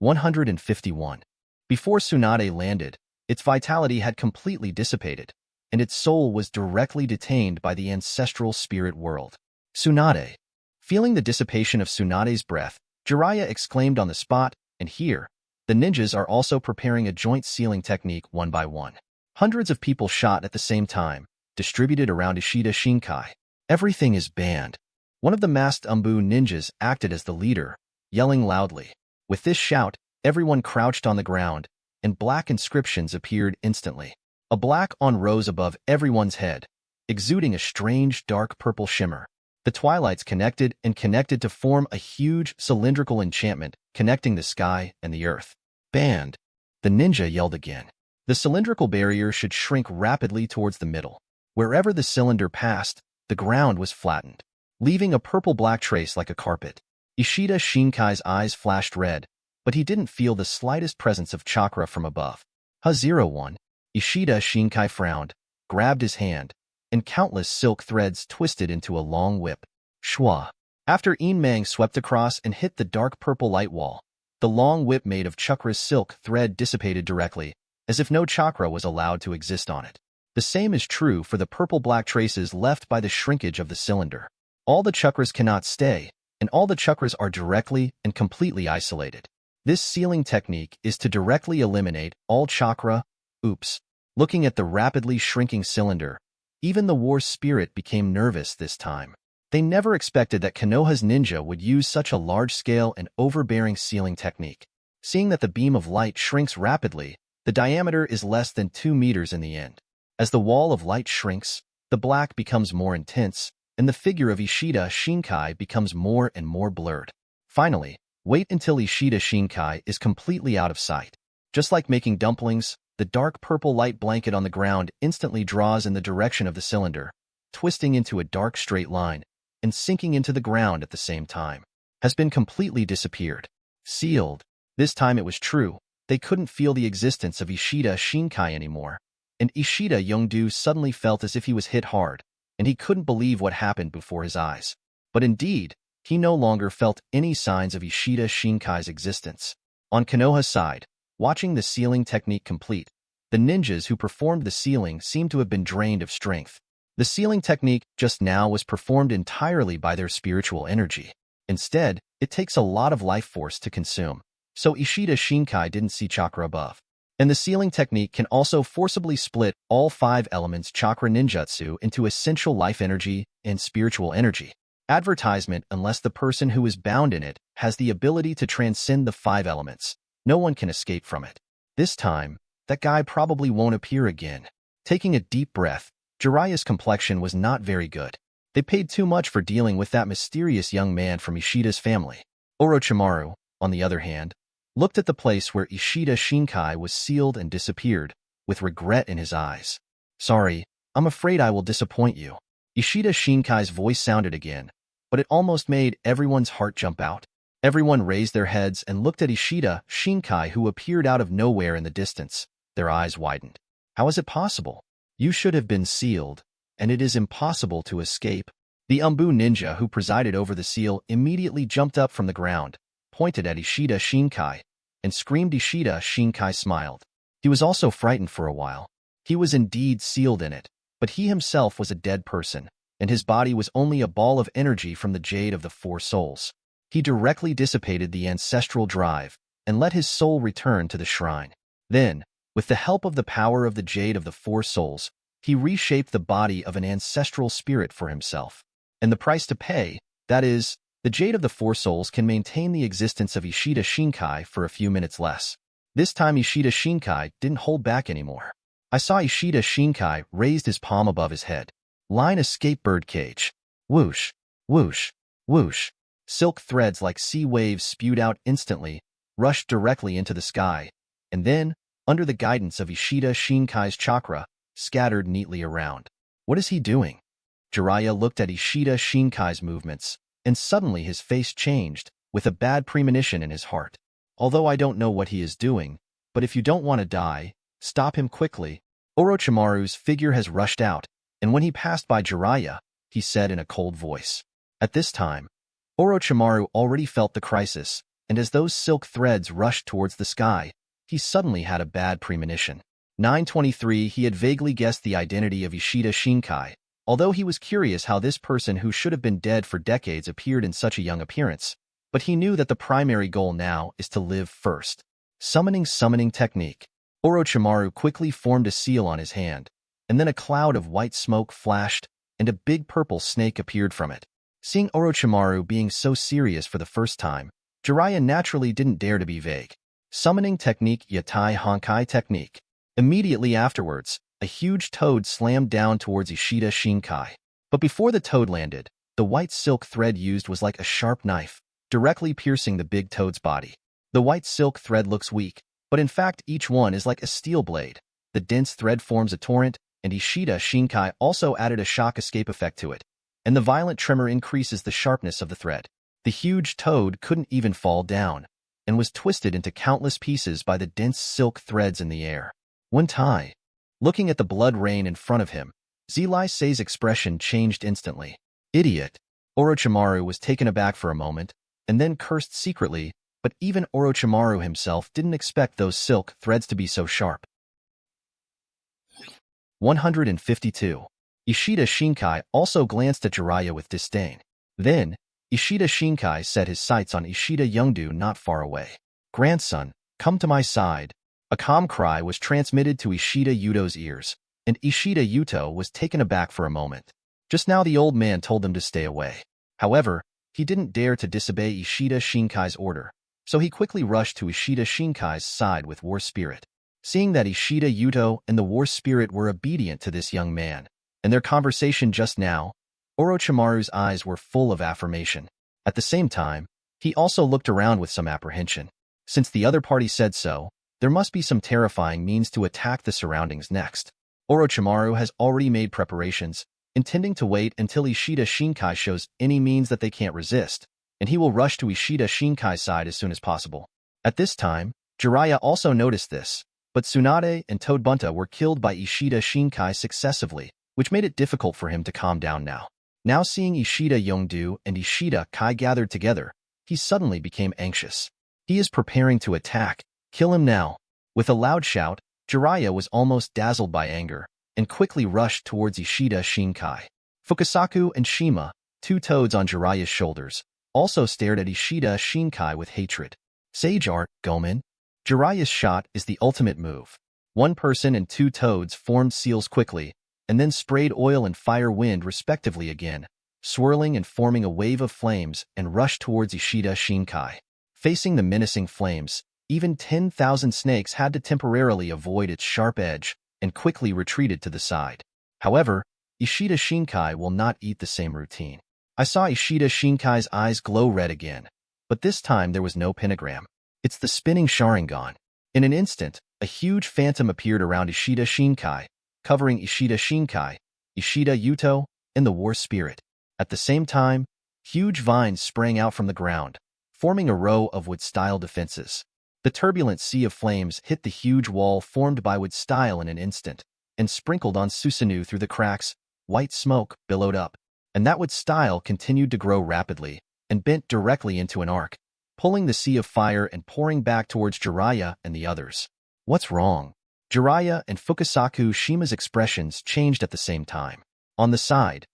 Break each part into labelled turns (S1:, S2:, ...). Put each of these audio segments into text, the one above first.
S1: 151. Before Tsunade landed, its vitality had completely dissipated, and its soul was directly detained by the ancestral spirit world. Tsunade. Feeling the dissipation of Tsunade's breath, Jiraiya exclaimed on the spot, and here, the ninjas are also preparing a joint sealing technique one by one. Hundreds of people shot at the same time, distributed around Ishida Xinkai. Everything is banned. One of the masked Umbu ninjas acted as the leader, yelling loudly. With this shout, everyone crouched on the ground, and black inscriptions appeared instantly. A black on rose above everyone's head, exuding a strange dark purple shimmer. The twilights connected to form a huge cylindrical enchantment connecting the sky and the earth. Banned. The ninja yelled again. The cylindrical barrier should shrink rapidly towards the middle. Wherever the cylinder passed, the ground was flattened, leaving a purple-black trace like a carpet. Ishida Xinkai's eyes flashed red, but he didn't feel the slightest presence of chakra from above. Ha-01. Ishida Xinkai frowned, grabbed his hand, and countless silk threads twisted into a long whip. Shwa. After Yin Mang swept across and hit the dark purple light wall, the long whip made of Chakra's silk thread dissipated directly, as if no chakra was allowed to exist on it. The same is true for the purple-black traces left by the shrinkage of the cylinder. All the chakras cannot stay, and all the chakras are directly and completely isolated. This sealing technique is to directly eliminate all chakra. Oops. Looking at the rapidly shrinking cylinder, even the war spirit became nervous this time. They never expected that Konoha's ninja would use such a large-scale and overbearing sealing technique. Seeing that the beam of light shrinks rapidly, the diameter is less than 2 meters in the end. As the wall of light shrinks, the black becomes more intense, and the figure of Ishida Xinkai becomes more and more blurred. Finally, wait until Ishida Xinkai is completely out of sight. Just like making dumplings, the dark purple light blanket on the ground instantly draws in the direction of the cylinder, twisting into a dark straight line, and sinking into the ground at the same time. Has been completely disappeared. Sealed. This time it was true. They couldn't feel the existence of Ishida Xinkai anymore, and Ishida Yongdu suddenly felt as if he was hit hard, and he couldn't believe what happened before his eyes. But indeed, he no longer felt any signs of Ishida Xinkai's existence. On Konoha's side, watching the sealing technique complete, the ninjas who performed the sealing seemed to have been drained of strength. The sealing technique just now was performed entirely by their spiritual energy. Instead, it takes a lot of life force to consume, so Ishida Xinkai didn't see chakra above. And the sealing technique can also forcibly split all 5 elements chakra ninjutsu into essential life energy and spiritual energy. Advertisement: unless the person who is bound in it has the ability to transcend the 5 elements, no one can escape from it. This time, that guy probably won't appear again. Taking a deep breath, Jiraiya's complexion was not very good. They paid too much for dealing with that mysterious young man from Ishida's family. Orochimaru, on the other hand, looked at the place where Ishida Xinkai was sealed and disappeared, with regret in his eyes. Sorry, I'm afraid I will disappoint you. Ishida Xinkai's voice sounded again, but it almost made everyone's heart jump out. Everyone raised their heads and looked at Ishida Xinkai, who appeared out of nowhere in the distance. Their eyes widened. How is it possible? You should have been sealed, and it is impossible to escape. The Umbu ninja who presided over the seal immediately jumped up from the ground, pointed at Ishida Xinkai, and screamed. Ishida Xinkai smiled. He was also frightened for a while. He was indeed sealed in it, but he himself was a dead person, and his body was only a ball of energy from the jade of the 4 souls. He directly dissipated the ancestral drive and let his soul return to the shrine. Then, with the help of the power of the jade of the 4 souls, he reshaped the body of an ancestral spirit for himself. And the price to pay, that is, the jade of the 4 souls can maintain the existence of Ishida Xinkai for a few minutes less. This time Ishida Xinkai didn't hold back anymore. I saw Ishida Xinkai raised his palm above his head. Line escape birdcage. Whoosh, whoosh, whoosh. Silk threads like sea waves spewed out instantly, rushed directly into the sky, and then, under the guidance of Ishida Xinkai's chakra, scattered neatly around. What is he doing? Jiraiya looked at Ishida Xinkai's movements, and suddenly his face changed, with a bad premonition in his heart. Although I don't know what he is doing, but if you don't want to die, stop him quickly. Orochimaru's figure has rushed out, and when he passed by Jiraiya, he said in a cold voice. At this time, Orochimaru already felt the crisis, and as those silk threads rushed towards the sky, he suddenly had a bad premonition. 923 He had vaguely guessed the identity of Ishida Xinkai, although he was curious how this person who should have been dead for decades appeared in such a young appearance. But he knew that the primary goal now is to live first. Summoning technique. Orochimaru quickly formed a seal on his hand, and then a cloud of white smoke flashed, and a big purple snake appeared from it. Seeing Orochimaru being so serious for the first time, Jiraiya naturally didn't dare to be vague. Summoning technique Yatai Honkai technique. Immediately afterwards, a huge toad slammed down towards Ishida Xinkai. But before the toad landed, the white silk thread used was like a sharp knife, directly piercing the big toad's body. The white silk thread looks weak, but in fact each one is like a steel blade. The dense thread forms a torrent, and Ishida Xinkai also added a shock escape effect to it, and the violent tremor increases the sharpness of the thread. The huge toad couldn't even fall down, and was twisted into countless pieces by the dense silk threads in the air. One Tai, looking at the blood rain in front of him, Zilai-Sei's expression changed instantly. Idiot! Orochimaru was taken aback for a moment, and then cursed secretly, but even Orochimaru himself didn't expect those silk threads to be so sharp. 152. Ishida Xinkai also glanced at Jiraiya with disdain. Then, Ishida Xinkai set his sights on Ishida Youngdo not far away. "Grandson, come to my side." A calm cry was transmitted to Ishida Yuto's ears, and Ishida Yuto was taken aback for a moment. Just now the old man told them to stay away. However, he didn't dare to disobey Ishida Shinkai's order, so he quickly rushed to Ishida Shinkai's side with war spirit. Seeing that Ishida Yuto and the war spirit were obedient to this young man, and their conversation just now, Orochimaru's eyes were full of affirmation. At the same time, he also looked around with some apprehension. Since the other party said so, there must be some terrifying means to attack the surroundings next. Orochimaru has already made preparations, intending to wait until Ishida Xinkai shows any means that they can't resist, and he will rush to Ishida Shinkai's side as soon as possible. At this time, Jiraiya also noticed this, but Tsunade and Toadbunta were killed by Ishida Xinkai successively, which made it difficult for him to calm down now. Now seeing Ishida Youngdo and Ishida Kai gathered together, he suddenly became anxious. He is preparing to attack. Kill him now. With a loud shout, Jiraiya was almost dazzled by anger, and quickly rushed towards Ishida Xinkai. Fukasaku and Shima, two toads on Jiraiya's shoulders, also stared at Ishida Xinkai with hatred. Sage art, Gomen. Jiraiya's shot is the ultimate move. One person and two toads formed seals quickly, and then sprayed oil and fire wind respectively again, swirling and forming a wave of flames and rushed towards Ishida Xinkai. Facing the menacing flames, even 10,000 snakes had to temporarily avoid its sharp edge and quickly retreated to the side. However, Ishida Xinkai will not eat the same routine. I saw Ishida Shinkai's eyes glow red again, but this time there was no pentagram. It's the spinning Sharingan. In an instant, a huge phantom appeared around Ishida Xinkai, covering Ishida Xinkai, Ishida Yuto, and the war spirit. At the same time, huge vines sprang out from the ground, forming a row of wood-style defenses. The turbulent sea of flames hit the huge wall formed by wood style in an instant, and sprinkled on Susanoo through the cracks. White smoke billowed up, and that wood style continued to grow rapidly, and bent directly into an arc, pulling the sea of fire and pouring back towards Jiraiya and the others. What's wrong? Jiraiya and Fukasaku Shima's expressions changed at the same time. On the side,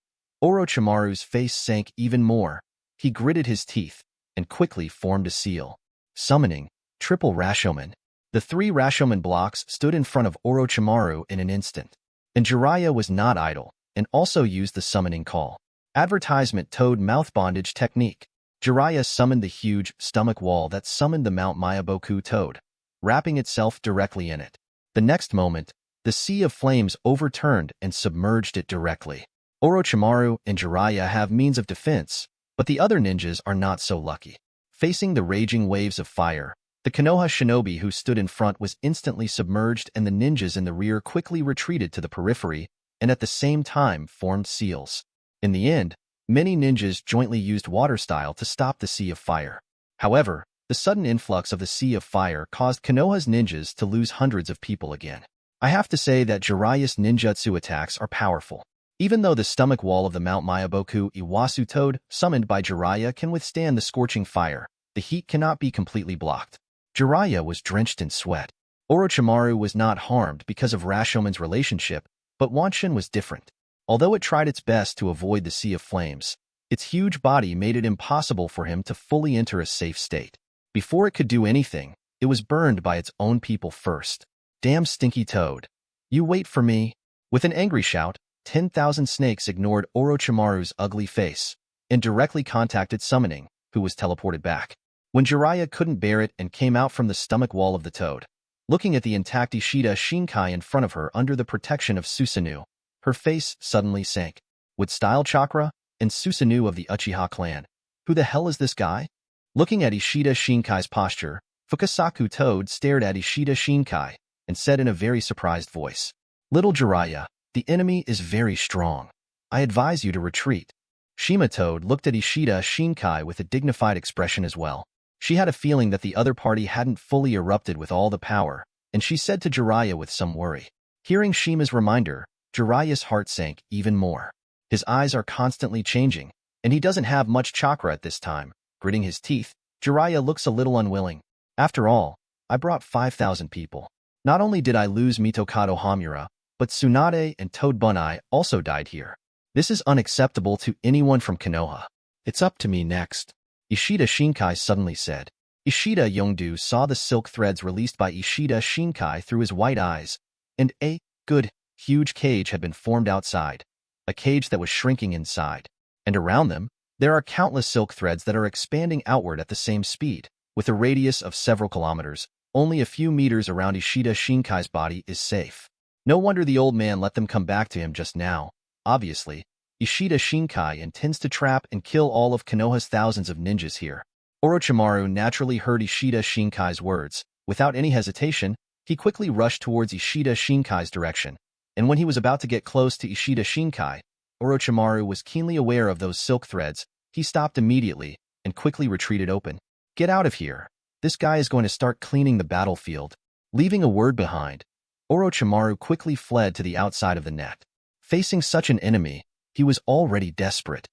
S1: Orochimaru's face sank even more. He gritted his teeth, and quickly formed a seal. Summoning triple Rashomon. The three Rashomon blocks stood in front of Orochimaru in an instant. And Jiraiya was not idle, and also used the summoning call. Advertisement Toad Mouth Bondage Technique. Jiraiya summoned the huge stomach wall that summoned the Mount Myaboku toad, wrapping itself directly in it. The next moment, the sea of flames overturned and submerged it directly. Orochimaru and Jiraiya have means of defense, but the other ninjas are not so lucky. Facing the raging waves of fire, the Konoha shinobi who stood in front was instantly submerged, and the ninjas in the rear quickly retreated to the periphery and at the same time formed seals. In the end, many ninjas jointly used water style to stop the sea of fire. However, the sudden influx of the sea of fire caused Konoha's ninjas to lose hundreds of people again. I have to say that Jiraiya's ninjutsu attacks are powerful. Even though the stomach wall of the Mount Myaboku Iwasu toad summoned by Jiraiya can withstand the scorching fire, the heat cannot be completely blocked. Jiraiya was drenched in sweat. Orochimaru was not harmed because of Rashomen's relationship, but Wanshin was different. Although it tried its best to avoid the sea of flames, its huge body made it impossible for him to fully enter a safe state. Before it could do anything, it was burned by its own people first. Damn stinky toad. You wait for me. With an angry shout, 10,000 snakes ignored Orochimaru's ugly face and directly contacted Summoning, who was teleported back. When Jiraiya couldn't bear it and came out from the stomach wall of the toad, looking at the intact Ishida Xinkai in front of her under the protection of Susanoo, her face suddenly sank. With style Chakra and Susanoo of the Uchiha clan, who the hell is this guy? Looking at Ishida Shinkai's posture, Fukasaku Toad stared at Ishida Xinkai and said in a very surprised voice, "Little Jiraiya, the enemy is very strong. I advise you to retreat." Shima Toad looked at Ishida Xinkai with a dignified expression as well. She had a feeling that the other party hadn't fully erupted with all the power, and she said to Jiraiya with some worry. Hearing Shima's reminder, Jiraiya's heart sank even more. His eyes are constantly changing, and he doesn't have much chakra at this time. Gritting his teeth, Jiraiya looks a little unwilling. After all, I brought 5,000 people. Not only did I lose Mitokado Hamura, but Tsunade and Toad Bunai also died here. This is unacceptable to anyone from Konoha. It's up to me next. Ishida Xinkai suddenly said. Ishida Yongdu saw the silk threads released by Ishida Xinkai through his white eyes, and a huge cage had been formed outside, a cage that was shrinking inside. And around them, there are countless silk threads that are expanding outward at the same speed, with a radius of several kilometers. Only a few meters around Ishida Shinkai's body is safe. No wonder the old man let them come back to him just now. Obviously, Ishida Xinkai intends to trap and kill all of Konoha's thousands of ninjas here. Orochimaru naturally heard Ishida Shinkai's words. Without any hesitation, he quickly rushed towards Ishida Shinkai's direction, and when he was about to get close to Ishida Xinkai, Orochimaru was keenly aware of those silk threads. He stopped immediately and quickly retreated open. Get out of here. This guy is going to start cleaning the battlefield. Leaving a word behind, Orochimaru quickly fled to the outside of the net. Facing such an enemy, he was already desperate.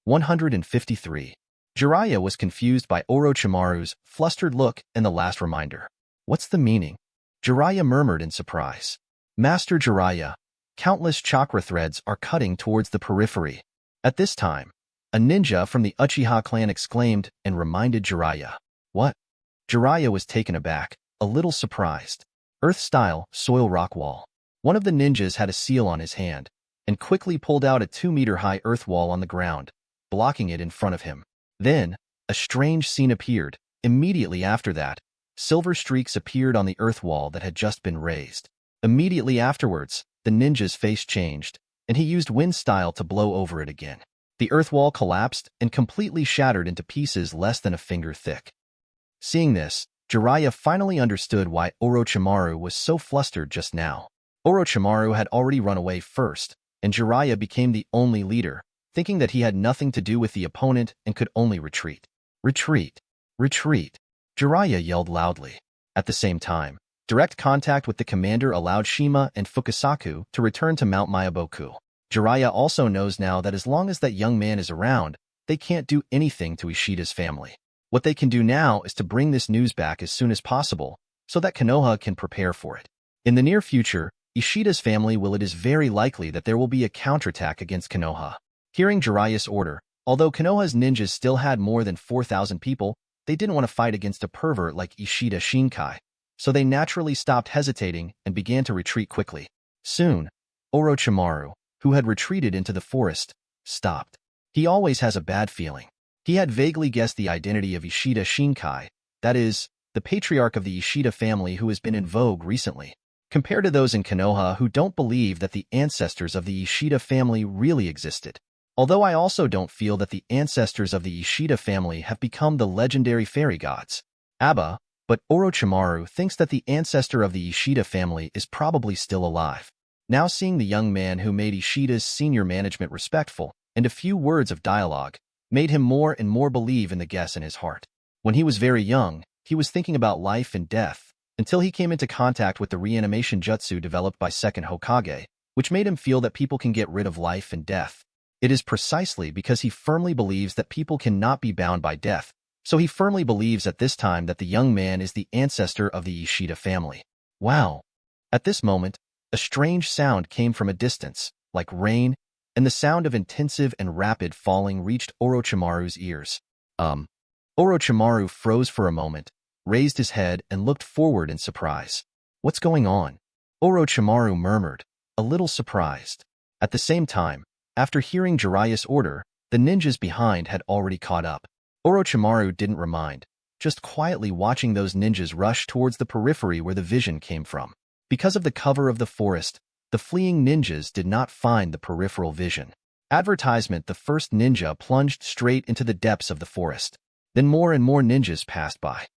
S1: 153. Jiraiya was confused by Orochimaru's flustered look and the last reminder. What's the meaning? Jiraiya murmured in surprise. Master Jiraiya, countless chakra threads are cutting towards the periphery. At this time, a ninja from the Uchiha clan exclaimed and reminded Jiraiya. What? Jiraiya was taken aback, a little surprised. Earth-style soil rock wall. One of the ninjas had a seal on his hand and quickly pulled out a 2-meter-high earth wall on the ground, blocking it in front of him. Then, a strange scene appeared. Immediately after that, silver streaks appeared on the earth wall that had just been raised. Immediately afterwards, the ninja's face changed, and he used wind style to blow over it again. The earth wall collapsed and completely shattered into pieces less than a finger thick. Seeing this, Jiraiya finally understood why Orochimaru was so flustered just now. Orochimaru had already run away first, and Jiraiya became the only leader, thinking that he had nothing to do with the opponent and could only retreat. Retreat! Retreat! Jiraiya yelled loudly. At the same time, direct contact with the commander allowed Shima and Fukasaku to return to Mount Myaboku. Jiraiya also knows now that as long as that young man is around, they can't do anything to Ishida's family. What they can do now is to bring this news back as soon as possible, so that Konoha can prepare for it. In the near future, Ishida's family it is very likely that there will be a counterattack against Konoha. Hearing Jiraiya's order, although Konoha's ninjas still had more than 4,000 people, they didn't want to fight against a pervert like Ishida Xinkai, so they naturally stopped hesitating and began to retreat quickly. Soon, Orochimaru, who had retreated into the forest, stopped. He always has a bad feeling. He had vaguely guessed the identity of Ishida Xinkai, that is, the patriarch of the Ishida family who has been in vogue recently. Compared to those in Konoha who don't believe that the ancestors of the Ishida family really existed. Although I also don't feel that the ancestors of the Ishida family have become the legendary fairy gods. Abba, but Orochimaru thinks that the ancestor of the Ishida family is probably still alive. Now seeing the young man who made Ishida's senior management respectful, and a few words of dialogue, made him more and more believe in the guess in his heart. When he was very young, he was thinking about life and death, until he came into contact with the reanimation jutsu developed by second Hokage, which made him feel that people can get rid of life and death. It is precisely because he firmly believes that people cannot be bound by death, so he firmly believes at this time that the young man is the ancestor of the Ishida family. Wow! At this moment, a strange sound came from a distance, like rain, and the sound of intensive and rapid falling reached Orochimaru's ears. Orochimaru froze for a moment, raised his head, and looked forward in surprise. What's going on? Orochimaru murmured, a little surprised. At the same time, after hearing Jiraiya's order, the ninjas behind had already caught up. Orochimaru didn't remind, just quietly watching those ninjas rush towards the periphery where the vision came from. Because of the cover of the forest, the fleeing ninjas did not find the peripheral vision. Advertisement: the first ninja plunged straight into the depths of the forest. Then more and more ninjas passed by.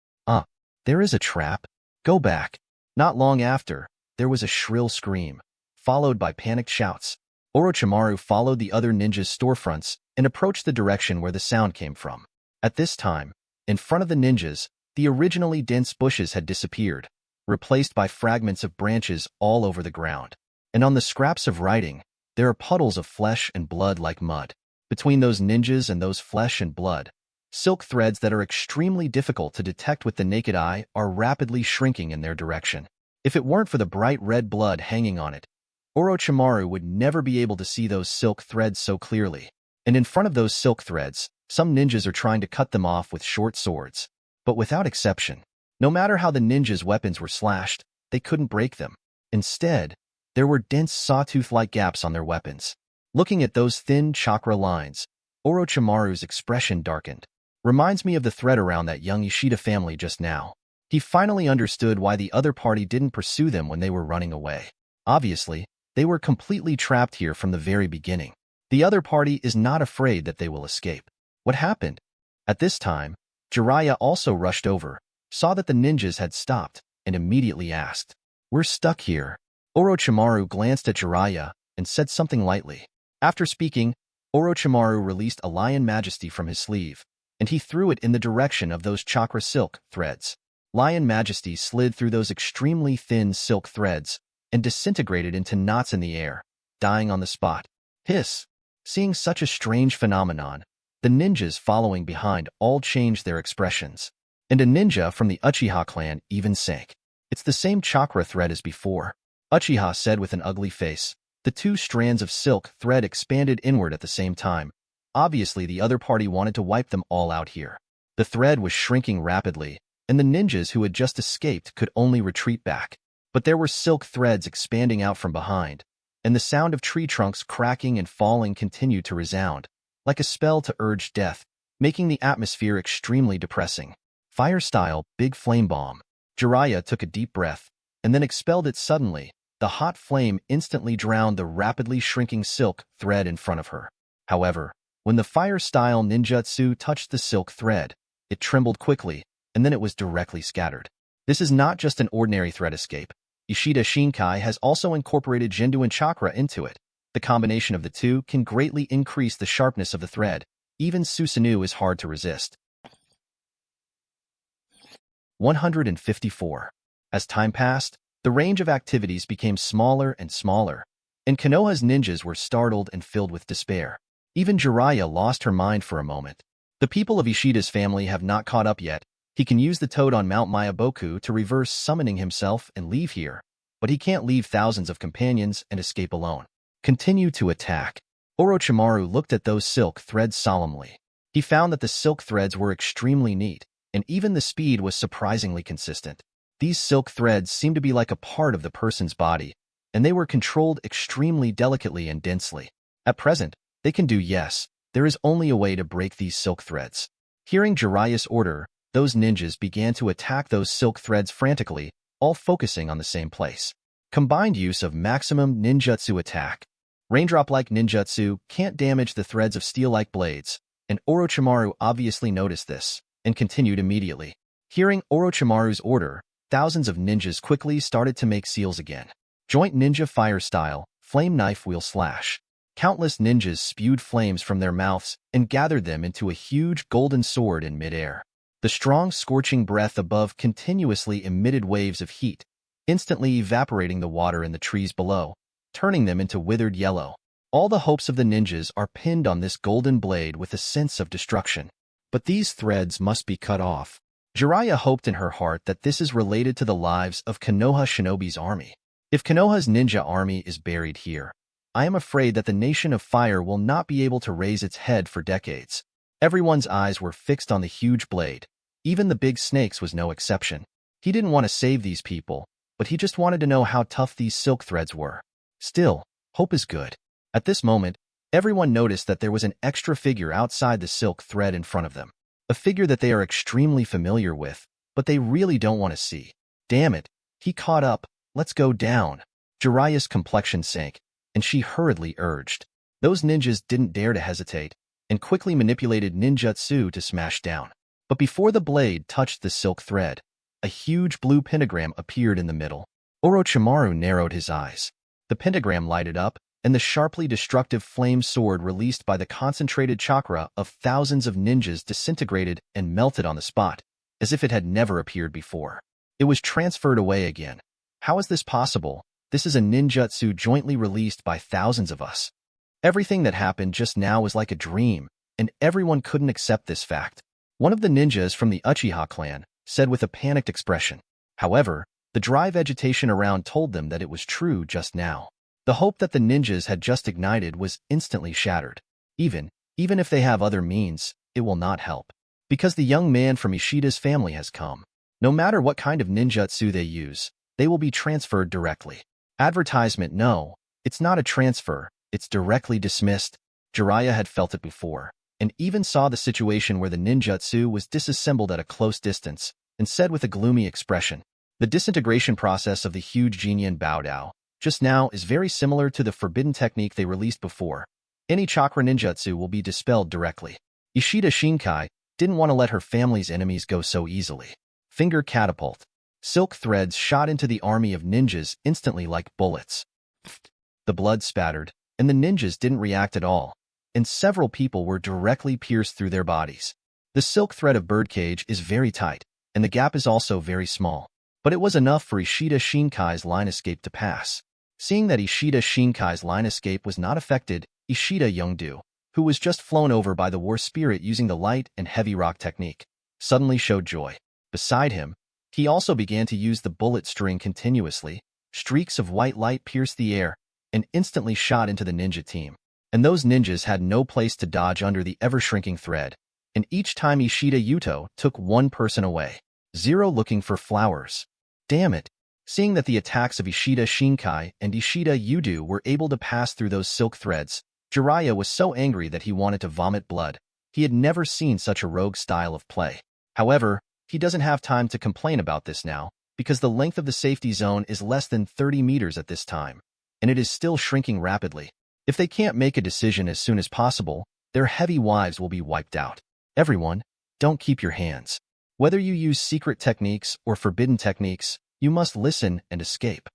S1: There is a trap. Go back. Not long after, there was a shrill scream, followed by panicked shouts. Orochimaru followed the other ninjas' storefronts and approached the direction where the sound came from. At this time, in front of the ninjas, the originally dense bushes had disappeared, replaced by fragments of branches all over the ground. And on the scraps of writing, there are puddles of flesh and blood like mud. Between those ninjas and those flesh and blood, silk threads that are extremely difficult to detect with the naked eye are rapidly shrinking in their direction. If it weren't for the bright red blood hanging on it, Orochimaru would never be able to see those silk threads so clearly. And in front of those silk threads, some ninjas are trying to cut them off with short swords. But without exception, no matter how the ninjas' weapons were slashed, they couldn't break them. Instead, there were dense sawtooth-like gaps on their weapons. Looking at those thin chakra lines, Orochimaru's expression darkened. Reminds me of the thread around that young Ishida family just now. He finally understood why the other party didn't pursue them when they were running away. Obviously, they were completely trapped here from the very beginning. The other party is not afraid that they will escape. What happened? At this time, Jiraiya also rushed over, saw that the ninjas had stopped, and immediately asked, "We're stuck here." Orochimaru glanced at Jiraiya and said something lightly. After speaking, Orochimaru released a lion majesty from his sleeve, and he threw it in the direction of those chakra silk threads. Lion majesty slid through those extremely thin silk threads and disintegrated into knots in the air, dying on the spot. Hiss! Seeing such a strange phenomenon, the ninjas following behind all changed their expressions. And a ninja from the Uchiha clan even sank. "It's the same chakra thread as before," Uchiha said with an ugly face. The two strands of silk thread expanded inward at the same time. Obviously, the other party wanted to wipe them all out here. The thread was shrinking rapidly, and the ninjas who had just escaped could only retreat back. But there were silk threads expanding out from behind, and the sound of tree trunks cracking and falling continued to resound, like a spell to urge death, making the atmosphere extremely depressing. Fire style, big flame bomb. Jiraiya took a deep breath, and then expelled it suddenly. The hot flame instantly drowned the rapidly shrinking silk thread in front of her. However, when the fire-style ninjutsu touched the silk thread, it trembled quickly, and then it was directly scattered. This is not just an ordinary thread escape. Ishida Xinkai has also incorporated Jindu and Chakra into it. The combination of the two can greatly increase the sharpness of the thread. Even Susanoo is hard to resist. 154. As time passed, the range of activities became smaller and smaller, and Konoha's ninjas were startled and filled with despair. Even Jiraiya lost her mind for a moment. The people of Ishida's family have not caught up yet. He can use the toad on Mount Mayaboku to reverse summoning himself and leave here, but he can't leave thousands of companions and escape alone. Continue to attack. Orochimaru looked at those silk threads solemnly. He found that the silk threads were extremely neat, and even the speed was surprisingly consistent. These silk threads seemed to be like a part of the person's body, and they were controlled extremely delicately and densely. At present, they can do yes, there is only a way to break these silk threads. Hearing Jiraiya's order, those ninjas began to attack those silk threads frantically, all focusing on the same place. Combined use of maximum ninjutsu attack. Raindrop-like ninjutsu can't damage the threads of steel-like blades, and Orochimaru obviously noticed this, and continued immediately. Hearing Orochimaru's order, thousands of ninjas quickly started to make seals again. Joint ninja fire style, flame knife wheel slash. Countless ninjas spewed flames from their mouths and gathered them into a huge golden sword in midair. The strong scorching breath above continuously emitted waves of heat, instantly evaporating the water in the trees below, turning them into withered yellow. All the hopes of the ninjas are pinned on this golden blade with a sense of destruction. But these threads must be cut off. Jiraiya hoped in her heart that this is related to the lives of Konoha Shinobi's army. If Konoha's ninja army is buried here, I am afraid that the Nation of Fire will not be able to raise its head for decades. Everyone's eyes were fixed on the huge blade. Even the big snakes was no exception. He didn't want to save these people, but he just wanted to know how tough these silk threads were. Still, hope is good. At this moment, everyone noticed that there was an extra figure outside the silk thread in front of them. A figure that they are extremely familiar with, but they really don't want to see. Damn it, he caught up. Let's go down. Jiraiya's complexion sank, and she hurriedly urged. Those ninjas didn't dare to hesitate, and quickly manipulated ninjutsu to smash down. But before the blade touched the silk thread, a huge blue pentagram appeared in the middle. Orochimaru narrowed his eyes. The pentagram lighted up, and the sharply destructive flame sword released by the concentrated chakra of thousands of ninjas disintegrated and melted on the spot, as if it had never appeared before. It was transferred away again. How is this possible? This is a ninjutsu jointly released by thousands of us. Everything that happened just now was like a dream, and everyone couldn't accept this fact. One of the ninjas from the Uchiha clan said with a panicked expression. However, the dry vegetation around told them that it was true just now. The hope that the ninjas had just ignited was instantly shattered. Even if they have other means, it will not help. Because the young man from Ishida's family has come. No matter what kind of ninjutsu they use, they will be transferred directly. Advertisement: no, it's not a transfer, it's directly dismissed. Jiraiya had felt it before, and even saw the situation where the ninjutsu was disassembled at a close distance, and said with a gloomy expression, the disintegration process of the huge Jinyan Baodao just now is very similar to the forbidden technique they released before. Any chakra ninjutsu will be dispelled directly. Ishida Xinkai didn't want to let her family's enemies go so easily. Finger catapult. Silk threads shot into the army of ninjas instantly like bullets. The blood spattered, and the ninjas didn't react at all, and several people were directly pierced through their bodies. The silk thread of birdcage is very tight, and the gap is also very small, but it was enough for Ishida Xinkai's line escape to pass. Seeing that Ishida Xinkai's line escape was not affected, Ishida Yongdu, who was just flown over by the war spirit using the light and heavy rock technique, suddenly showed joy. Beside him, he also began to use the bullet string continuously. Streaks of white light pierced the air and instantly shot into the ninja team. And those ninjas had no place to dodge under the ever-shrinking thread. And each time Ishida Yuto took one person away. Zero looking for flowers. Damn it. Seeing that the attacks of Ishida Xinkai and Ishida Yudu were able to pass through those silk threads, Jiraiya was so angry that he wanted to vomit blood. He had never seen such a rogue style of play. However, he doesn't have time to complain about this now, because the length of the safety zone is less than 30 meters at this time, and it is still shrinking rapidly. If they can't make a decision as soon as possible, their heavy wives will be wiped out. Everyone, don't keep your hands. Whether you use secret techniques or forbidden techniques, you must listen and escape.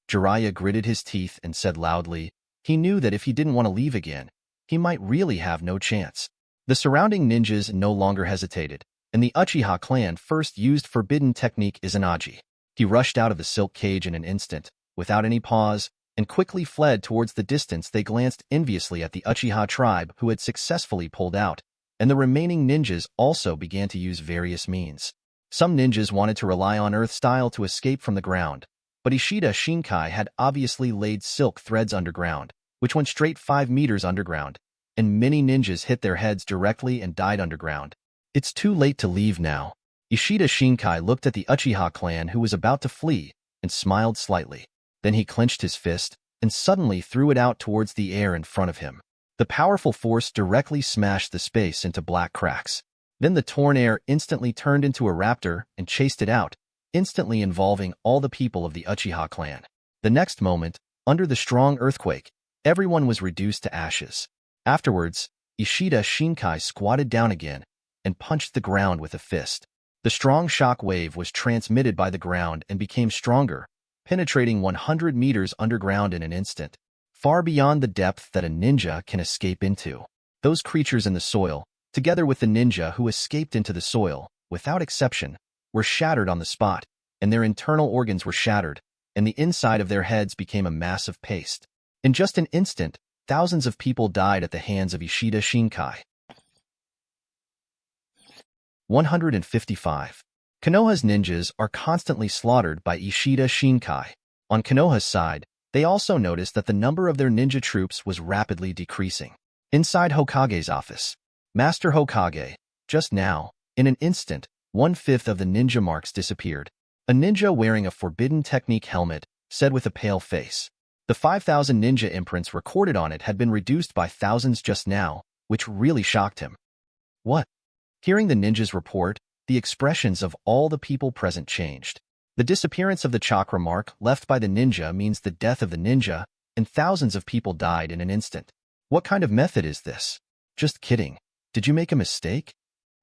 S1: Jiraiya gritted his teeth and said loudly. He knew that if he didn't want to leave again, he might really have no chance. The surrounding ninjas no longer hesitated, and the Uchiha clan first used forbidden technique Izanagi. He rushed out of the silk cage in an instant, without any pause, and quickly fled towards the distance. They glanced enviously at the Uchiha tribe who had successfully pulled out, and the remaining ninjas also began to use various means. Some ninjas wanted to rely on earth style to escape from the ground, but Ishida Xinkai had obviously laid silk threads underground, which went straight 5 meters underground, and many ninjas hit their heads directly and died underground. It's too late to leave now. Ishida Xinkai looked at the Uchiha clan who was about to flee and smiled slightly. Then he clenched his fist and suddenly threw it out towards the air in front of him. The powerful force directly smashed the space into black cracks. Then the torn air instantly turned into a raptor and chased it out, instantly involving all the people of the Uchiha clan. The next moment, under the strong earthquake, everyone was reduced to ashes. Afterwards, Ishida Xinkai squatted down again and punched the ground with a fist. The strong shock wave was transmitted by the ground and became stronger, penetrating 100 meters underground in an instant, far beyond the depth that a ninja can escape into. Those creatures in the soil, together with the ninja who escaped into the soil, without exception, were shattered on the spot, and their internal organs were shattered, and the inside of their heads became a mass of paste. In just an instant, thousands of people died at the hands of Ishida Xinkai. 155. Konoha's ninjas are constantly slaughtered by Ishida Xinkai. On Konoha's side, they also noticed that the number of their ninja troops was rapidly decreasing. Inside Hokage's office, Master Hokage, just now, in an instant, 1/5 of the ninja marks disappeared. A ninja wearing a forbidden technique helmet said with a pale face. The 5,000 ninja imprints recorded on it had been reduced by thousands just now, which really shocked him. What? Hearing the ninja's report, the expressions of all the people present changed. The disappearance of the chakra mark left by the ninja means the death of the ninja, and thousands of people died in an instant. What kind of method is this? Just kidding. Did you make a mistake?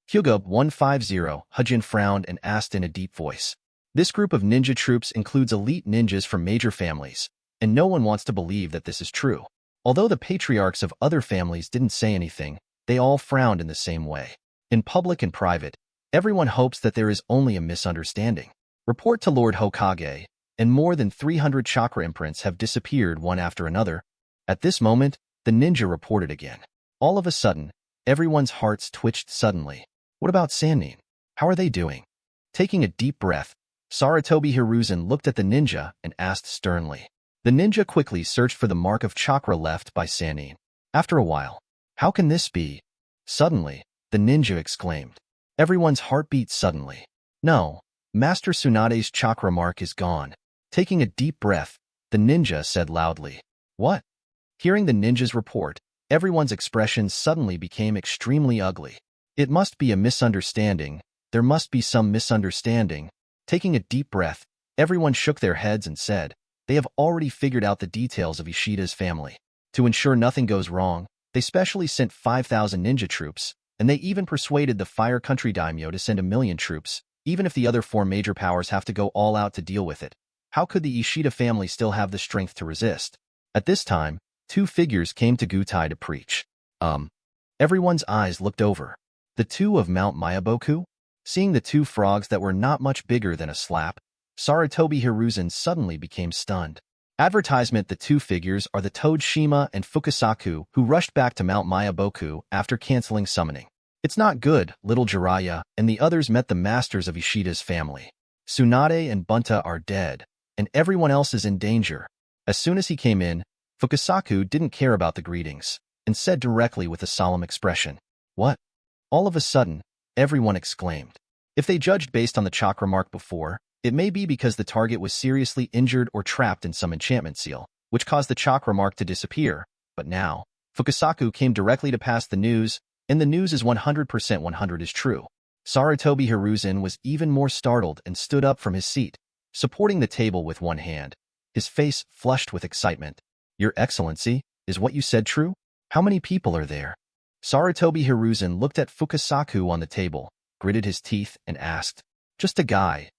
S1: Hyuga 150 Hujin frowned and asked in a deep voice. This group of ninja troops includes elite ninjas from major families, and no one wants to believe that this is true. Although the patriarchs of other families didn't say anything, they all frowned in the same way. In public and private, everyone hopes that there is only a misunderstanding. Report to Lord Hokage, and more than 300 chakra imprints have disappeared one after another. At this moment, the ninja reported again. All of a sudden, everyone's hearts twitched suddenly. What about Sannin? How are they doing? Taking a deep breath, Sarutobi Hiruzen looked at the ninja and asked sternly. The ninja quickly searched for the mark of chakra left by Sannin. After a while, how can this be? Suddenly, the ninja exclaimed. Everyone's heart beat suddenly. No, Master Tsunade's chakra mark is gone. Taking a deep breath, the ninja said loudly. What? Hearing the ninja's report, everyone's expressions suddenly became extremely ugly. It must be a misunderstanding. There must be some misunderstanding. Taking a deep breath, everyone shook their heads and said, they have already figured out the details of Ishida's family. To ensure nothing goes wrong, they specially sent 5,000 ninja troops, and they even persuaded the Fire Country daimyo to send 1,000,000 troops, even if the other 4 major powers have to go all out to deal with it. How could the Ishida family still have the strength to resist? At this time, 2 figures came to Gutai to preach. Everyone's eyes looked over. The 2 of Mount Mayaboku? Seeing the 2 frogs that were not much bigger than a slap, Sarutobi Hiruzen suddenly became stunned. Advertisement: the 2 figures are the Toad Shima and Fukasaku, who rushed back to Mount Mayaboku after canceling summoning. It's not good, little Jiraiya and the others met the masters of Ishida's family. Tsunade and Bunta are dead, and everyone else is in danger. As soon as he came in, Fukasaku didn't care about the greetings, and said directly with a solemn expression, What? All of a sudden, everyone exclaimed. If they judged based on the chakra mark before, it may be because the target was seriously injured or trapped in some enchantment seal, which caused the chakra mark to disappear. But now, Fukasaku came directly to pass the news, and the news is 100% 100 is true. Sarutobi Hiruzen was even more startled and stood up from his seat, supporting the table with one hand, his face flushed with excitement. Your Excellency, is what you said true? How many people are there? Sarutobi Hiruzen looked at Fukasaku on the table, gritted his teeth, and asked, Just a guy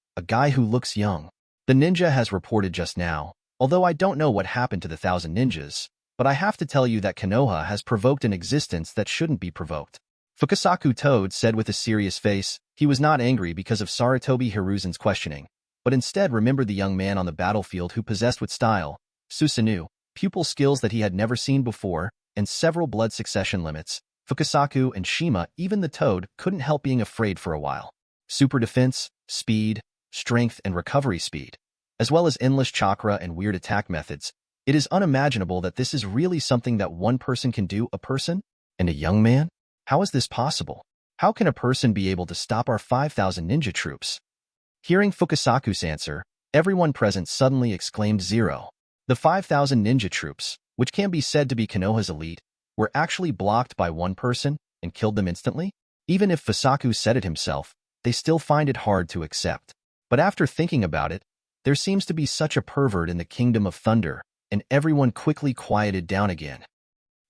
S1: who looks young. The ninja has reported just now, although I don't know what happened to the 1,000 ninjas, but I have to tell you that Konoha has provoked an existence that shouldn't be provoked. Fukasaku Toad said with a serious face. He was not angry because of Sarutobi Hiruzen's questioning, but instead remembered the young man on the battlefield who possessed with style, Susanoo, pupil skills that he had never seen before, and several blood succession limits. Fukasaku and Shima, even the Toad, couldn't help being afraid for a while. Super defense, speed, strength, and recovery speed, as well as endless chakra and weird attack methods. It is unimaginable that this is really something that one person can do. A person? And a young man? How is this possible? How can a person be able to stop our 5,000 ninja troops? Hearing Fukasaku's answer, everyone present suddenly exclaimed zero. The 5,000 ninja troops, which can be said to be Konoha's elite, were actually blocked by one person and killed them instantly? Even if Fukasaku said it himself, they still find it hard to accept. But after thinking about it, there seems to be such a pervert in the Kingdom of Thunder, and everyone quickly quieted down again.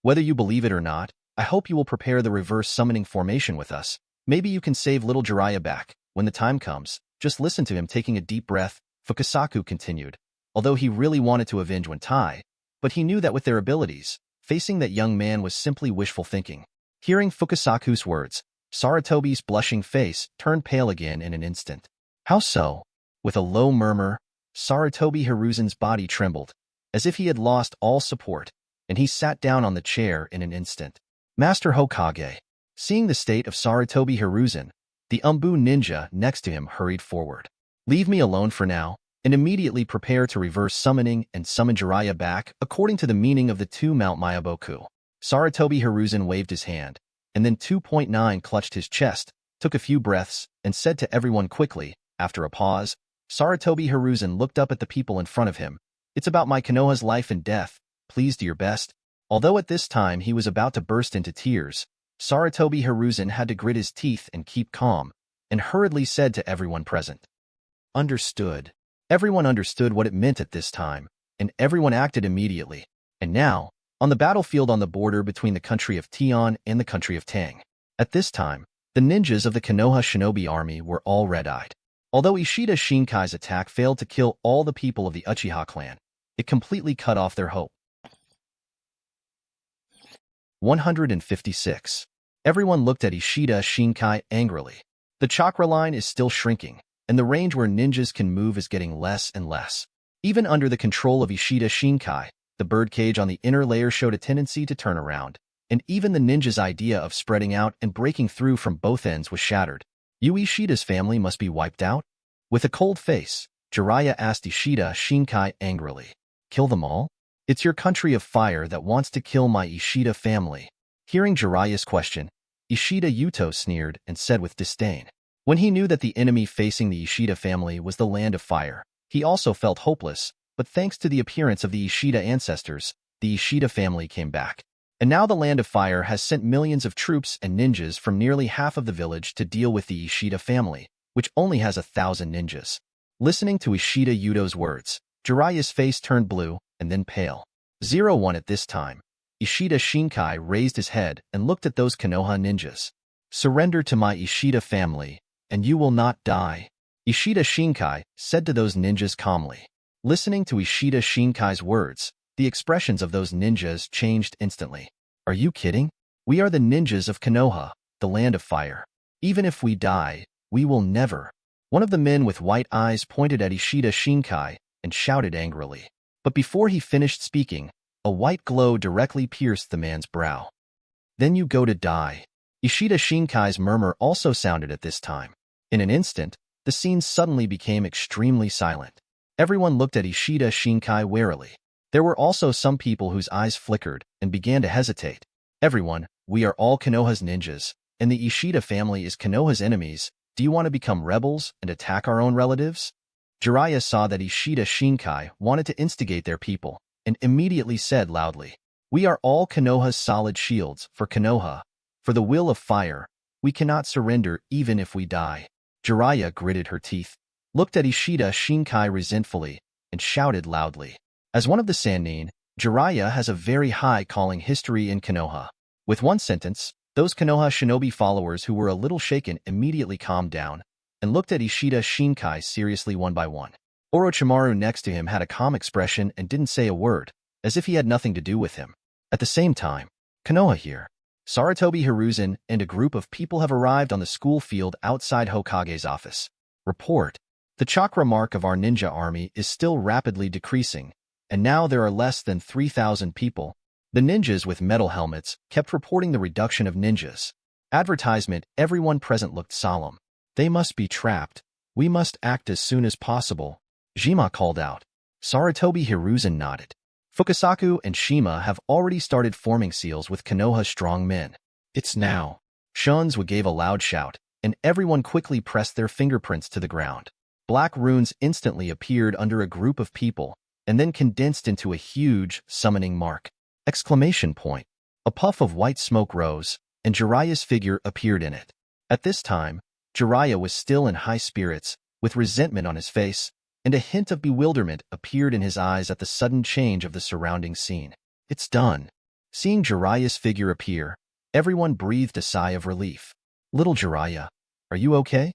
S1: Whether you believe it or not, I hope you will prepare the reverse summoning formation with us. Maybe you can save little Jiraiya back. When the time comes, just listen to him. Taking a deep breath, Fukasaku continued, although he really wanted to avenge Wantai, but he knew that with their abilities, facing that young man was simply wishful thinking. Hearing Fukasaku's words, Sarutobi's blushing face turned pale again in an instant. How so? With a low murmur, Sarutobi Hiruzen's body trembled, as if he had lost all support. and he sat down on the chair in an instant. Master Hokage. Seeing the state of Sarutobi Hiruzen, the Umbu ninja next to him hurried forward. Leave me alone for now, and immediately prepare to reverse summoning and summon Jiraiya back according to the meaning of the 2 Mount Myaboku. Sarutobi Hiruzen waved his hand, and then 2.9 clutched his chest, took a few breaths, and said to everyone quickly, after a pause. Sarutobi Hiruzen looked up at the people in front of him. It's about my Konoha's life and death. Please do your best. Although at this time he was about to burst into tears, Sarutobi Hiruzen had to grit his teeth and keep calm, and hurriedly said to everyone present. Understood. Everyone understood what it meant at this time, and everyone acted immediately. And now, on the battlefield on the border between the country of Tian and the country of Tang. At this time, the ninjas of the Konoha shinobi army were all red-eyed. Although Ishida Xinkai's attack failed to kill all the people of the Uchiha clan, it completely cut off their hope. 156. Everyone looked at Ishida Xinkai angrily. The chakra line is still shrinking, and the range where ninjas can move is getting less and less. Even under the control of Ishida Xinkai, the birdcage on the inner layer showed a tendency to turn around, and even the ninja's idea of spreading out and breaking through from both ends was shattered. You Ishida's family must be wiped out? With a cold face, Jiraiya asked Ishida Xinkai angrily. Kill them all? It's your country of fire that wants to kill my Ishida family. Hearing Jiraiya's question, Ishida Yuto sneered and said with disdain. When he knew that the enemy facing the Ishida family was the land of fire, he also felt hopeless, but thanks to the appearance of the Ishida ancestors, the Ishida family came back. And now the land of fire has sent millions of troops and ninjas from nearly half of the village to deal with the Ishida family, which only has 1,000 ninjas. Listening to Ishida Yuto's words, Jiraiya's face turned blue and then pale. 01 At this time, Ishida Xinkai raised his head and looked at those Konoha ninjas. Surrender to my Ishida family, and you will not die, Ishida Xinkai said to those ninjas calmly. Listening to Ishida Xinkai's words, the expressions of those ninjas changed instantly. Are you kidding? We are the ninjas of Konoha, the land of fire. Even if we die, we will never. One of the men with white eyes pointed at Ishida Xinkai and shouted angrily. But before he finished speaking, a white glow directly pierced the man's brow. Then you go to die. Ishida Xinkai's murmur also sounded at this time. In an instant, the scene suddenly became extremely silent. Everyone looked at Ishida Xinkai warily. There were also some people whose eyes flickered and began to hesitate. Everyone, we are all Konoha's ninjas, and the Ishida family is Konoha's enemies. Do you want to become rebels and attack our own relatives? Jiraiya saw that Ishida Xinkai wanted to instigate their people, and immediately said loudly, We are all Konoha's solid shields for Konoha. For the will of fire, we cannot surrender even if we die. Jiraiya gritted her teeth, looked at Ishida Xinkai resentfully, and shouted loudly. As one of the Sannin, Jiraiya has a very high calling history in Konoha. With one sentence, those Konoha shinobi followers who were a little shaken immediately calmed down and looked at Ishida Xinkai seriously one by one. Orochimaru next to him had a calm expression and didn't say a word, as if he had nothing to do with him. At the same time, Konoha here. Sarutobi Hiruzen and a group of people have arrived on the school field outside Hokage's office. Report. The chakra mark of our ninja army is still rapidly decreasing, and now there are less than 3,000 people. The ninjas with metal helmets kept reporting the reduction of ninjas. Advertisement. Everyone present looked solemn. They must be trapped. We must act as soon as possible. Jima called out. Sarutobi Hiruzen nodded. Fukasaku and Shima have already started forming seals with Konoha's strong men. It's now. Shunzwa gave a loud shout, and everyone quickly pressed their fingerprints to the ground. Black runes instantly appeared under a group of people, and then condensed into a huge summoning mark. Exclamation point. A puff of white smoke rose, and Jiraiya's figure appeared in it. At this time, Jiraiya was still in high spirits, with resentment on his face, and a hint of bewilderment appeared in his eyes at the sudden change of the surrounding scene. It's done. Seeing Jiraiya's figure appear, everyone breathed a sigh of relief. Little Jiraiya, are you okay?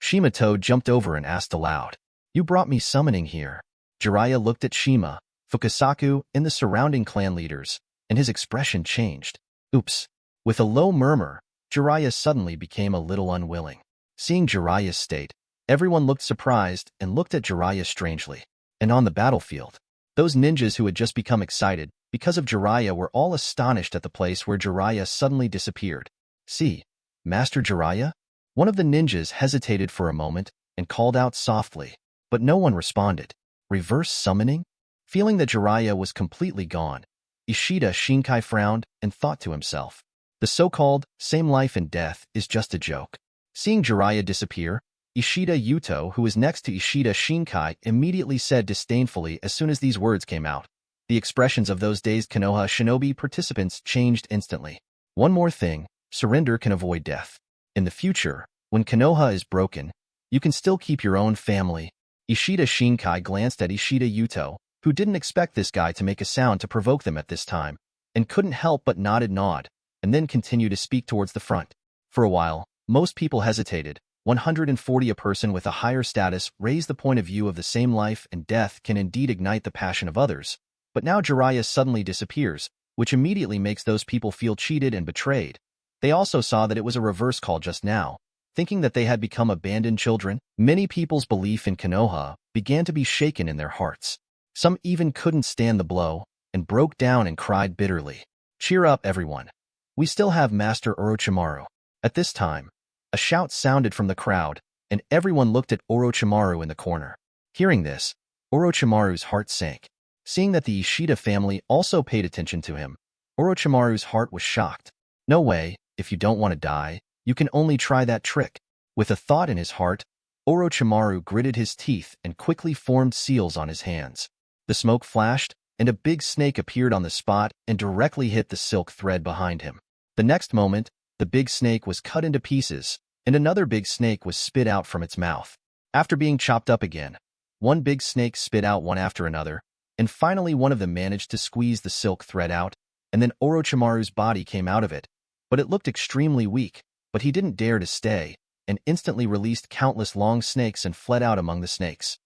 S1: Shimato jumped over and asked aloud. You brought me summoning here. Jiraiya looked at Shima, Fukasaku, and the surrounding clan leaders, and his expression changed. Oops. With a low murmur, Jiraiya suddenly became a little unwilling. Seeing Jiraiya's state, everyone looked surprised and looked at Jiraiya strangely. And on the battlefield, those ninjas who had just become excited because of Jiraiya were all astonished at the place where Jiraiya suddenly disappeared. "See, Master Jiraiya?" One of the ninjas hesitated for a moment and called out softly, but no one responded. Reverse summoning? Feeling that Jiraiya was completely gone, Ishida Xinkai frowned and thought to himself, the so-called same life and death is just a joke. Seeing Jiraiya disappear, Ishida Yuto, who was next to Ishida Xinkai, immediately said disdainfully as soon as these words came out. The expressions of those dazed Konoha shinobi participants changed instantly. One more thing, surrender can avoid death. In the future, when Konoha is broken, you can still keep your own family. Ishida Xinkai glanced at Ishida Yuto, who didn't expect this guy to make a sound to provoke them at this time, and couldn't help but nod, and then continue to speak towards the front. For a while, most people hesitated. 140 a person with a higher status raised the point of view of the same life and death can indeed ignite the passion of others. But now Jiraiya suddenly disappears, which immediately makes those people feel cheated and betrayed. They also saw that it was a reverse call just now, thinking that they had become abandoned children. Many people's belief in Konoha began to be shaken in their hearts. Some even couldn't stand the blow and broke down and cried bitterly. "Cheer up, everyone. We still have Master Orochimaru." At this time, a shout sounded from the crowd, and everyone looked at Orochimaru in the corner. Hearing this, Orochimaru's heart sank. Seeing that the Ishida family also paid attention to him, Orochimaru's heart was shocked. "No way, if you don't want to die, you can only try that trick." With a thought in his heart, Orochimaru gritted his teeth and quickly formed seals on his hands. The smoke flashed, and a big snake appeared on the spot and directly hit the silk thread behind him. The next moment, the big snake was cut into pieces, and another big snake was spit out from its mouth. After being chopped up again, one big snake spit out one after another, and finally one of them managed to squeeze the silk thread out, and then Orochimaru's body came out of it. But it looked extremely weak, but he didn't dare to stay, and instantly released countless long snakes and fled out among the snakes.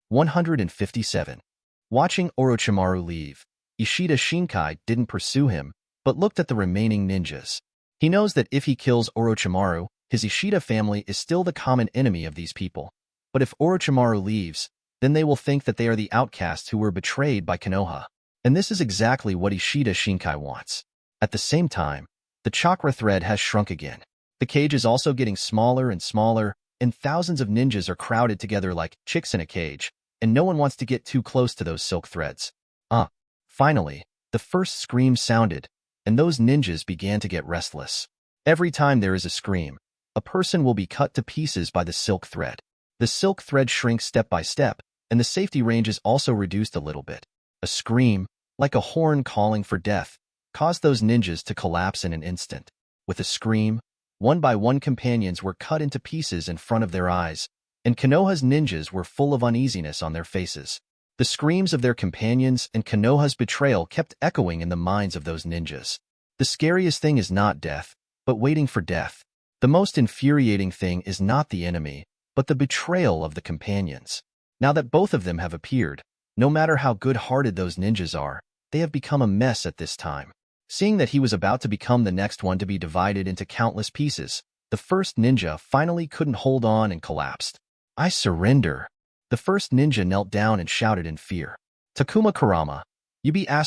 S1: 157. Watching Orochimaru leave, Ishida Xinkai didn't pursue him, but looked at the remaining ninjas. He knows that if he kills Orochimaru, his Ishida family is still the common enemy of these people. But if Orochimaru leaves, then they will think that they are the outcasts who were betrayed by Konoha. And this is exactly what Ishida Xinkai wants. At the same time, the chakra thread has shrunk again. The cage is also getting smaller and smaller, and thousands of ninjas are crowded together like chicks in a cage, and no one wants to get too close to those silk threads. Finally, the first scream sounded, and those ninjas began to get restless. Every time there is a scream, a person will be cut to pieces by the silk thread. The silk thread shrinks step by step, and the safety range is also reduced a little bit. A scream, like a horn calling for death, caused those ninjas to collapse in an instant. With a scream, one by one companions were cut into pieces in front of their eyes, and Konoha's ninjas were full of uneasiness on their faces. The screams of their companions and Konoha's betrayal kept echoing in the minds of those ninjas. The scariest thing is not death, but waiting for death. The most infuriating thing is not the enemy, but the betrayal of the companions. Now that both of them have appeared, no matter how good-hearted those ninjas are, they have become a mess at this time. Seeing that he was about to become the next one to be divided into countless pieces, the first ninja finally couldn't hold on and collapsed. "I surrender." The first ninja knelt down and shouted in fear. "Takuma Kurama, you be ***************.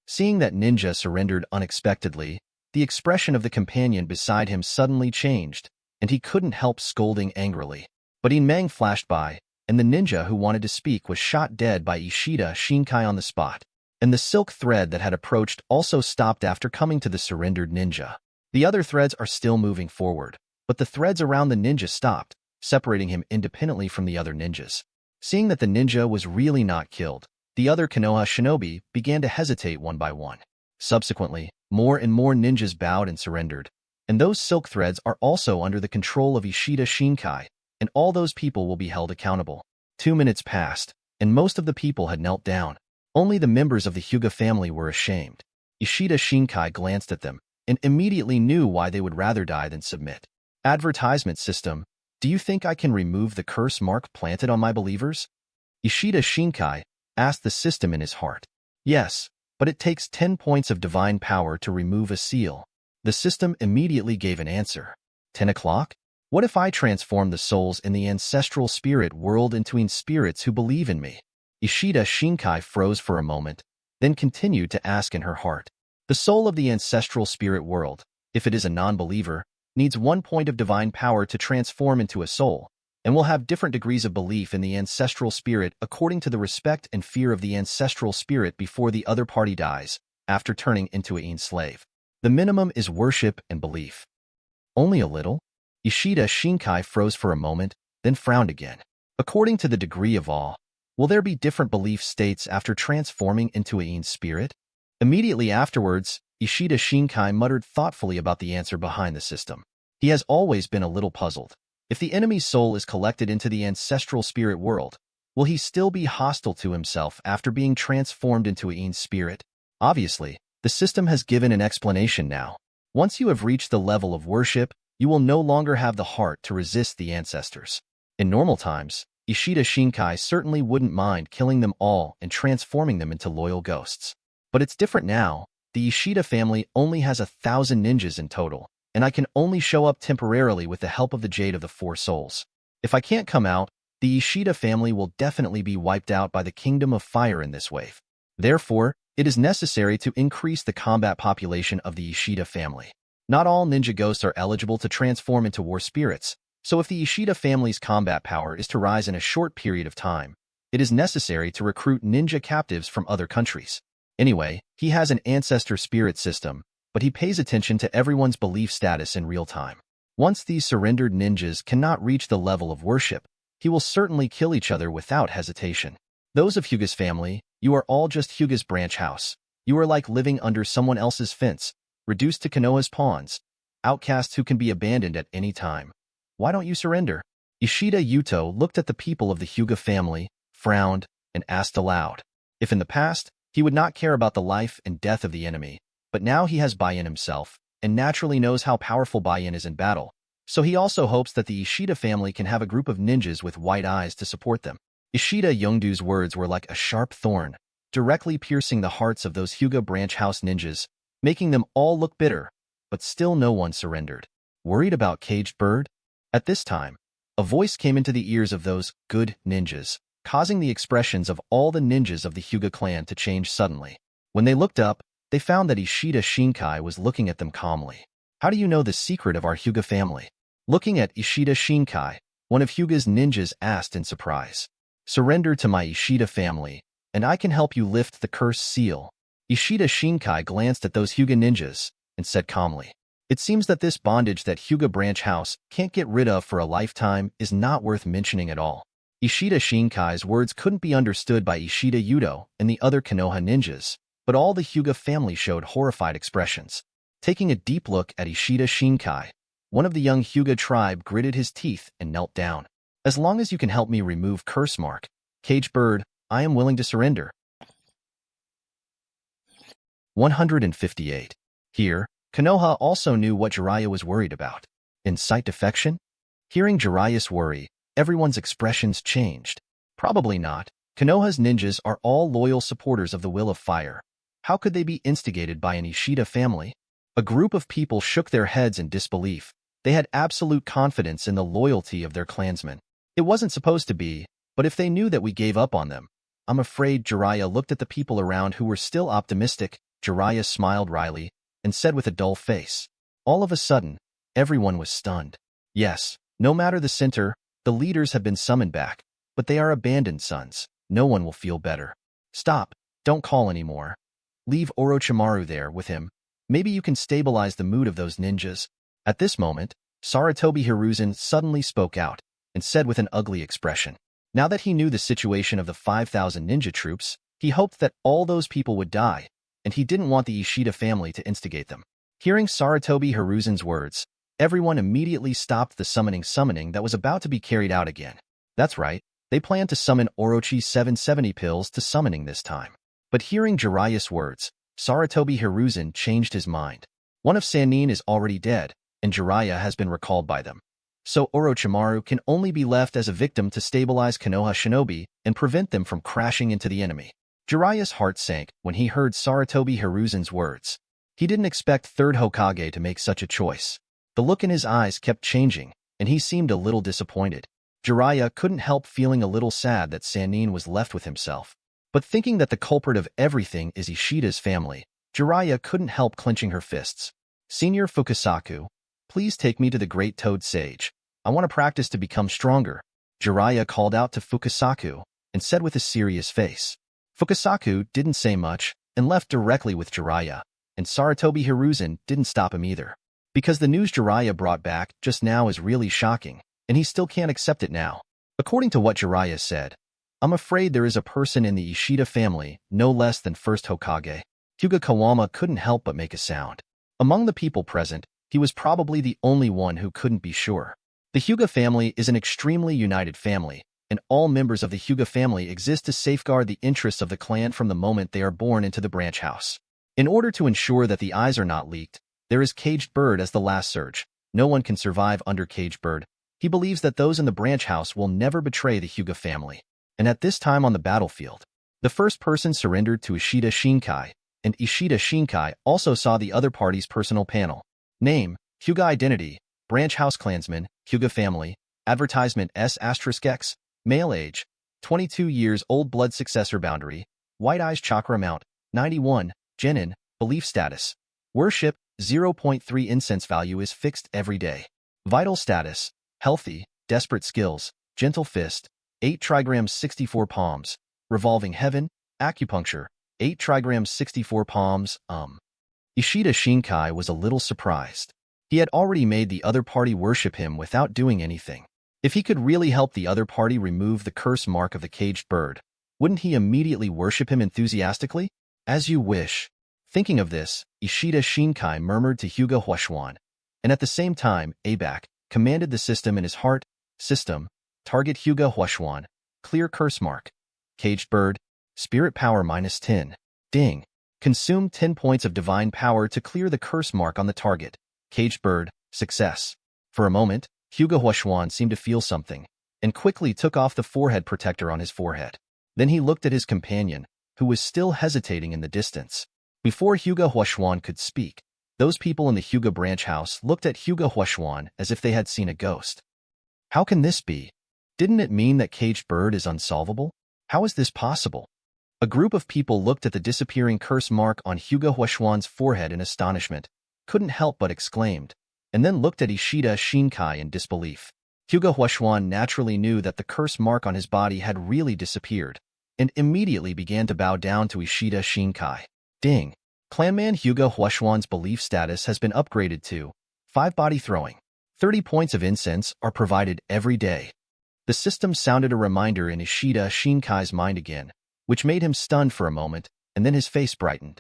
S1: Seeing that ninja surrendered unexpectedly, the expression of the companion beside him suddenly changed, and he couldn't help scolding angrily. But Inmeng flashed by, and the ninja who wanted to speak was shot dead by Ishida Xinkai on the spot, and the silk thread that had approached also stopped after coming to the surrendered ninja. The other threads are still moving forward, but the threads around the ninja stopped, separating him independently from the other ninjas. Seeing that the ninja was really not killed, the other Konoha shinobi began to hesitate one by one. Subsequently, more and more ninjas bowed and surrendered, and those silk threads are also under the control of Ishida Xinkai, and all those people will be held accountable. 2 minutes passed, and most of the people had knelt down. Only the members of the Hyuga family were ashamed. Ishida Xinkai glanced at them, and immediately knew why they would rather die than submit. "Advertisement system, do you think I can remove the curse mark planted on my believers?" Ishida Xinkai asked the system in his heart. "Yes, but it takes 10 points of divine power to remove a seal." The system immediately gave an answer. 10 o'clock? What if I transform the souls in the ancestral spirit world into spirits who believe in me? Ishida Xinkai froze for a moment, then continued to ask in her heart. The soul of the ancestral spirit world, if it is a non-believer, needs 1 point of divine power to transform into a soul, and will have different degrees of belief in the ancestral spirit according to the respect and fear of the ancestral spirit before the other party dies, after turning into a slave. The minimum is worship and belief. Only a little? Ishida Xinkai froze for a moment, then frowned again. According to the degree of awe, will there be different belief states after transforming into a spirit? Immediately afterwards, Ishida Xinkai muttered thoughtfully about the answer behind the system. He has always been a little puzzled. If the enemy's soul is collected into the ancestral spirit world, will he still be hostile to himself after being transformed into a spirit? Obviously, the system has given an explanation now. Once you have reached the level of worship, you will no longer have the heart to resist the ancestors. In normal times, Ishida Xinkai certainly wouldn't mind killing them all and transforming them into loyal ghosts. But it's different now. The Ishida family only has 1,000 ninjas in total, and I can only show up temporarily with the help of the Jade of the Four Souls. If I can't come out, the Ishida family will definitely be wiped out by the Kingdom of Fire in this wave. Therefore, it is necessary to increase the combat population of the Ishida family. Not all ninja ghosts are eligible to transform into war spirits, so if the Ishida family's combat power is to rise in a short period of time, it is necessary to recruit ninja captives from other countries. Anyway, he has an ancestor spirit system, but he pays attention to everyone's belief status in real time. Once these surrendered ninjas cannot reach the level of worship, he will certainly kill each other without hesitation. Those of Hyuga's family, you are all just Hyuga's branch house. You are like living under someone else's fence, reduced to Konoha's pawns, outcasts who can be abandoned at any time. Why don't you surrender? Ishida Yuto looked at the people of the Hyuga family, frowned, and asked aloud. If in the past, he would not care about the life and death of the enemy, but now he has buy-in himself, and naturally knows how powerful buy-in is in battle, so he also hopes that the Ishida family can have a group of ninjas with white eyes to support them. Ishida Yongdu's words were like a sharp thorn, directly piercing the hearts of those Hyuga branch house ninjas, making them all look bitter, but still no one surrendered. Worried about Caged Bird? At this time, a voice came into the ears of those good ninjas, causing the expressions of all the ninjas of the Hyuga clan to change suddenly. When they looked up, they found that Ishida Xinkai was looking at them calmly. How do you know the secret of our Hyuga family? Looking at Ishida Xinkai, one of Hyuga's ninjas asked in surprise. Surrender to my Ishida family, and I can help you lift the cursed seal. Ishida Xinkai glanced at those Hyuga ninjas and said calmly, it seems that this bondage that Hyuga branch house can't get rid of for a lifetime is not worth mentioning at all. Ishida Shinkai's words couldn't be understood by Ishida Yuto and the other Konoha ninjas, but all the Hyuga family showed horrified expressions. Taking a deep look at Ishida Xinkai, one of the young Hyuga tribe gritted his teeth and knelt down. As long as you can help me remove curse mark, Caged Bird, I am willing to surrender. 158. Here, Konoha also knew what Jiraiya was worried about. Incite defection? Hearing Jiraiya's worry, everyone's expressions changed. Probably not. Konoha's ninjas are all loyal supporters of the Will of Fire. How could they be instigated by an Ishida family? A group of people shook their heads in disbelief. They had absolute confidence in the loyalty of their clansmen. It wasn't supposed to be, but if they knew that we gave up on them. I'm afraid. Jiraiya looked at the people around who were still optimistic. Jiraiya smiled wryly and said with a dull face. All of a sudden, everyone was stunned. Yes, no matter the center, the leaders have been summoned back, but they are abandoned sons. No one will feel better. Stop, don't call anymore. Leave Orochimaru there with him. Maybe you can stabilize the mood of those ninjas. At this moment, Sarutobi Hiruzen suddenly spoke out and said with an ugly expression. Now that he knew the situation of the 5,000 ninja troops, he hoped that all those people would die, and he didn't want the Ishida family to instigate them. Hearing Sarutobi Hiruzen's words, everyone immediately stopped the summoning that was about to be carried out again. That's right, they planned to summon Orochi's 770 pills to summoning this time. But hearing Jiraiya's words, Sarutobi Hiruzen changed his mind. One of Sannin is already dead, and Jiraiya has been recalled by them. So Orochimaru can only be left as a victim to stabilize Konoha Shinobi and prevent them from crashing into the enemy. Jiraiya's heart sank when he heard Sarutobi Hiruzen's words. He didn't expect third Hokage to make such a choice. The look in his eyes kept changing, and he seemed a little disappointed. Jiraiya couldn't help feeling a little sad that Sannin was left with himself. But thinking that the culprit of everything is Ishida's family, Jiraiya couldn't help clenching her fists. Senior Fukasaku, please take me to the Great Toad Sage. I want to practice to become stronger. Jiraiya called out to Fukasaku and said with a serious face. Fukasaku didn't say much and left directly with Jiraiya, and Sarutobi Hiruzen didn't stop him either. Because the news Jiraiya brought back just now is really shocking, and he still can't accept it now. According to what Jiraiya said, I'm afraid there is a person in the Ishida family, no less than first Hokage. Hyuga Kawama couldn't help but make a sound. Among the people present, he was probably the only one who couldn't be sure. The Hyuga family is an extremely united family, and all members of the Hyuga family exist to safeguard the interests of the clan from the moment they are born into the branch house. In order to ensure that the eyes are not leaked, there is Caged Bird as the last surge. No one can survive under Caged Bird. He believes that those in the branch house will never betray the Hyuga family. And at this time on the battlefield, the first person surrendered to Ishida Xinkai, and Ishida Xinkai also saw the other party's personal panel. Name, Hyuga Identity, Branch House Clansmen, Hyuga Family, Advertisement S**X, Male Age, 22 years old. Blood Successor Boundary, White Eyes Chakra Amount, 91, Genin, Belief Status, Worship, 0.3 Incense Value is fixed every day. Vital Status, Healthy, Desperate Skills, Gentle Fist, 8 trigrams 64 palms, Revolving Heaven, Acupuncture, 8 trigrams 64 palms, Ishida Xinkai was a little surprised. He had already made the other party worship him without doing anything. If he could really help the other party remove the curse mark of the Caged Bird, wouldn't he immediately worship him enthusiastically? As you wish. Thinking of this, Ishida Xinkai murmured to Hyuga Huashuan, and at the same time, Abak commanded the system in his heart. System, target Hyuga Huashuan, clear curse mark. Caged Bird, spirit power -10. Ding. Consume 10 points of divine power to clear the curse mark on the target. Caged Bird, success. For a moment, Hyuga Huashuan seemed to feel something, and quickly took off the forehead protector on his forehead. Then he looked at his companion, who was still hesitating in the distance. Before Hyuga Huashuan could speak, those people in the Hyuga branch house looked at Hyuga Huashuan as if they had seen a ghost. How can this be? Didn't it mean that Caged Bird is unsolvable? How is this possible? A group of people looked at the disappearing curse mark on Hyuga Huashuan's forehead in astonishment, couldn't help but exclaimed, and then looked at Ishida Xinkai in disbelief. Hyuga Huashuan naturally knew that the curse mark on his body had really disappeared, and immediately began to bow down to Ishida Xinkai. Ding. Clanman Hyuga Huashuan's belief status has been upgraded to 5 body throwing. 30 points of incense are provided every day. The system sounded a reminder in Ishida Xinkai's mind again, which made him stunned for a moment, and then his face brightened.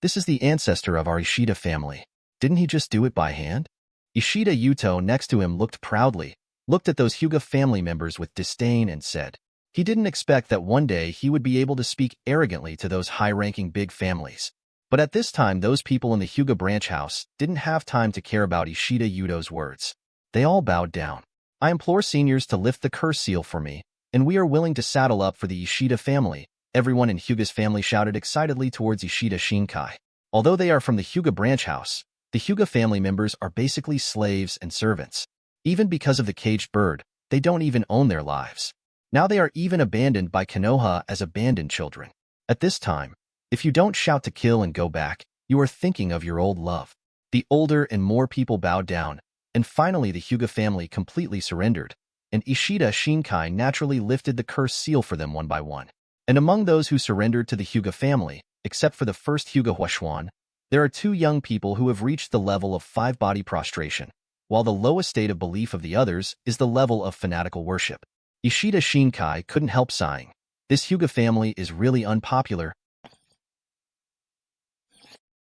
S1: This is the ancestor of our Ishida family. Didn't he just do it by hand? Ishida Yuto next to him looked proudly, looked at those Hyuga family members with disdain and said, he didn't expect that one day he would be able to speak arrogantly to those high-ranking big families. But at this time those people in the Hyuga branch house didn't have time to care about Ishida Yuto's words. They all bowed down. I implore seniors to lift the curse seal for me, and we are willing to saddle up for the Ishida family. Everyone in Hyuga's family shouted excitedly towards Ishida Xinkai. Although they are from the Hyuga branch house, the Hyuga family members are basically slaves and servants. Even because of the Caged Bird, they don't even own their lives. Now they are even abandoned by Konoha as abandoned children. At this time, if you don't shout to kill and go back, you are thinking of your old love. The older and more people bowed down, and finally the Hyuga family completely surrendered, and Ishida Xinkai naturally lifted the curse seal for them one by one. And among those who surrendered to the Hyuga family, except for the first Hyuga Huashuan, there are 2 young people who have reached the level of 5 body prostration, while the lowest state of belief of the others is the level of fanatical worship. Ishida Xinkai couldn't help sighing. This Hyuga family is really unpopular.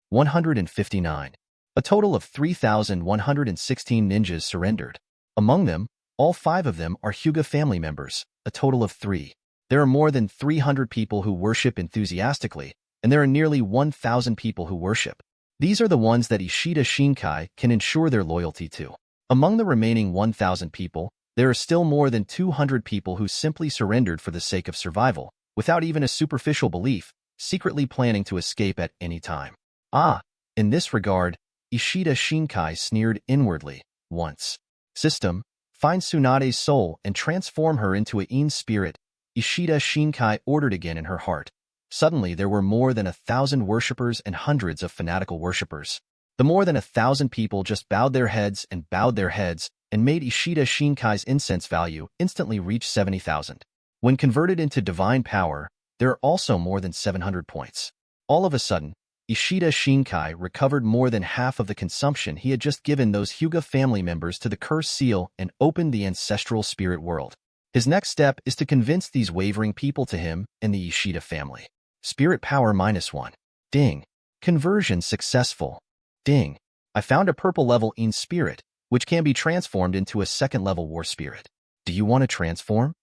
S1: 159. A total of 3,116 ninjas surrendered. Among them, all 5 of them are Hyuga family members, a total of 3. There are more than 300 people who worship enthusiastically, and there are nearly 1,000 people who worship. These are the ones that Ishida Xinkai can ensure their loyalty to. Among the remaining 1,000 people, there are still more than 200 people who simply surrendered for the sake of survival, without even a superficial belief, secretly planning to escape at any time. In this regard, Ishida Xinkai sneered inwardly, once. System: find Tsunade's soul and transform her into a Yin spirit, Ishida Xinkai ordered again in her heart. Suddenly there were more than 1,000 worshippers and hundreds of fanatical worshippers. The more than 1,000 people just bowed their heads and made Ishida Shinkai's incense value instantly reach 70,000. When converted into divine power, there are also more than 700 points. All of a sudden, Ishida Xinkai recovered more than half of the consumption he had just given those Hyuga family members to the cursed seal and opened the ancestral spirit world. His next step is to convince these wavering people to him and the Ishida family. Spirit power -1. Ding. Conversion successful. Ding. I found a purple level Yin spirit, which can be transformed into a second level war spirit. Do you want to transform?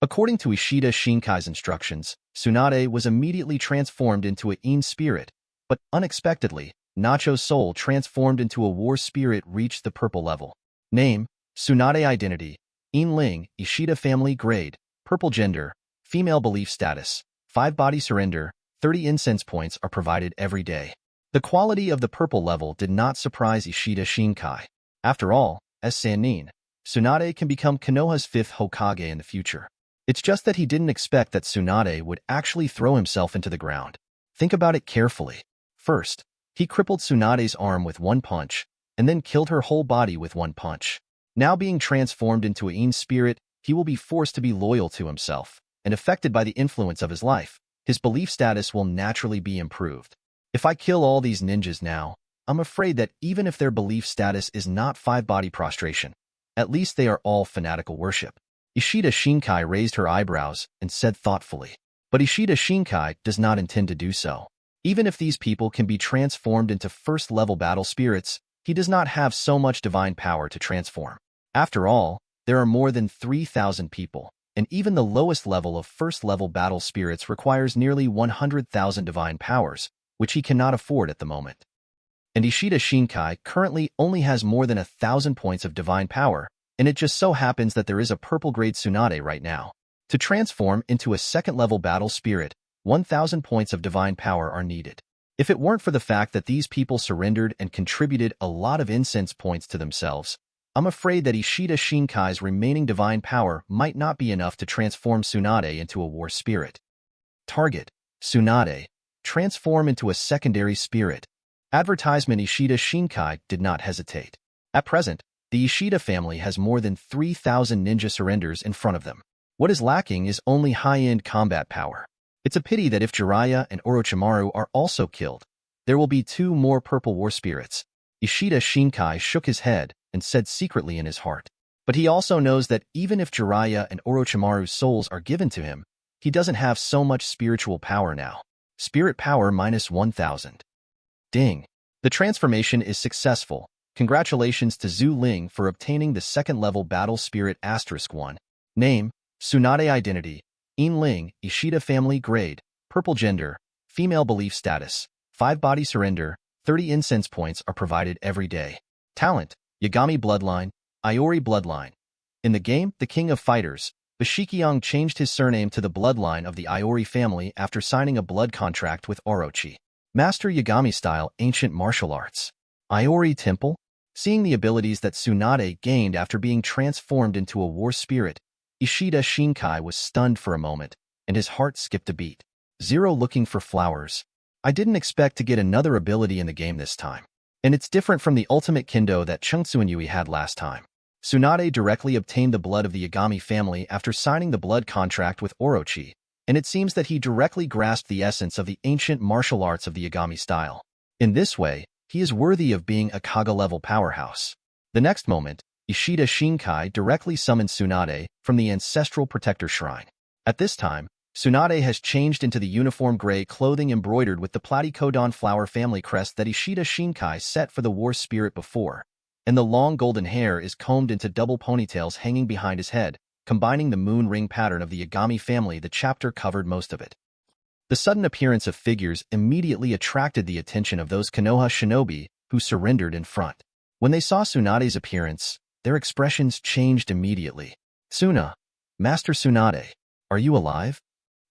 S1: According to Ishida Shinkai's instructions, Tsunade was immediately transformed into a Yin spirit, but unexpectedly, Nacho's soul transformed into a war spirit reached the purple level. Name: Tsunade identity: Yin Ling, Ishida family grade, purple gender, female belief status, 5 body surrender, 30 incense points are provided every day. The quality of the purple level did not surprise Ishida Xinkai. After all, as Sannin, Tsunade can become Konoha's 5th Hokage in the future. It's just that he didn't expect that Tsunade would actually throw himself into the ground. Think about it carefully. First, he crippled Tsunade's arm with one punch, and then killed her whole body with one punch. Now being transformed into a Yin spirit, he will be forced to be loyal to himself, and affected by the influence of his life, his belief status will naturally be improved. If I kill all these ninjas now, I'm afraid that even if their belief status is not 5 body prostration, at least they are all fanatical worship. Ishida Xinkai raised her eyebrows and said thoughtfully. But Ishida Xinkai does not intend to do so. Even if these people can be transformed into first-level battle spirits, he does not have so much divine power to transform. After all, there are more than 3,000 people, and even the lowest level of first-level battle spirits requires nearly 100,000 divine powers, which he cannot afford at the moment. And Ishida Xinkai currently only has more than 1,000 points of divine power, and it just so happens that there is a purple-grade Tsunade right now. To transform into a second-level battle spirit, 1,000 points of divine power are needed. If it weren't for the fact that these people surrendered and contributed a lot of incense points to themselves, I'm afraid that Ishida Shinkai's remaining divine power might not be enough to transform Tsunade into a war spirit. Target: Tsunade. Transform into a secondary spirit. Advertisement: Ishida Xinkai did not hesitate. At present, the Ishida family has more than 3,000 ninja surrenders in front of them. What is lacking is only high-end combat power. It's a pity that if Jiraiya and Orochimaru are also killed, there will be 2 more purple war spirits. Ishida Xinkai shook his head and said secretly in his heart. But he also knows that even if Jiraiya and Orochimaru's souls are given to him, he doesn't have so much spiritual power now. Spirit power -1,000. Ding. The transformation is successful. Congratulations to Zhu Ling for obtaining the second-level battle spirit *1. Name: Tsunade identity: Yin Ling, Ishida family grade, purple gender, female belief status, 5 body surrender, 30 incense points are provided every day. Talent: Yagami bloodline, Iori bloodline. In the game, the King of Fighters, Bashikyong changed his surname to the bloodline of the Iori family after signing a blood contract with Orochi. Master Yagami style ancient martial arts. Iori Temple. Seeing the abilities that Tsunade gained after being transformed into a war spirit, Ishida Xinkai was stunned for a moment, and his heart skipped a beat. Zero looking for flowers. I didn't expect to get another ability in the game this time. And it's different from the ultimate kendo that Chungtsuanyui had last time. Tsunade directly obtained the blood of the Yagami family after signing the blood contract with Orochi, and it seems that he directly grasped the essence of the ancient martial arts of the Yagami style. In this way, he is worthy of being a Kaga-level powerhouse. The next moment, Ishida Xinkai directly summoned Tsunade from the Ancestral Protector Shrine. At this time, Tsunade has changed into the uniform gray clothing embroidered with the platycodon flower family crest that Ishida Xinkai set for the war spirit before, and the long golden hair is combed into double ponytails hanging behind his head, combining the moon ring pattern of the Yagami family. The chapter covered most of it. The sudden appearance of figures immediately attracted the attention of those Konoha shinobi who surrendered in front. When they saw Tsunade's appearance, their expressions changed immediately. Tsuna, Master Tsunade, are you alive?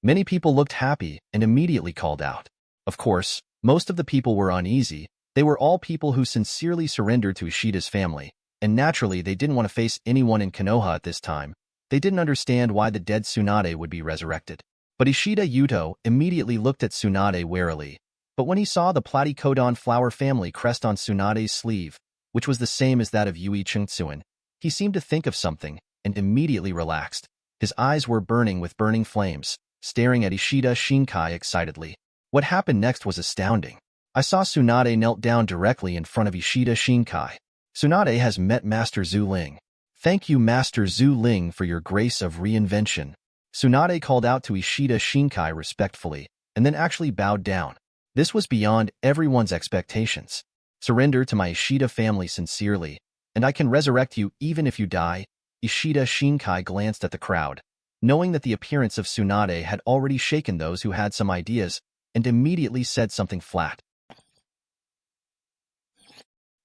S1: Many people looked happy and immediately called out. Of course, most of the people were uneasy. They were all people who sincerely surrendered to Ishida's family, and naturally they didn't want to face anyone in Konoha at this time. They didn't understand why the dead Tsunade would be resurrected. But Ishida Yuto immediately looked at Tsunade warily. But when he saw the Platycodon flower family crest on Tsunade's sleeve, which was the same as that of Yui Chungtsuan, he seemed to think of something and immediately relaxed. His eyes were burning with burning flames, staring at Ishida Xinkai excitedly. What happened next was astounding. I saw Tsunade knelt down directly in front of Ishida Xinkai. Tsunade has met Master Zhu Ling. Thank you, Master Zhu Ling, for your grace of reinvention. Tsunade called out to Ishida Xinkai respectfully, and then actually bowed down. This was beyond everyone's expectations. Surrender to my Ishida family sincerely, and I can resurrect you even if you die. Ishida Xinkai glanced at the crowd, knowing that the appearance of Tsunade had already shaken those who had some ideas, and immediately said something flat.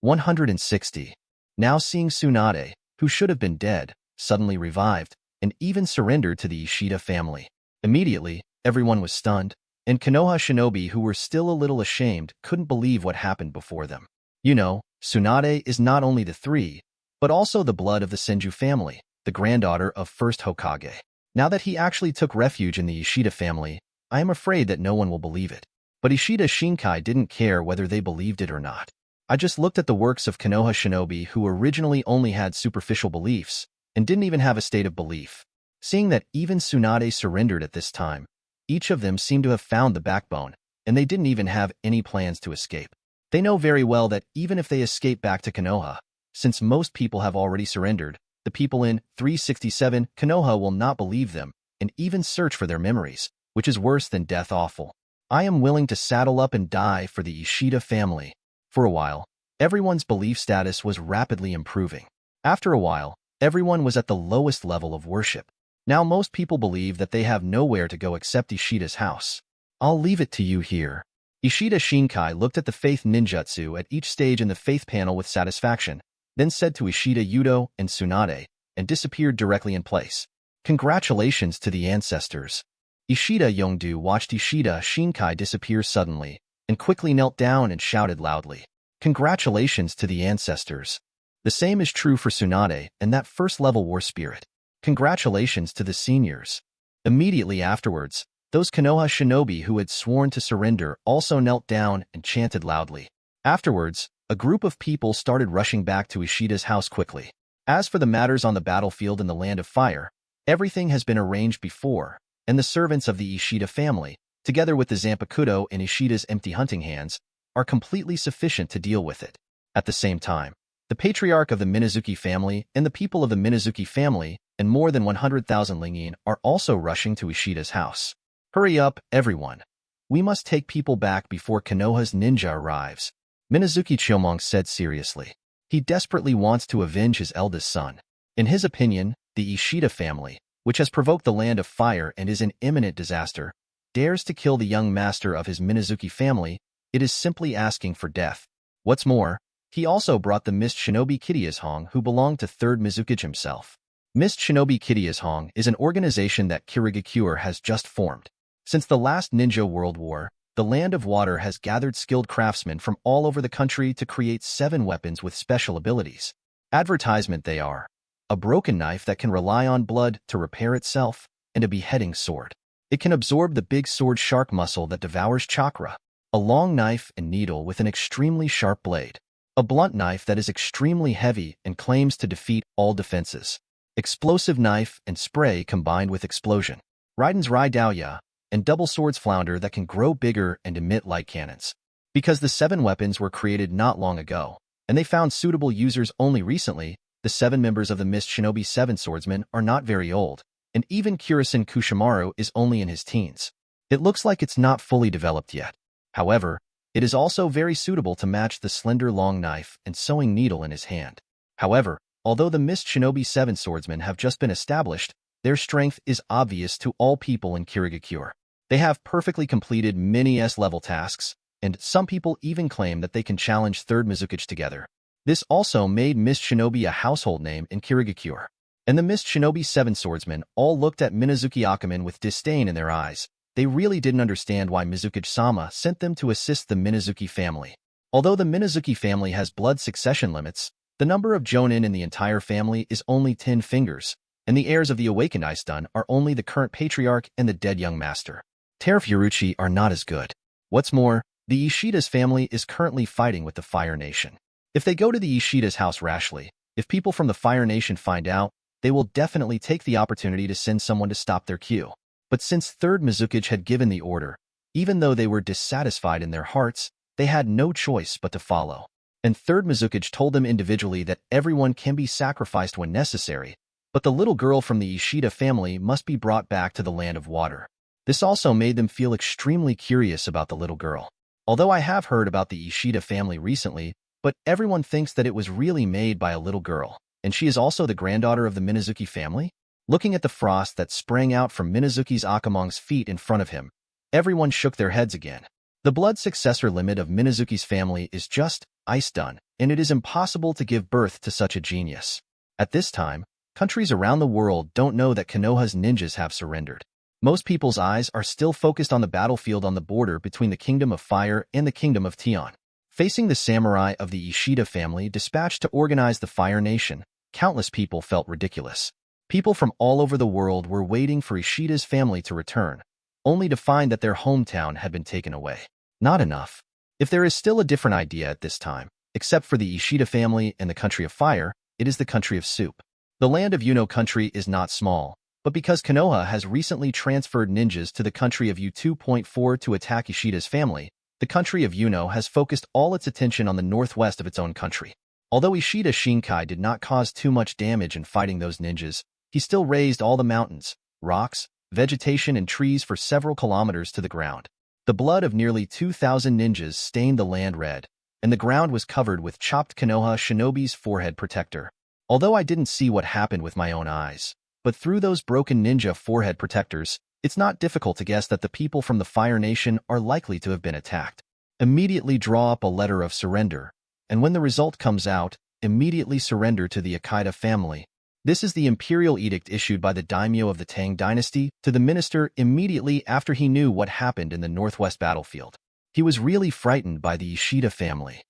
S1: 160. Now seeing Tsunade, who should have been dead, suddenly revived, and even surrendered to the Ishida family. Immediately, everyone was stunned, and Konoha shinobi who were still a little ashamed couldn't believe what happened before them. You know, Tsunade is not only the three, but also the blood of the Senju family, the granddaughter of first Hokage. Now that he actually took refuge in the Ishida family, I am afraid that no one will believe it. But Ishida Xinkai didn't care whether they believed it or not. I just looked at the works of Konoha shinobi who originally only had superficial beliefs, and didn't even have a state of belief. Seeing that even Tsunade surrendered at this time, each of them seemed to have found the backbone, and they didn't even have any plans to escape. They know very well that even if they escape back to Konoha, since most people have already surrendered, the people in 367 Konoha will not believe them, and even search for their memories, which is worse than death awful. I am willing to saddle up and die for the Ishida family. For a while, everyone's belief status was rapidly improving. After a while, everyone was at the lowest level of worship. Now most people believe that they have nowhere to go except Ishida's house. I'll leave it to you here. Ishida Xinkai looked at the faith ninjutsu at each stage in the faith panel with satisfaction, then said to Ishida Yuto and Tsunade, and disappeared directly in place. Congratulations to the ancestors. Ishida Yongdu watched Ishida Xinkai disappear suddenly, and quickly knelt down and shouted loudly. Congratulations to the ancestors. The same is true for Tsunade and that first-level war spirit. Congratulations to the seniors. Immediately afterwards, those Konoha shinobi who had sworn to surrender also knelt down and chanted loudly. Afterwards, a group of people started rushing back to Ishida's house quickly. As for the matters on the battlefield in the Land of Fire, everything has been arranged before, and the servants of the Ishida family, together with the Zanpakuto and Ishida's empty hunting hands, are completely sufficient to deal with it. At the same time, the patriarch of the Minazuki family and the people of the Minazuki family and more than 100,000 Lingyin are also rushing to Ishida's house. Hurry up, everyone. We must take people back before Konoha's ninja arrives. Minazuki Chomong said seriously. He desperately wants to avenge his eldest son. In his opinion, the Ishida family, which has provoked the Land of Fire and is in imminent disaster, dares to kill the young master of his Minazuki family. It is simply asking for death. What's more, he also brought the Mist Shinobi Kiriazhong who belonged to 3rd Mizukage himself. Mist Shinobi Kiriazhong is an organization that Kirigakure has just formed. Since the last Ninja World War, the Land of Water has gathered skilled craftsmen from all over the country to create 7 weapons with special abilities. Advertisement they are: a broken knife that can rely on blood to repair itself, and a beheading sword. It can absorb the big sword shark muscle that devours Chakra. A long knife and needle with an extremely sharp blade. A blunt knife that is extremely heavy and claims to defeat all defenses. Explosive knife and spray combined with explosion. Raiden's Rai Daoya, and double swords flounder that can grow bigger and emit light cannons. Because the 7 weapons were created not long ago, and they found suitable users only recently, the 7 members of the Mist Shinobi 7 swordsmen are not very old, and even Kurisin Kushimaru is only in his teens. It looks like it's not fully developed yet. However, it is also very suitable to match the slender long knife and sewing needle in his hand. However, although the Mist Shinobi 7 swordsmen have just been established, their strength is obvious to all people in Kirigakure. They have perfectly completed many S-level tasks, and some people even claim that they can challenge 3rd Mizukage together. This also made Mist Shinobi a household name in Kirigakure. And the Mist Shinobi 7 swordsmen all looked at Minazuki Akaman with disdain in their eyes. They really didn't understand why Mizukage-sama sent them to assist the Minazuki family. Although the Minazuki family has blood succession limits, The number of Jōnin in the entire family is only 10 fingers, and the heirs of the awakened Ishida are only the current patriarch and the dead young master. Terufuruchi are not as good. What's more, the Ishida's family is currently fighting with the Fire Nation. If they go to the Ishida's house rashly, if people from the Fire Nation find out, they will definitely take the opportunity to send someone to stop their queue. But since Third Mizukage had given the order, even though they were dissatisfied in their hearts, they had no choice but to follow. And Third Mizukage told them individually that everyone can be sacrificed when necessary, but the little girl from the Ishida family must be brought back to the land of water. This also made them feel extremely curious about the little girl. Although I have heard about the Ishida family recently, but everyone thinks that it was really made by a little girl, and she is also the granddaughter of the Minazuki family? Looking at the frost that sprang out from Minazuki's Akamong's feet in front of him, everyone shook their heads again. The blood successor limit of Minazuki's family is just ice done, and it is impossible to give birth to such a genius. At this time, countries around the world don't know that Konoha's ninjas have surrendered. Most people's eyes are still focused on the battlefield on the border between the Kingdom of Fire and the Kingdom of Tian. Facing the samurai of the Ishida family dispatched to organize the Fire Nation, countless people felt ridiculous. People from all over the world were waiting for Ishida's family to return, only to find that their hometown had been taken away. Not enough. If there is still a different idea at this time, except for the Ishida family and the country of fire, it is the country of soup. The land of Yuno country is not small, but because Konoha has recently transferred ninjas to the country of U2.4 to attack Ishida's family, the country of Yuno has focused all its attention on the northwest of its own country. Although Ishida Xinkai did not cause too much damage in fighting those ninjas, he still razed all the mountains, rocks, vegetation and trees for several kilometers to the ground. The blood of nearly 2,000 ninjas stained the land red, and the ground was covered with chopped Konoha shinobi's forehead protector. Although I didn't see what happened with my own eyes, but through those broken ninja forehead protectors, it's not difficult to guess that the people from the Fire Nation are likely to have been attacked. Immediately draw up a letter of surrender, and when the result comes out, immediately surrender to the Akita family. This is the imperial edict issued by the daimyo of the Tang dynasty to the minister immediately after he knew what happened in the northwest battlefield. He was really frightened by the Ishida family.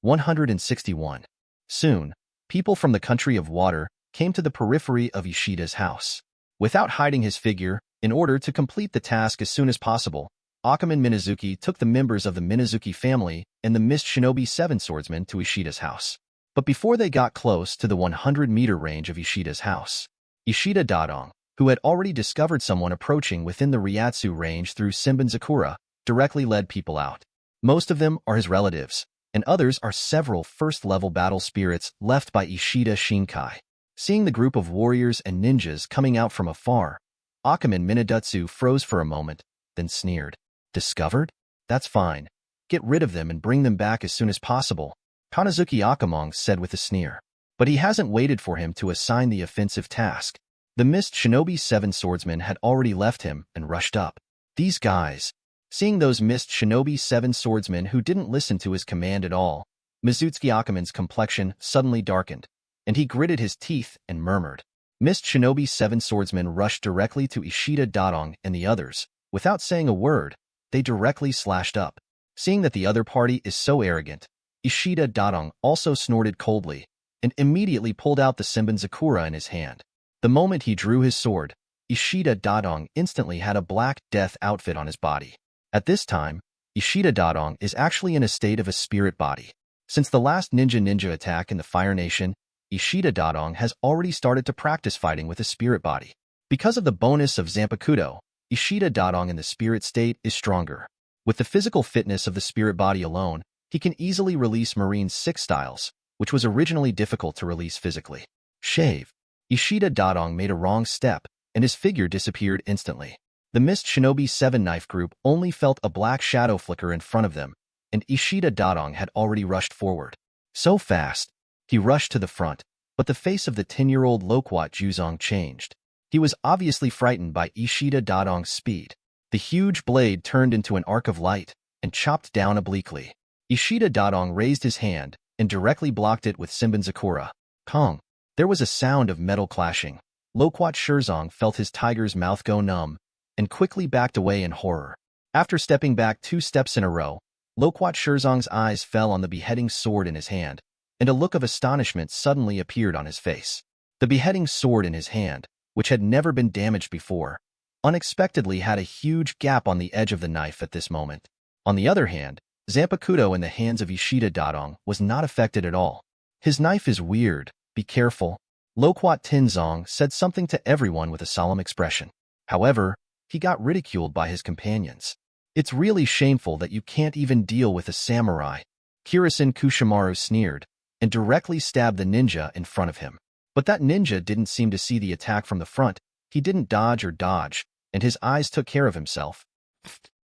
S1: 161. Soon, people from the country of water came to the periphery of Ishida's house. Without hiding his figure, in order to complete the task as soon as possible, Akaman Minazuki took the members of the Minazuki family and the Mist Shinobi 7 swordsmen to Ishida's house. But before they got close to the 100-meter range of Ishida's house, Ishida Dadong, who had already discovered someone approaching within the Ryatsu range through Senbonzakura, directly led people out. Most of them are his relatives, and others are several first-level battle spirits left by Ishida Xinkai. Seeing the group of warriors and ninjas coming out from afar, Akaman Minadutsu froze for a moment, then sneered. Discovered? That's fine. Get rid of them and bring them back as soon as possible, Kanazuki Akamong said with a sneer. But he hasn't waited for him to assign the offensive task. The Mist Shinobi 7 swordsmen had already left him and rushed up. These guys. Seeing those Mist Shinobi 7 swordsmen who didn't listen to his command at all, Mizutsuki Akaman's complexion suddenly darkened, and he gritted his teeth and murmured. Mist Shinobi 7 swordsmen rushed directly to Ishida Dadong and the others. Without saying a word, they directly slashed up. Seeing that the other party is so arrogant, Ishida Dadong also snorted coldly and immediately pulled out the Senbonzakura in his hand. The moment he drew his sword, Ishida Dadong instantly had a black death outfit on his body. At this time, Ishida Dadong is actually in a state of a spirit body. Since the last ninja attack in the Fire Nation, Ishida Dadong has already started to practice fighting with a spirit body. Because of the bonus of Zanpakuto, Ishida Dadong in the spirit state is stronger. With the physical fitness of the spirit body alone, he can easily release Marine's 6 styles, which was originally difficult to release physically. Shave. Ishida Dadong made a wrong step, and his figure disappeared instantly. The Mist Shinobi 7 knife group only felt a black shadow flicker in front of them, and Ishida Dadong had already rushed forward. So fast. He rushed to the front, but the face of the 10-year-old loquat Juzong changed. He was obviously frightened by Ishida Dadong's speed. The huge blade turned into an arc of light and chopped down obliquely. Ishida Dadong raised his hand and directly blocked it with Senbonzakura. Kong. There was a sound of metal clashing. Loquat Shirzong felt his tiger's mouth go numb and quickly backed away in horror. After stepping back 2 steps in a row, Loquat Shirzong's eyes fell on the beheading sword in his hand, and a look of astonishment suddenly appeared on his face. The beheading sword in his hand, which had never been damaged before, unexpectedly had a huge gap on the edge of the knife at this moment. On the other hand, Zanpakuto in the hands of Ishida Dadong was not affected at all. His knife is weird, be careful. Loquat Tinzong said something to everyone with a solemn expression. However, he got ridiculed by his companions. It's really shameful that you can't even deal with a samurai. Kirisin Kushimaru sneered, and directly stabbed the ninja in front of him. But that ninja didn't seem to see the attack from the front. He didn't dodge or dodge, and his eyes took care of himself.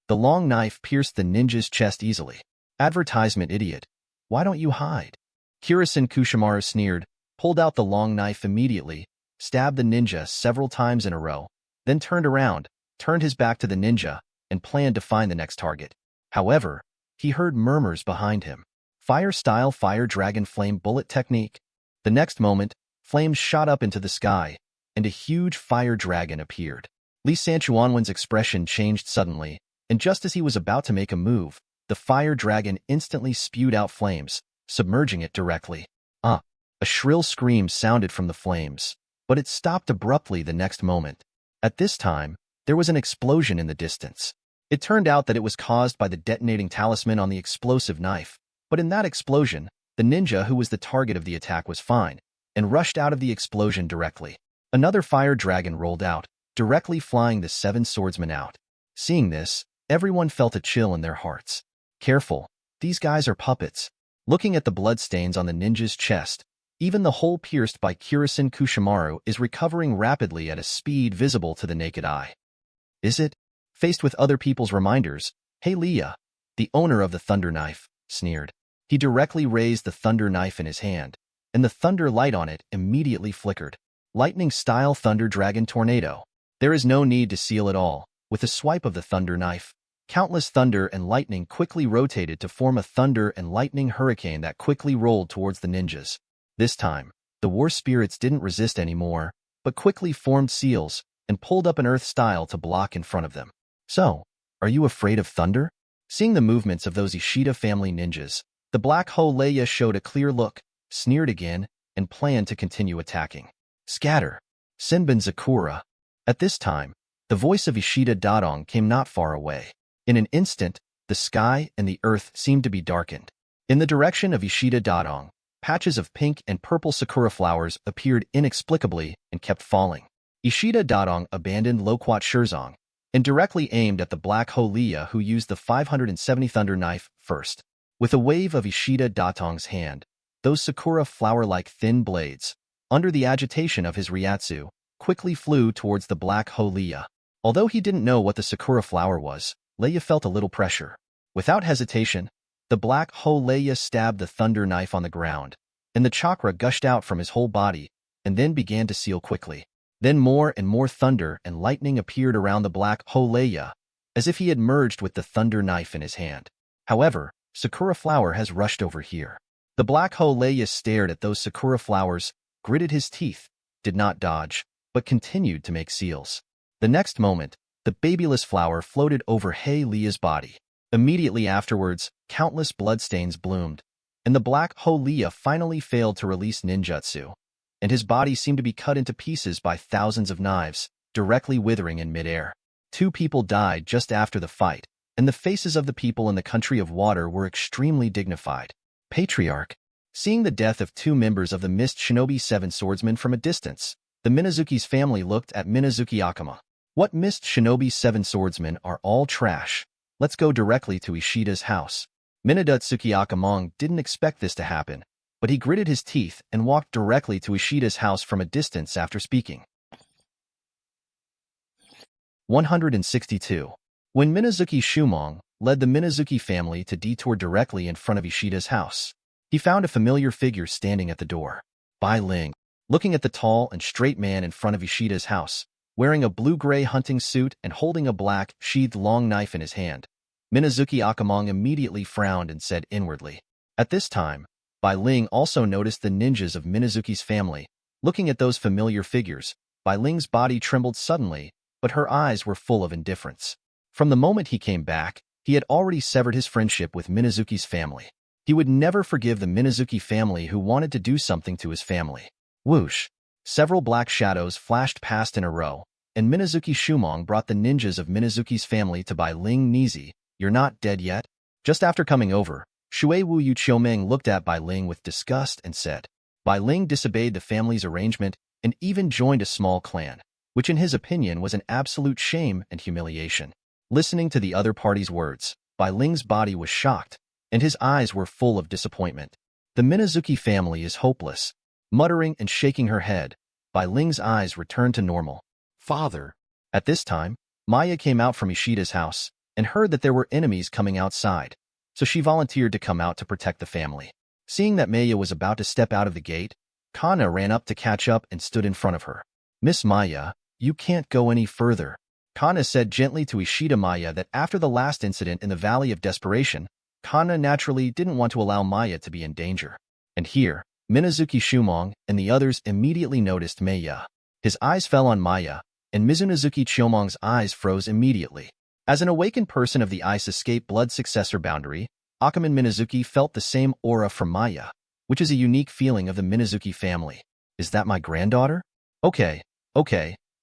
S1: The long knife pierced the ninja's chest easily. Advertisement idiot. Why don't you hide? Kirisin Kushimaru sneered, pulled out the long knife immediately, stabbed the ninja several times in a row, then turned around, turned his back to the ninja, and planned to find the next target. However, he heard murmurs behind him. Fire-style fire dragon flame bullet technique. The next moment, flames shot up into the sky, and a huge fire dragon appeared. Li Sanchuanwen's expression changed suddenly, and just as he was about to make a move, the fire dragon instantly spewed out flames, submerging it directly. A shrill scream sounded from the flames, but it stopped abruptly the next moment. At this time, there was an explosion in the distance. It turned out that it was caused by the detonating talisman on the explosive knife, but in that explosion, the ninja who was the target of the attack was fine, and rushed out of the explosion directly. Another fire dragon rolled out, directly flying the 7 swordsmen out. Seeing this, everyone felt a chill in their hearts. Careful, these guys are puppets. Looking at the bloodstains on the ninja's chest, even the hole pierced by Kirisin Kushimaru is recovering rapidly at a speed visible to the naked eye. Is it? Faced with other people's reminders, Hey Leah, the owner of the thunder knife, sneered. He directly raised the thunder knife in his hand, and the thunder light on it immediately flickered. Lightning-style thunder dragon tornado. There is no need to seal it all. With a swipe of the thunder knife, countless thunder and lightning quickly rotated to form a thunder and lightning hurricane that quickly rolled towards the ninjas. This time, the war spirits didn't resist anymore, but quickly formed seals and pulled up an earth style to block in front of them. So, are you afraid of thunder? Seeing the movements of those Ishida family ninjas, the Black Hole Leia showed a clear look, sneered again, and planned to continue attacking. Scatter! Senbin Zakura. At this time, the voice of Ishida Dadong came not far away. In an instant, the sky and the earth seemed to be darkened. In the direction of Ishida Dadong, patches of pink and purple sakura flowers appeared inexplicably and kept falling. Ishida Dadong abandoned Loquat Shirzong and directly aimed at the Black Hole Leia, who used the 570 thunder knife first. With a wave of Ishida Dadong's hand, those sakura flower-like thin blades, under the agitation of his Ryatsu, quickly flew towards the Black Hole Leia. Although he didn't know what the sakura flower was, Leia felt a little pressure. Without hesitation, the Black Hole Leia stabbed the thunder knife on the ground, and the chakra gushed out from his whole body, and then began to seal quickly. Then more and more thunder and lightning appeared around the Black Hole Leia, as if he had merged with the thunder knife in his hand. However, Sakura Flower has rushed over here. The Black Hole Leia stared at those Sakura flowers, gritted his teeth, did not dodge, but continued to make seals. The next moment, the babyless flower floated over Hei Leia's body. Immediately afterwards, countless bloodstains bloomed, and the Black Hole Leia finally failed to release ninjutsu, and his body seemed to be cut into pieces by thousands of knives, directly withering in midair. 2 people died just after the fight, and the faces of the people in the country of water were extremely dignified. Patriarch. Seeing the death of 2 members of the Mist Shinobi 7 swordsmen from a distance, the Minazuki's family looked at Minazuki Akama. What Mist Shinobi 7 swordsmen are all trash. Let's go directly to Ishida's house. Minadutsuki Akamong didn't expect this to happen, but he gritted his teeth and walked directly to Ishida's house from a distance after speaking. 162. When Minazuki Shumong led the Minazuki family to detour directly in front of Ishida's house, he found a familiar figure standing at the door. Bai Ling. Looking at the tall and straight man in front of Ishida's house, wearing a blue-gray hunting suit and holding a black, sheathed long knife in his hand, Minazuki Akamong immediately frowned and said inwardly. At this time, Bai Ling also noticed the ninjas of Minazuki's family. Looking at those familiar figures, Bai Ling's body trembled suddenly, but her eyes were full of indifference. From the moment he came back, He had already severed his friendship with Minazuki's family. He would never forgive the Minazuki family who wanted to do something to his family. Whoosh! Several black shadows flashed past in a row, and Minazuki Shumong brought the ninjas of Minazuki's family to Bai Ling Nizi. You're not dead yet? Just after coming over, Shui Wu Yu Qiumeng looked at Bai Ling with disgust and said. Bai Ling disobeyed the family's arrangement and even joined a small clan, which in his opinion was an absolute shame and humiliation. Listening to the other party's words, Bai Ling's body was shocked, and his eyes were full of disappointment. The Minazuki family is hopeless. Muttering and shaking her head, Bai Ling's eyes returned to normal. Father. At this time, Maya came out from Ishida's house and heard that there were enemies coming outside, so she volunteered to come out to protect the family. Seeing that Maya was about to step out of the gate, Kana ran up to catch up and stood in front of her. Miss Maya, you can't go any further. Kana said gently to Ishida Maya that after the last incident in the Valley of Desperation, Kana naturally didn't want to allow Maya to be in danger. And here, Minazuki Shumong and the others immediately noticed Maya. His eyes fell on Maya, and Mizunazuki Qiumeng's eyes froze immediately. As an awakened person of the Ice Escape Blood Successor boundary, Akaman Minazuki felt the same aura from Maya, which is a unique feeling of the Minazuki family. Is that my granddaughter? Okay.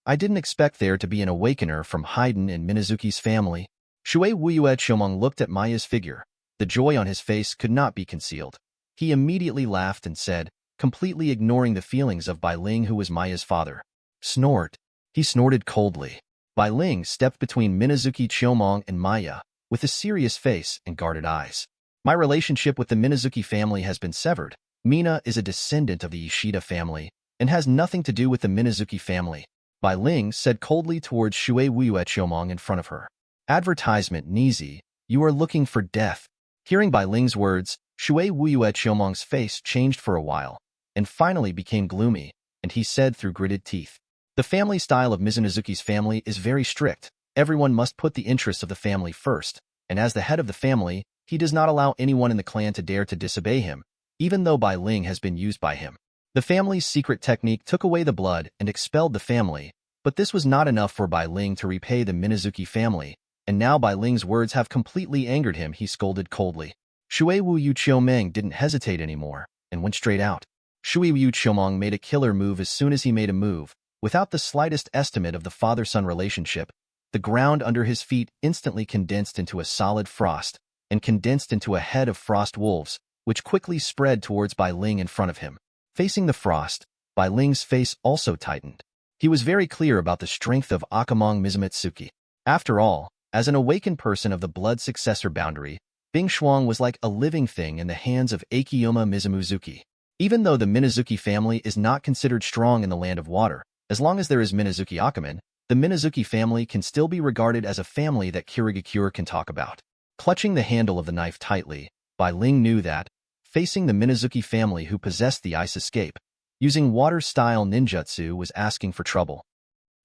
S1: I didn't expect there to be an awakener from Haiden in Minazuki's family. Shui Wuyue Qiumeng looked at Maya's figure. The joy on his face could not be concealed. He immediately laughed and said, completely ignoring the feelings of Bai Ling, who was Maya's father. Snort. He snorted coldly. Bai Ling stepped between Minazuki Qiumeng and Maya, with a serious face and guarded eyes. My relationship with the Minazuki family has been severed. Mina is a descendant of the Ishida family, and has nothing to do with the Minazuki family, Bai Ling said coldly towards Shui Wuyue Qiumeng in front of her. Advertisement Nizi, you are looking for death. Hearing Bai Ling's words, Shui Wuyue Qiumeng's face changed for a while, and finally became gloomy, and he said through gritted teeth. The family style of Mizunazuki's family is very strict. Everyone must put the interests of the family first, and as the head of the family, he does not allow anyone in the clan to dare to disobey him, even though Bai Ling has been used by him. The family's secret technique took away the blood and expelled the family, but this was not enough for Bai Ling to repay the Minazuki family, and now Bai Ling's words have completely angered him. He scolded coldly. Shui Wu Yu Qiumeng didn't hesitate anymore, and went straight out. Shui Wu Yu Qiumeng made a killer move as soon as he made a move. Without the slightest estimate of the father-son relationship, the ground under his feet instantly condensed into a solid frost, and condensed into a head of frost wolves, which quickly spread towards Bai Ling in front of him. Facing the frost, Bai Ling's face also tightened. He was very clear about the strength of Akamang Mizumitsuki. After all, as an awakened person of the blood successor boundary, Bing Shuang was like a living thing in the hands of Akiyama Mizumizuki. Even though the Minazuki family is not considered strong in the Land of Water, as long as there is Minazuki Akaman, the Minazuki family can still be regarded as a family that Kirigakure can talk about. Clutching the handle of the knife tightly, Bai Ling knew that, facing the Minazuki family who possessed the ice escape, using water-style ninjutsu was asking for trouble.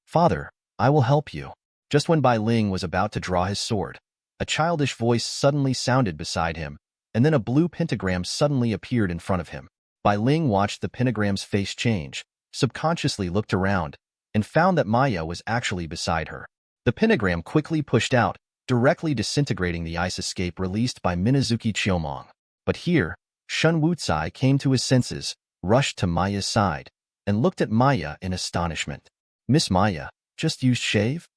S1: Father, I will help you. Just when Bai Ling was about to draw his sword, a childish voice suddenly sounded beside him, and then a blue pentagram suddenly appeared in front of him. Bai Ling watched the pentagram's face change, subconsciously looked around, and found that Maya was actually beside her. The pentagram quickly pushed out, directly disintegrating the ice escape released by Minazuki Qiumeng. But here, Shun Wucai came to his senses, rushed to Maya's side, and looked at Maya in astonishment. Miss Maya, just used shave?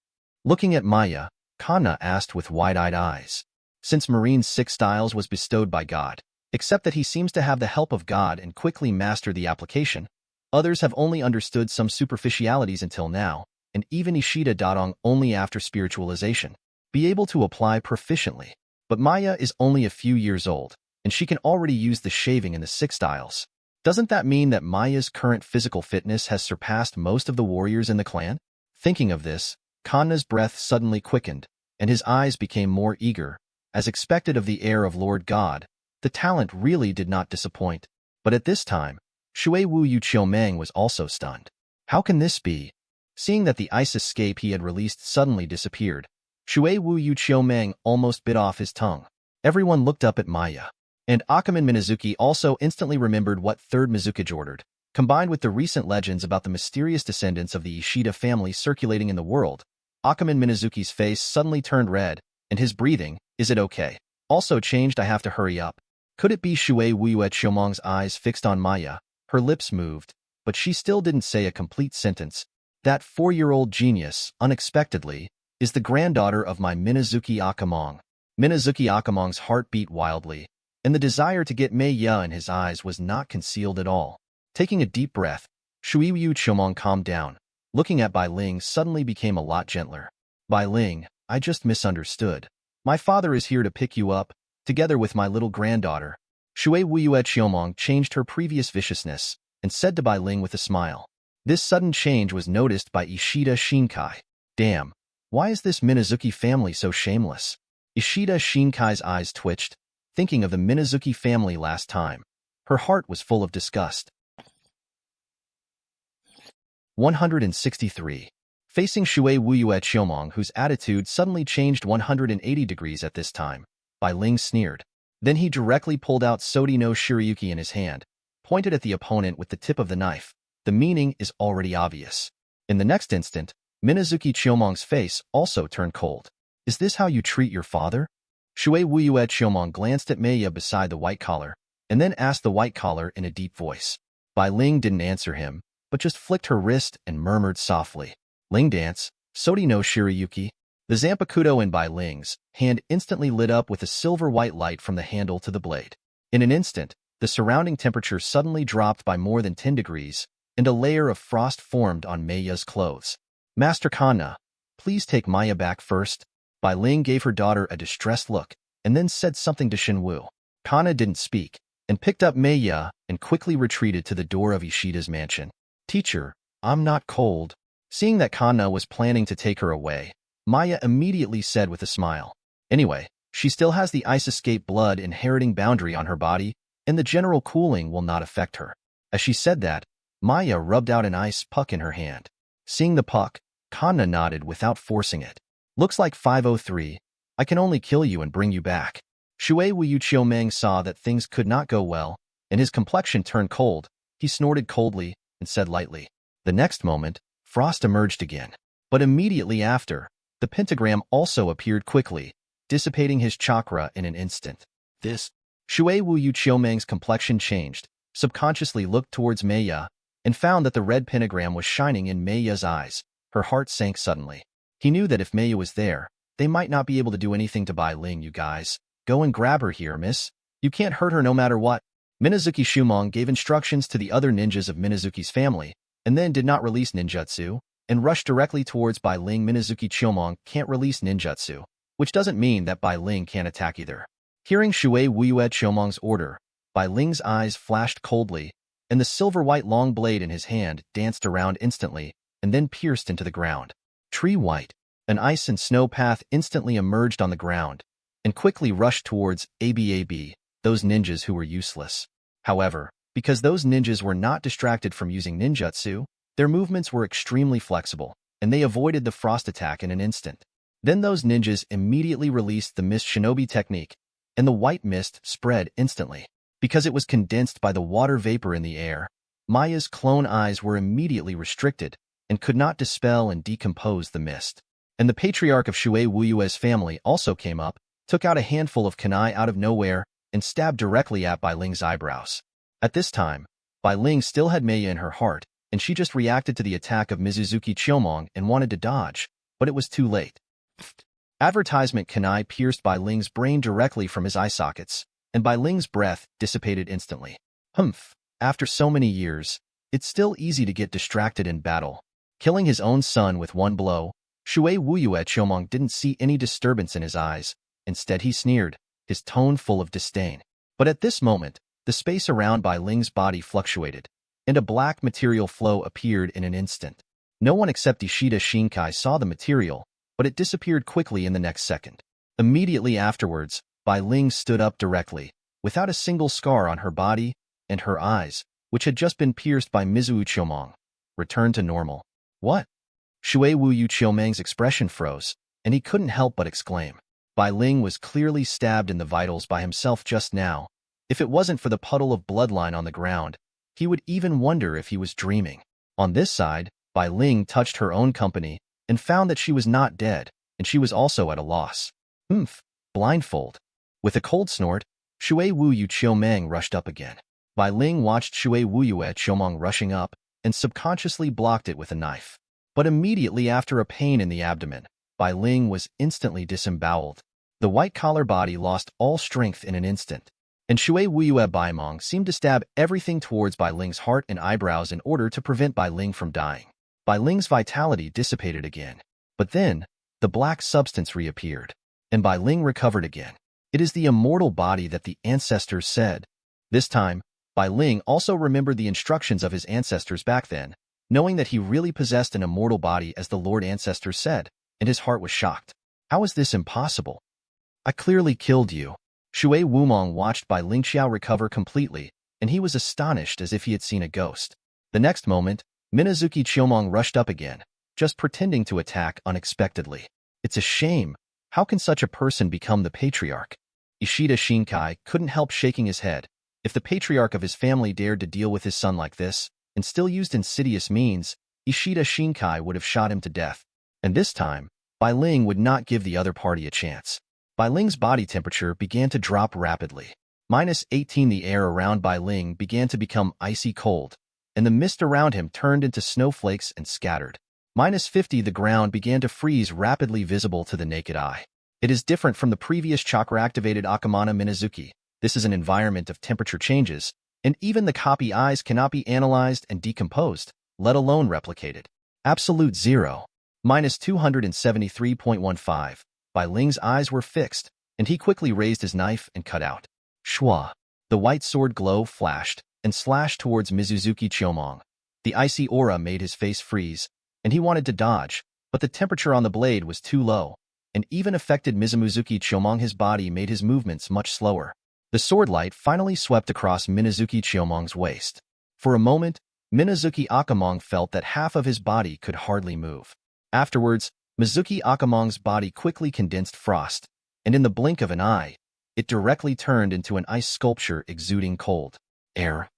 S1: Looking at Maya, Kana asked with wide-eyed eyes. Since Marine's 6 styles was bestowed by God, except that he seems to have the help of God and quickly mastered the application, others have only understood some superficialities until now, and even Ishida Dadong only after spiritualization, be able to apply proficiently. But Maya is only a few years old, and she can already use the shaving in the 6 styles. Doesn't that mean that Maya's current physical fitness has surpassed most of the warriors in the clan? Thinking of this, Kanna's breath suddenly quickened, and his eyes became more eager. As expected of the heir of Lord God, the talent really did not disappoint. But at this time, Shui Wu Yu Qiumeng was also stunned. How can this be? Seeing that the ice escape he had released suddenly disappeared, Shui Wu Yu Qiumeng almost bit off his tongue. Everyone looked up at Maya. And Akaman Minazuki also instantly remembered what Third Mizukage ordered. Combined with the recent legends about the mysterious descendants of the Ishida family circulating in the world, Akaman Minazuki's face suddenly turned red, and his breathing, Is it okay? Also changed, I have to hurry up. Could it be Shui Wuyue Qiumeng's eyes fixed on Maya? Her lips moved, but she still didn't say a complete sentence. That 4-year-old genius, unexpectedly, is the granddaughter of my Minazuki Akamong. Minazuki Akamong's heart beat wildly, and the desire to get Maya in his eyes was not concealed at all. Taking a deep breath, Shui Wu Qiumeng calmed down. Looking at Bai Ling suddenly became a lot gentler. Bai Ling, I just misunderstood. My father is here to pick you up, together with my little granddaughter. Shui Wuyue Qiumeng changed her previous viciousness and said to Bai Ling with a smile. This sudden change was noticed by Ishida Xinkai. Damn, why is this Minazuki family so shameless? Ishida Xinkai's eyes twitched, thinking of the Minazuki family last time. Her heart was full of disgust. 163. Facing Shui Wuyue Qiumeng, whose attitude suddenly changed 180 degrees at this time, Bai Ling sneered. Then he directly pulled out Sodi no Shirayuki in his hand, pointed at the opponent with the tip of the knife. The meaning is already obvious. In the next instant, Minazuki Qiumeng's face also turned cold. Is this how you treat your father? Shui Wuyue Qiumeng glanced at Maya beside the white collar, and then asked the white collar in a deep voice. Bai Ling didn't answer him, but just flicked her wrist and murmured softly. Ling dance, Sodi no Shirayuki. The Zanpakuto in Bai Ling's hand instantly lit up with a silver-white light from the handle to the blade. In an instant, the surrounding temperature suddenly dropped by more than 10 degrees, and a layer of frost formed on Maya's clothes. Master Kanna, please take Maya back first. Bai Ling gave her daughter a distressed look, and then said something to Shinwu. Kanna didn't speak, and picked up Maya and quickly retreated to the door of Ishida's mansion. Teacher, I'm not cold. Seeing that Kanna was planning to take her away, Maya immediately said with a smile. Anyway, she still has the ice escape blood inheriting boundary on her body, and the general cooling will not affect her. As she said that, Maya rubbed out an ice puck in her hand. Seeing the puck, Kanna nodded without forcing it. Looks like 503. I can only kill you and bring you back. Shui Wuyue Qiumeng saw that things could not go well, and his complexion turned cold. He snorted coldly and said lightly. The next moment, frost emerged again. But immediately after, the pentagram also appeared quickly, dissipating his chakra in an instant. This, Shui Wuyue Qiumeng's complexion changed, subconsciously looked towards Maya, and found that the red pentagram was shining in Maya's eyes. Her heart sank suddenly. He knew that if Maya was there, they might not be able to do anything to Bai Ling. You guys, go and grab her here, miss. You can't hurt her no matter what. Minazuki Qiumeng gave instructions to the other ninjas of Minazuki's family, and then did not release ninjutsu, and rushed directly towards Bai Ling. Minazuki Qiumeng can't release ninjutsu, which doesn't mean that Bai Ling can't attack either. Hearing Shui Wuyue Qiumeng's order, Bai Ling's eyes flashed coldly, and the silver-white long blade in his hand danced around instantly, and then pierced into the ground. Tree white, an ice and snow path instantly emerged on the ground, and quickly rushed towards ABAB, those ninjas who were useless. However, because those ninjas were not distracted from using ninjutsu, their movements were extremely flexible, and they avoided the frost attack in an instant. Then those ninjas immediately released the mist shinobi technique, and the white mist spread instantly. Because it was condensed by the water vapor in the air, Maya's clone eyes were immediately restricted and could not dispel and decompose the mist. And the patriarch of Shui Wuyue's family also came up, took out a handful of kunai out of nowhere, and stabbed directly at Bai Ling's eyebrows. At this time, Bai Ling still had Maya in her heart, and she just reacted to the attack of Minazuki Qiumeng and wanted to dodge, but it was too late. Advertisement kunai pierced Bai Ling's brain directly from his eye sockets, and Bai Ling's breath dissipated instantly. Humph, after so many years, it's still easy to get distracted in battle. Killing his own son with one blow, Shui Wuyue Qiumeng didn't see any disturbance in his eyes. Instead he sneered, his tone full of disdain. But at this moment, the space around Bai Ling's body fluctuated, and a black material flow appeared in an instant. No one except Ishida Xinkai saw the material, but it disappeared quickly in the next second. Immediately afterwards, Bai Ling stood up directly, without a single scar on her body, and her eyes, which had just been pierced by Mizuo Qiumeng, returned to normal. What? Shui Wuyue Qiumeng's expression froze, and he couldn't help but exclaim. Bai Ling was clearly stabbed in the vitals by himself just now. If it wasn't for the puddle of bloodline on the ground, he would even wonder if he was dreaming. On this side, Bai Ling touched her own company, and found that she was not dead, and she was also at a loss. Humph. blindfold. With a cold snort, Shui Wuyu Qiumeng rushed up again. Bai Ling watched Shui Wuyu Qiumeng rushing up and subconsciously blocked it with a knife. But immediately after a pain in the abdomen, Bai Ling was instantly disemboweled. The white-collar body lost all strength in an instant, and Shui Wuyu Baimong seemed to stab everything towards Bai Ling's heart and eyebrows in order to prevent Bai Ling from dying. Bai Ling's vitality dissipated again, but then the black substance reappeared, and Bai Ling recovered again. It is the immortal body that the ancestors said. This time, Bai Ling also remembered the instructions of his ancestors back then, knowing that he really possessed an immortal body as the Lord Ancestors said, and his heart was shocked. How is this impossible? I clearly killed you. Shui Wumong watched Bai Lingxiao recover completely, and he was astonished as if he had seen a ghost. The next moment, Minazuki Qiumeng rushed up again, just pretending to attack unexpectedly. It's a shame. How can such a person become the patriarch? Ishida Xinkai couldn't help shaking his head. If the patriarch of his family dared to deal with his son like this, and still used insidious means, Ishida Xinkai would have shot him to death. And this time, Bai Ling would not give the other party a chance. Bai Ling's body temperature began to drop rapidly. -18 The air around Bai Ling began to become icy cold, and the mist around him turned into snowflakes and scattered. -50 The ground began to freeze rapidly visible to the naked eye. It is different from the previous chakra-activated Akamana Minazuki. This is an environment of temperature changes, and even the copy eyes cannot be analyzed and decomposed, let alone replicated. Absolute zero. -273.15. Bai Ling's eyes were fixed, and he quickly raised his knife and cut out. Shua. The white sword glow flashed and slashed towards Mizuzuki Qiumeng. The icy aura made his face freeze, and he wanted to dodge, but the temperature on the blade was too low, and even affected Mizuzuki Qiumeng. His body made his movements much slower. The sword light finally swept across Minazuki Qiumeng's waist. For a moment, Minazuki Akamong felt that half of his body could hardly move. Afterwards, Mizuki Akamong's body quickly condensed frost, and in the blink of an eye, it directly turned into an ice sculpture exuding cold air.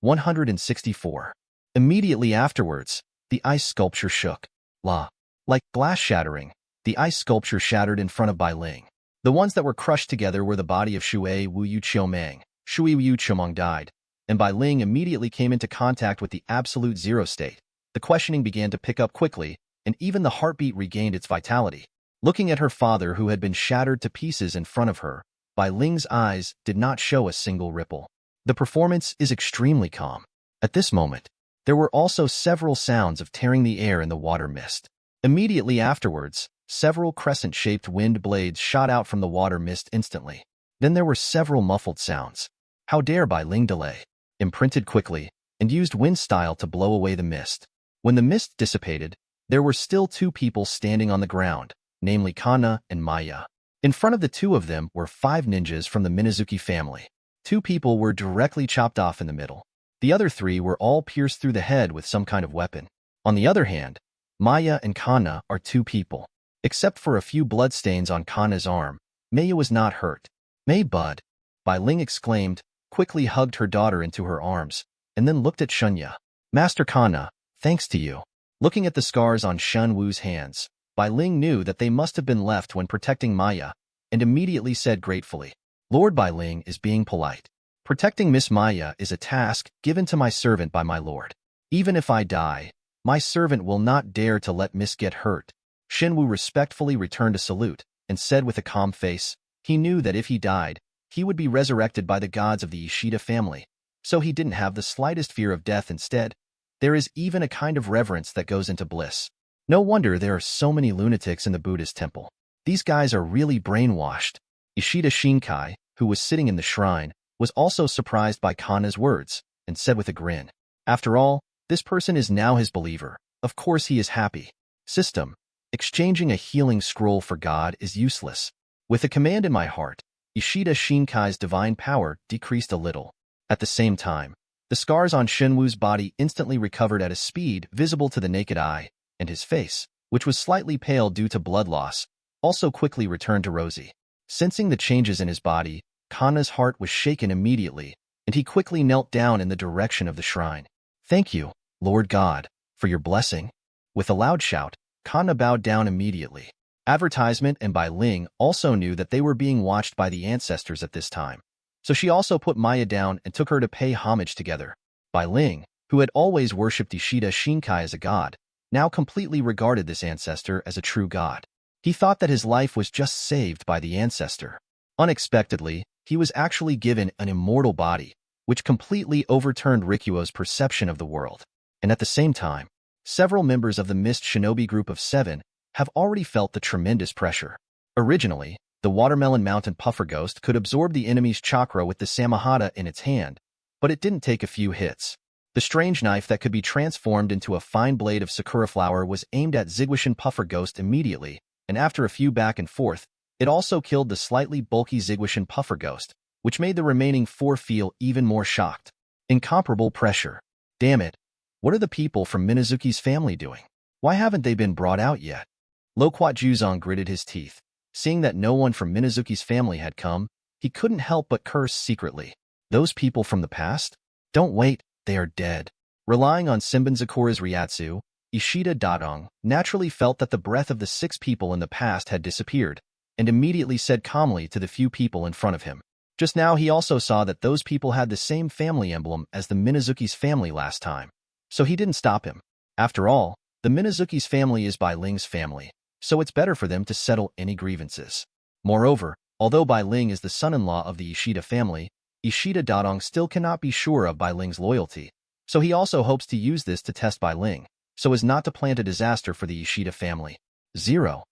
S1: 164. Immediately afterwards, the ice sculpture shook. Like glass shattering, the ice sculpture shattered in front of Bai Ling. The ones that were crushed together were the body of Shui Wuyu Qiumeng. Shui Wuyu Qiumeng died, and Bai Ling immediately came into contact with the absolute zero state. The questioning began to pick up quickly, and even the heartbeat regained its vitality. Looking at her father who had been shattered to pieces in front of her, Bai Ling's eyes did not show a single ripple. The performance is extremely calm. At this moment, there were also several sounds of tearing the air in the water mist. Immediately afterwards, several crescent-shaped wind blades shot out from the water mist instantly. Then there were several muffled sounds. How dare Bai Ling delay? Imprinted quickly, and used wind style to blow away the mist. When the mist dissipated, there were still two people standing on the ground, namely Kana and Maya. In front of the two of them were 5 ninjas from the Minazuki family. 2 people were directly chopped off in the middle. The other 3 were all pierced through the head with some kind of weapon. On the other hand, Maya and Kana are 2 people. Except for a few bloodstains on Kana's arm, Maya was not hurt. May bud, Bai Ling exclaimed, quickly hugged her daughter into her arms, and then looked at Shunya. Master Kana, thanks to you. Looking at the scars on Shun Wu's hands, Bai Ling knew that they must have been left when protecting Maya, and immediately said gratefully, Lord Bai Ling is being polite. Protecting Miss Maya is a task given to my servant by my lord. Even if I die, my servant will not dare to let Miss get hurt. Shinwu respectfully returned a salute, and said with a calm face, he knew that if he died, he would be resurrected by the gods of the Ishida family, so he didn't have the slightest fear of death. Instead, there is even a kind of reverence that goes into bliss. No wonder there are so many lunatics in the Buddhist temple. These guys are really brainwashed. Ishida Xinkai, who was sitting in the shrine, was also surprised by Kana's words, and said with a grin, after all, this person is now his believer. Of course he is happy. System. Exchanging a healing scroll for God is useless. With a command in my heart, Ishida Xinkai's divine power decreased a little. At the same time, the scars on Shinwu's body instantly recovered at a speed visible to the naked eye, and his face, which was slightly pale due to blood loss, also quickly returned to rosy. Sensing the changes in his body, Kana's heart was shaken immediately, and he quickly knelt down in the direction of the shrine. Thank you, Lord God, for your blessing. With a loud shout, Kana bowed down immediately. Advertisement and Bai Ling also knew that they were being watched by the ancestors at this time. So she also put Maya down and took her to pay homage together. Bai Ling, who had always worshipped Ishida Xinkai as a god, now completely regarded this ancestor as a true god. He thought that his life was just saved by the ancestor. Unexpectedly, he was actually given an immortal body, which completely overturned Rikuo's perception of the world. And at the same time, several members of the Mist Shinobi Group of 7 have already felt the tremendous pressure. Originally, the Watermelon Mountain Puffer Ghost could absorb the enemy's chakra with the Samahata in its hand, but it didn't take a few hits. The strange knife that could be transformed into a fine blade of Sakura flower was aimed at Zigwashin Puffer Ghost immediately, and after a few back and forth, it also killed the slightly bulky Zigwashin Puffer Ghost, which made the remaining 4 feel even more shocked. Incomparable pressure. Damn it, what are the people from Minazuki's family doing? Why haven't they been brought out yet? Loquat Juzong gritted his teeth. Seeing that no one from Minazuki's family had come, he couldn't help but curse secretly. Those people from the past? Don't wait, they are dead. Relying on Senbonzakura's Ryatsu, Ishida Xinkai naturally felt that the breath of the 6 people in the past had disappeared, and immediately said calmly to the few people in front of him. Just now he also saw that those people had the same family emblem as the Minazuki's family last time. So he didn't stop him. After all, the Minazuki's family is Bai Ling's family, so it's better for them to settle any grievances. Moreover, although Bai Ling is the son-in-law of the Ishida family, Ishida Xinkai still cannot be sure of Bai Ling's loyalty, so he also hopes to use this to test Bai Ling, so as not to plant a disaster for the Ishida family. 0.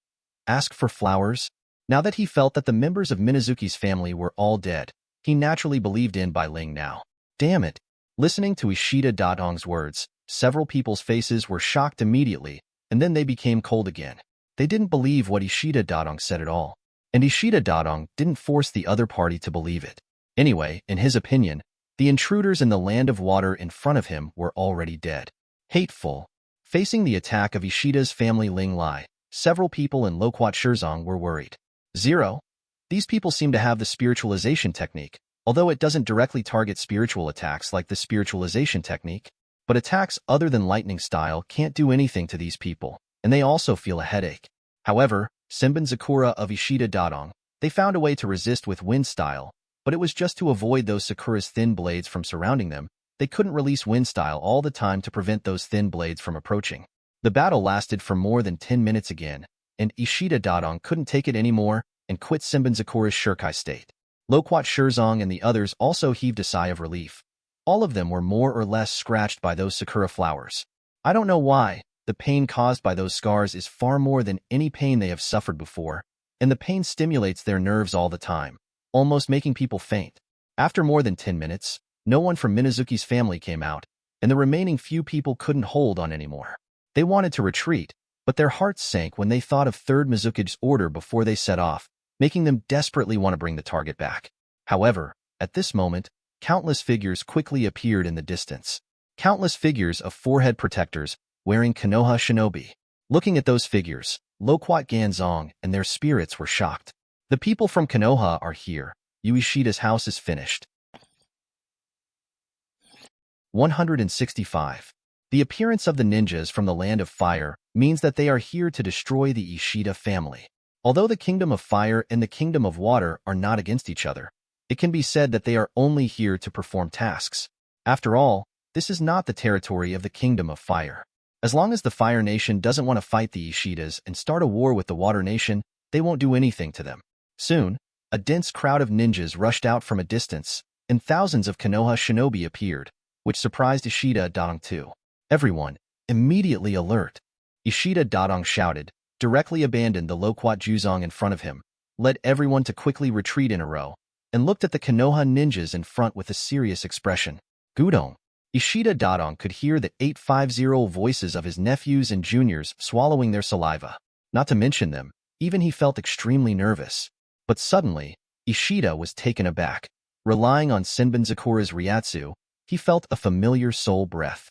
S1: Ask for flowers? Now that he felt that the members of Minazuki's family were all dead, he naturally believed in Bai Ling now. Damn it! Listening to Ishida Xinkai's words, several people's faces were shocked immediately, and then they became cold again. They didn't believe what Ishida Xinkai said at all, and Ishida Xinkai didn't force the other party to believe it. Anyway, in his opinion, the intruders in the land of water in front of him were already dead. Hateful. Facing the attack of Ishida's family Ling Lai, several people in Loquat Shirzong were worried. 0. These people seem to have the spiritualization technique, although it doesn't directly target spiritual attacks like the spiritualization technique, but attacks other than lightning style can't do anything to these people, and they also feel a headache. However, Senbonzakura of Ishida Xinkai, they found a way to resist with wind style, but it was just to avoid those Sakura's thin blades from surrounding them. They couldn't release wind style all the time to prevent those thin blades from approaching. The battle lasted for more than 10 minutes again, and Ishida Xinkai couldn't take it anymore and quit Senbonzakura's Shirkai state. Loquat Shirzong and the others also heaved a sigh of relief. All of them were more or less scratched by those Sakura flowers. I don't know why, the pain caused by those scars is far more than any pain they have suffered before, and the pain stimulates their nerves all the time, almost making people faint. After more than 10 minutes, no one from Minazuki's family came out, and the remaining few people couldn't hold on anymore. They wanted to retreat, but their hearts sank when they thought of 3rd Mizuki's order before they set off, making them desperately want to bring the target back. However, at this moment, countless figures quickly appeared in the distance. Countless figures of forehead protectors wearing Konoha shinobi. Looking at those figures, Loquat Ganzong and their spirits were shocked. The people from Konoha are here. Ueshida's house is finished. 165. The appearance of the ninjas from the Land of Fire means that they are here to destroy the Ishida family. Although the Kingdom of Fire and the Kingdom of Water are not against each other, it can be said that they are only here to perform tasks. After all, this is not the territory of the Kingdom of Fire. As long as the Fire Nation doesn't want to fight the Ishidas and start a war with the Water Nation, they won't do anything to them. Soon, a dense crowd of ninjas rushed out from a distance, and thousands of Konoha shinobi appeared, which surprised Ishida Xinkai too. Everyone, immediately alert. Ishida Xinkai shouted, directly abandoned the Loquat Juzong in front of him, led everyone to quickly retreat in a row, and looked at the Konoha ninjas in front with a serious expression. Gudong. Ishida Xinkai could hear the 850 voices of his nephews and juniors swallowing their saliva. Not to mention them, even he felt extremely nervous. But suddenly, Ishida was taken aback. Relying on Senbonzakura's Ryatsu, he felt a familiar soul breath.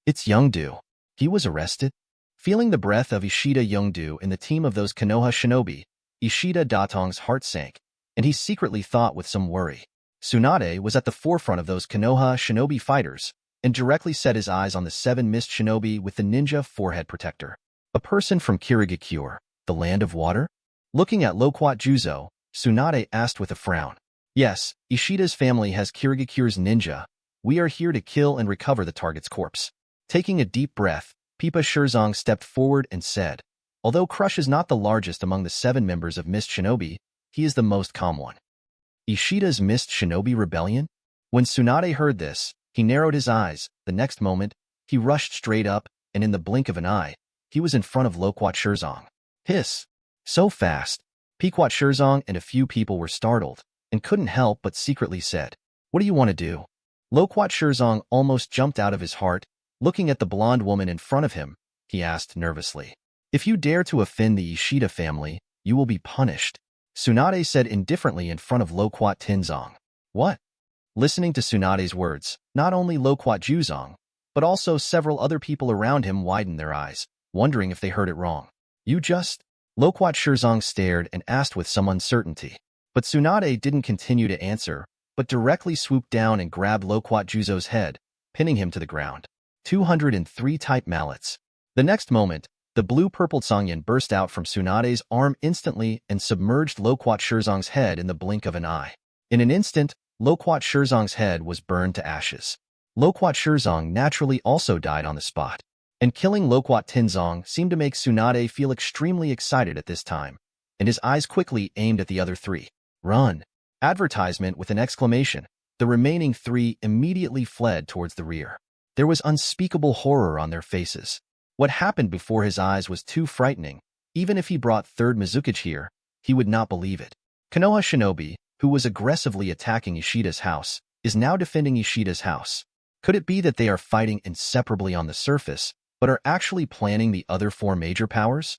S1: It's Youngdu. He was arrested? Feeling the breath of Ishida Youngdu in the team of those Konoha shinobi, Ishida Xinka's heart sank, and he secretly thought with some worry. Tsunade was at the forefront of those Konoha shinobi fighters, and directly set his eyes on the 7 mist shinobi with the ninja forehead protector. A person from Kirigakure, The land of water? Looking at Loquat Juzo, Tsunade asked with a frown. Yes, Ishida's family has Kirigakure's ninja. We are here to kill and recover the target's corpse. Taking a deep breath, Pipa Shirzong stepped forward and said, although Crush is not the largest among the 7 members of Mist Shinobi, he is the most calm one. Ishida's Mist Shinobi Rebellion? When Tsunade heard this, he narrowed his eyes. The next moment, he rushed straight up, and in the blink of an eye, he was in front of Loquat Shirzong. Hiss! So fast. Pequot Shirzong and a few people were startled, and couldn't help but secretly said, what do you want to do? Loquat Shirzong almost jumped out of his heart. Looking at the blonde woman in front of him, he asked nervously, if you dare to offend the Ishida family, you will be punished. Tsunade said indifferently in front of Loquat Tinzong. What? Listening to Tsunade's words, not only Loquat Juzong, but also several other people around him widened their eyes, wondering if they heard it wrong. You just... Loquat Shirzong stared and asked with some uncertainty. But Tsunade didn't continue to answer, but directly swooped down and grabbed Loquat Juzo's head, pinning him to the ground. 203 type mallets. The next moment, the blue-purple Songyan burst out from Tsunade's arm instantly and submerged Loquat Shirzong's head in the blink of an eye. In an instant, Loquat Shirzong's head was burned to ashes. Loquat Shirzong naturally also died on the spot. And killing Loquat Tinzong seemed to make Tsunade feel extremely excited at this time, and his eyes quickly aimed at the other 3. Run! Advertisement with an exclamation. The remaining 3 immediately fled towards the rear. There was unspeakable horror on their faces. What happened before his eyes was too frightening. Even if he brought 3rd Mizukage here, he would not believe it. Konoha Shinobi, who was aggressively attacking Ishida's house, is now defending Ishida's house. Could it be that they are fighting inseparably on the surface, but are actually planning the other 4 major powers?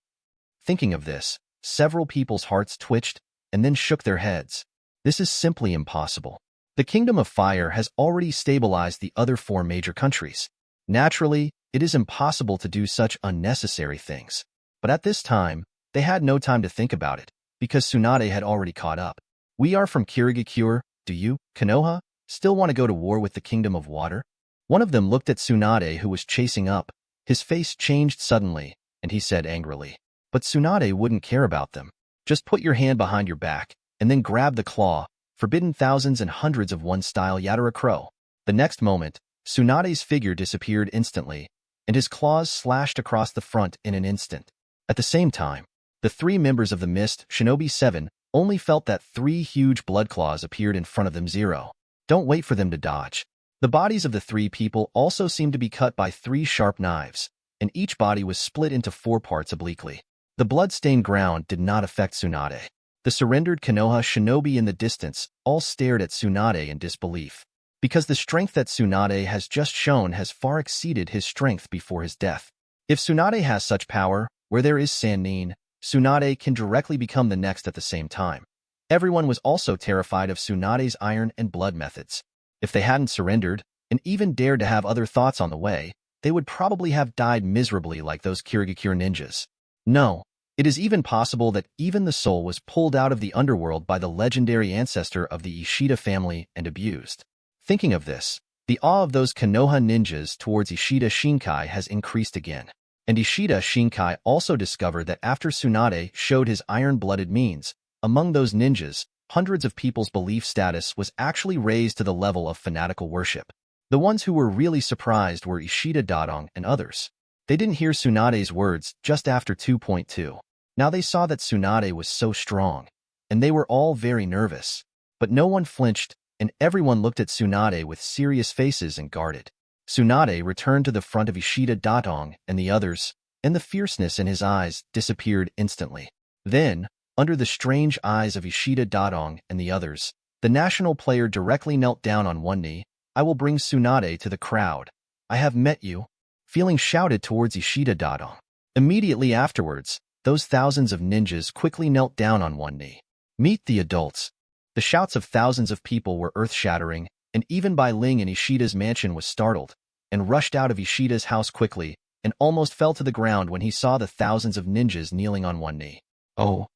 S1: Thinking of this, several people's hearts twitched and then shook their heads. This is simply impossible. The Kingdom of Fire has already stabilized the other 4 major countries. Naturally, it is impossible to do such unnecessary things. But at this time, they had no time to think about it, because Tsunade had already caught up. We are from Kirigakure, do you, Konoha, still want to go to war with the Kingdom of Water? One of them looked at Tsunade who was chasing up. His face changed suddenly, and he said angrily, but Tsunade wouldn't care about them. Just put your hand behind your back, and then grab the claw, forbidden thousands and hundreds of one style Yatara Crow. The next moment, Tsunade's figure disappeared instantly, and his claws slashed across the front in an instant. At the same time, the 3 members of the Mist Shinobi 7 only felt that 3 huge blood claws appeared in front of them. Zero. Don't wait for them to dodge. The bodies of the 3 people also seemed to be cut by 3 sharp knives, and each body was split into 4 parts obliquely. The blood-stained ground did not affect Tsunade. The surrendered Konoha Shinobi in the distance all stared at Tsunade in disbelief, because the strength that Tsunade has just shown has far exceeded his strength before his death. If Tsunade has such power, where there is Sannin, Tsunade can directly become the next at the same time. Everyone was also terrified of Tsunade's iron and blood methods. If they hadn't surrendered, and even dared to have other thoughts on the way, they would probably have died miserably like those Kirigakure ninjas. No, it is even possible that even the soul was pulled out of the underworld by the legendary ancestor of the Ishida family and abused. Thinking of this, the awe of those Konoha ninjas towards Ishida Xinkai has increased again. And Ishida Xinkai also discovered that after Tsunade showed his iron-blooded means, among those ninjas, hundreds of people's belief status was actually raised to the level of fanatical worship. The ones who were really surprised were Ishida Dadong and others. They didn't hear Tsunade's words just after 2.2. Now they saw that Tsunade was so strong, and they were all very nervous. But no one flinched, and everyone looked at Tsunade with serious faces and guarded. Tsunade returned to the front of Ishida Dadong and the others, and the fierceness in his eyes disappeared instantly. Then, under the strange eyes of Ishida Dadong and the others, the national player directly knelt down on one knee. I will bring Tsunade to the crowd. I have met you. Feeling shouted towards Ishida Dadong. Immediately afterwards, those thousands of ninjas quickly knelt down on one knee. Meet the adults. The shouts of thousands of people were earth-shattering, and even Bai Ling in Ishida's mansion was startled, and rushed out of Ishida's house quickly, and almost fell to the ground when he saw the thousands of ninjas kneeling on one knee. Oh.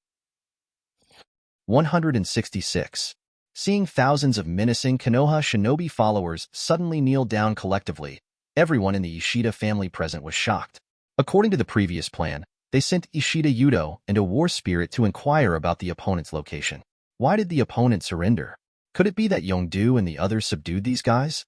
S1: 166. Seeing thousands of menacing Konoha Shinobi followers suddenly kneel down collectively, everyone in the Ishida family present was shocked. According to the previous plan, They sent Ishida Yudo and a war spirit to inquire about the opponent's location. Why did the opponent surrender? Could it be that Yongdu and the others subdued these guys?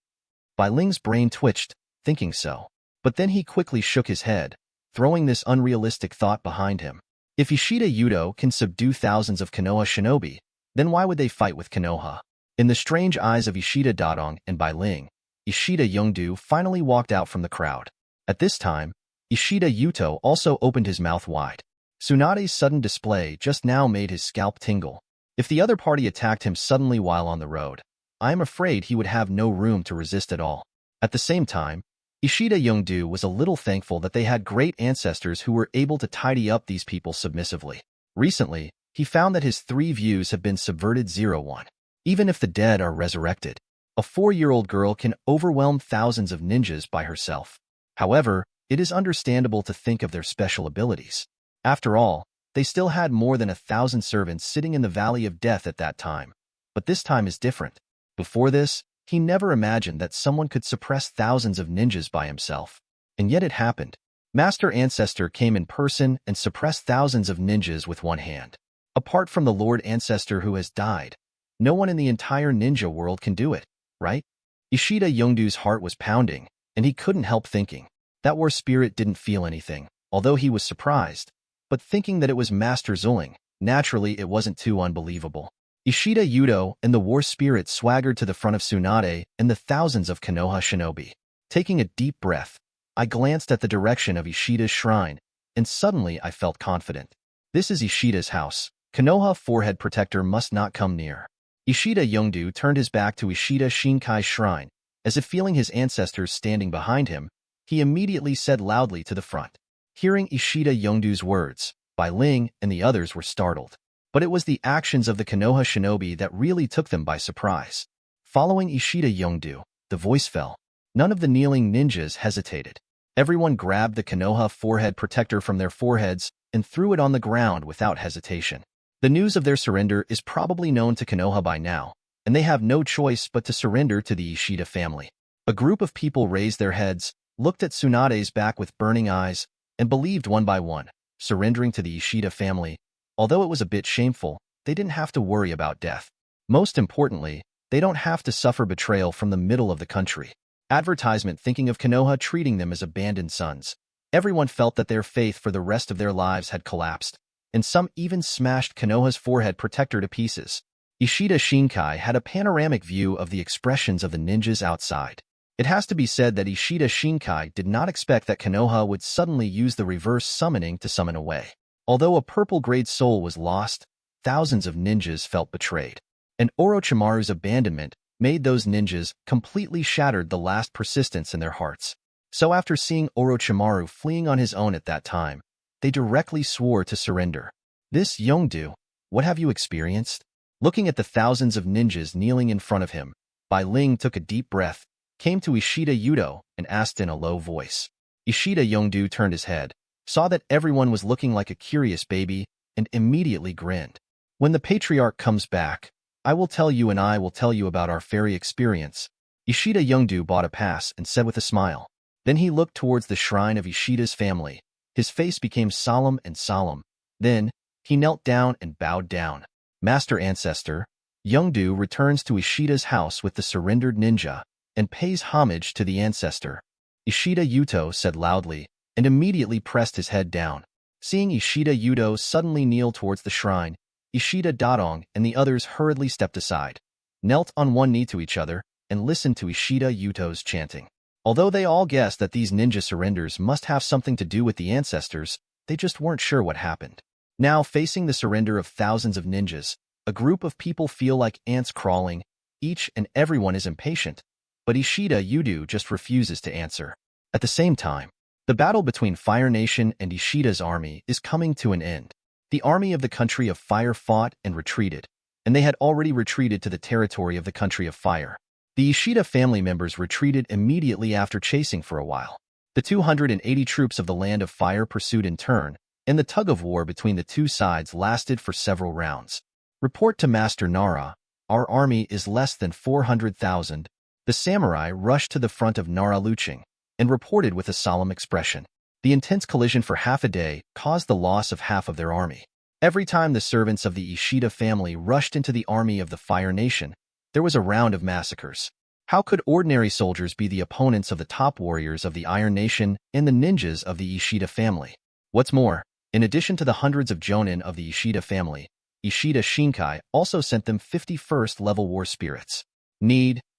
S1: Bai Ling's brain twitched, thinking so. But then he quickly shook his head, throwing this unrealistic thought behind him. If Ishida Yudo can subdue thousands of Konoha shinobi, then why would they fight with Konoha? In the strange eyes of Ishida Dadong and Bai Ling, Ishida Yongdu finally walked out from the crowd. At this time, Ishida Yuto also opened his mouth wide. Tsunade's sudden display just now made his scalp tingle. If the other party attacked him suddenly while on the road, I am afraid he would have no room to resist at all. At the same time, Ishida Yongdu was a little thankful that they had great ancestors who were able to tidy up these people submissively. Recently, he found that his 3 views have been subverted 01. Even if the dead are resurrected, a 4-year-old girl can overwhelm thousands of ninjas by herself. However, it is understandable to think of their special abilities. After all, they still had more than 1,000 servants sitting in the Valley of Death at that time. But this time is different. Before this, he never imagined that someone could suppress thousands of ninjas by himself. And yet it happened. Master Ancestor came in person and suppressed thousands of ninjas with one hand. Apart from the Lord Ancestor who has died, no one in the entire ninja world can do it, right? Ishida Yongdu's heart was pounding, and he couldn't help thinking. That war spirit didn't feel anything, although he was surprised. But thinking that it was Master Zuling, naturally it wasn't too unbelievable. Ishida Yudo and the war spirit swaggered to the front of Tsunade and the thousands of Konoha shinobi. Taking a deep breath, I glanced at the direction of Ishida's shrine, and suddenly I felt confident. This is Ishida's house. Konoha forehead protector must not come near. Ishida Yongdu turned his back to Ishida Xinkai's shrine, as if feeling his ancestors standing behind him. He immediately said loudly to the front. Hearing Ishida Yongdu's words, Bai Ling and the others were startled. But it was the actions of the Konoha shinobi that really took them by surprise. Following Ishida Yongdu, the voice fell. None of the kneeling ninjas hesitated. Everyone grabbed the Konoha forehead protector from their foreheads and threw it on the ground without hesitation. The news of their surrender is probably known to Konoha by now, and they have no choice but to surrender to the Ishida family. A group of people raised their heads, looked at Tsunade's back with burning eyes, and believed one by one, surrendering to the Ishida family. Although it was a bit shameful, they didn't have to worry about death. Most importantly, they don't have to suffer betrayal from the middle of the country. Advertisement thinking of Konoha treating them as abandoned sons. Everyone felt that their faith for the rest of their lives had collapsed, and some even smashed Konoha's forehead protector to pieces. Ishida Xinkai had a panoramic view of the expressions of the ninjas outside. It has to be said that Ishida Xinkai did not expect that Konoha would suddenly use the reverse summoning to summon away. Although a purple-grade soul was lost, thousands of ninjas felt betrayed. And Orochimaru's abandonment made those ninjas completely shattered the last persistence in their hearts. So after seeing Orochimaru fleeing on his own at that time, they directly swore to surrender. This Yongdu, what have you experienced? Looking at the thousands of ninjas kneeling in front of him, Bai Ling took a deep breath, came to Ishida Yudo, and asked in a low voice. Ishida Yongdu turned his head, saw that everyone was looking like a curious baby, and immediately grinned. When the patriarch comes back, I will tell you and I will tell you about our fairy experience. Ishida Yongdu bought a pass and said with a smile. Then he looked towards the shrine of Ishida's family. His face became solemn and solemn. Then, he knelt down and bowed down. Master Ancestor, Yongdu returns to Ishida's house with the surrendered ninja, and pays homage to the ancestor. Ishida Yuto said loudly, and immediately pressed his head down. Seeing Ishida Yudo suddenly kneel towards the shrine, Ishida Dadong and the others hurriedly stepped aside, knelt on one knee to each other, and listened to Ishida Yuto's chanting. Although they all guessed that these ninja surrenders must have something to do with the ancestors, they just weren't sure what happened. Now, facing the surrender of thousands of ninjas, a group of people feel like ants crawling. Each and everyone is impatient, but Ishida Yudo just refuses to answer. At the same time, the battle between Fire Nation and Ishida's army is coming to an end. The army of the Country of Fire fought and retreated, and they had already retreated to the territory of the Country of Fire. The Ishida family members retreated immediately after chasing for a while. The 280 troops of the Land of Fire pursued in turn, and the tug-of-war between the two sides lasted for several rounds. Report to Master Nara, our army is less than 400,000. The samurai rushed to the front of Nara Luching, and reported with a solemn expression. The intense collision for half a day caused the loss of half of their army. Every time the servants of the Ishida family rushed into the army of the Fire Nation, there was a round of massacres. How could ordinary soldiers be the opponents of the top warriors of the Iron Nation and the ninjas of the Ishida family? What's more, in addition to the hundreds of Jōnin of the Ishida family, Ishida Xinkai also sent them 51st level war spirits.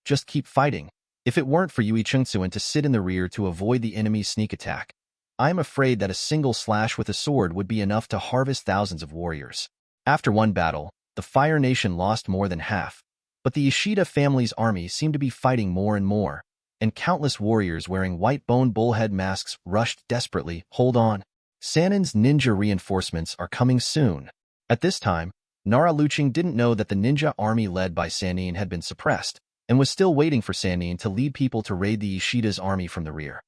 S1: Just keep fighting. If it weren't for Yui Chungsuan to sit in the rear to avoid the enemy's sneak attack, I am afraid that a single slash with a sword would be enough to harvest thousands of warriors. After one battle, the Fire Nation lost more than half, but the Ishida family's army seemed to be fighting more and more, and countless warriors wearing white bone bullhead masks rushed desperately. Hold on. Sanin's ninja reinforcements are coming soon. At this time, Nara Luching didn't know that the ninja army led by Sanin had been suppressed, and was still waiting for Sanin to lead people to raid the Ishida's army from the rear.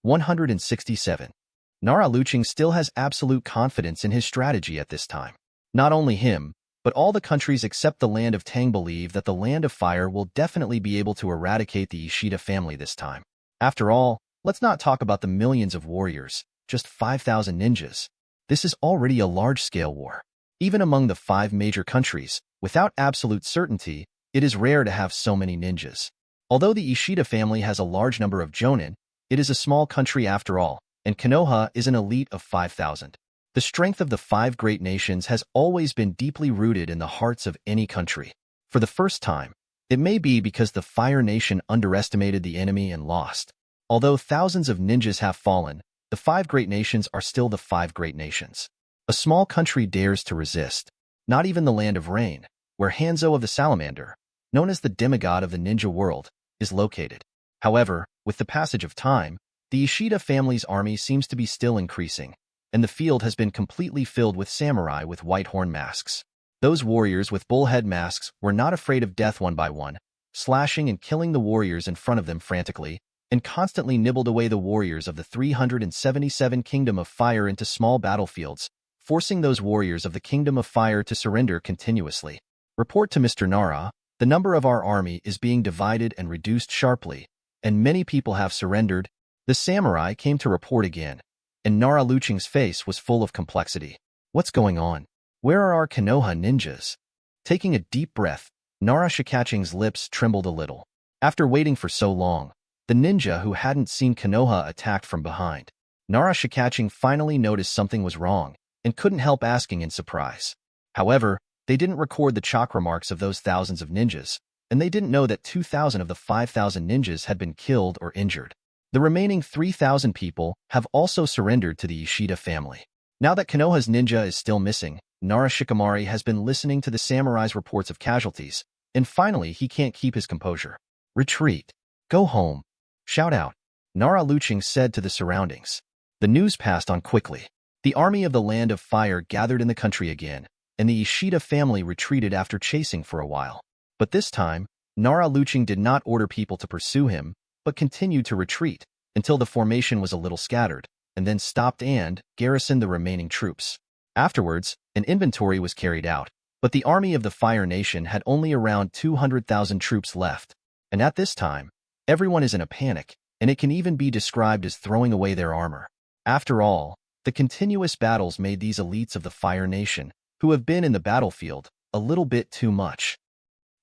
S1: 167. Nara Luching still has absolute confidence in his strategy at this time. Not only him, but all the countries except the land of Tang believe that the Land of Fire will definitely be able to eradicate the Ishida family this time. After all, let's not talk about the millions of warriors, just 5,000 ninjas. This is already a large-scale war. Even among the 5 major countries, without absolute certainty, it is rare to have so many ninjas. Although the Ishida family has a large number of Jōnin, it is a small country after all, and Konoha is an elite of 5,000. The strength of the 5 great nations has always been deeply rooted in the hearts of any country. For the first time, it may be because the Fire Nation underestimated the enemy and lost. Although thousands of ninjas have fallen, the 5 great nations are still the 5 great nations. A small country dares to resist. Not even the Land of Rain, where Hanzo of the Salamander, known as the demigod of the ninja world, is located. However, with the passage of time, the Ishida family's army seems to be still increasing, and the field has been completely filled with samurai with white horn masks. Those warriors with bullhead masks were not afraid of death one by one, slashing and killing the warriors in front of them frantically, and constantly nibbled away the warriors of the 377 Kingdom of Fire into small battlefields, forcing those warriors of the Kingdom of Fire to surrender continuously. Report to Mr. Nara, the number of our army is being divided and reduced sharply, and many people have surrendered. The samurai came to report again, and Nara Luching's face was full of complexity. What's going on? Where are our Konoha ninjas? Taking a deep breath, Nara Shikaching's lips trembled a little. After waiting for so long, the ninja who hadn't seen Konoha attacked from behind. Nara Shikaching finally noticed something was wrong, and couldn't help asking in surprise. However, they didn't record the chakra marks of those thousands of ninjas, and they didn't know that 2,000 of the 5,000 ninjas had been killed or injured. The remaining 3,000 people have also surrendered to the Ishida family. Now that Konoha's ninja is still missing, Nara Shikimari has been listening to the samurai's reports of casualties, and finally he can't keep his composure. Retreat. Go home. Shout out. Nara Luching said to the surroundings. The news passed on quickly. The army of the Land of Fire gathered in the country again, and the Ishida family retreated after chasing for a while. But this time, Nara Luching did not order people to pursue him, but continued to retreat until the formation was a little scattered, and then stopped and garrisoned the remaining troops. Afterwards, an inventory was carried out, but the army of the Fire Nation had only around 200,000 troops left, and at this time, everyone is in a panic, and it can even be described as throwing away their armor. After all, the continuous battles made these elites of the Fire Nation, who have been in the battlefield, a little bit too much.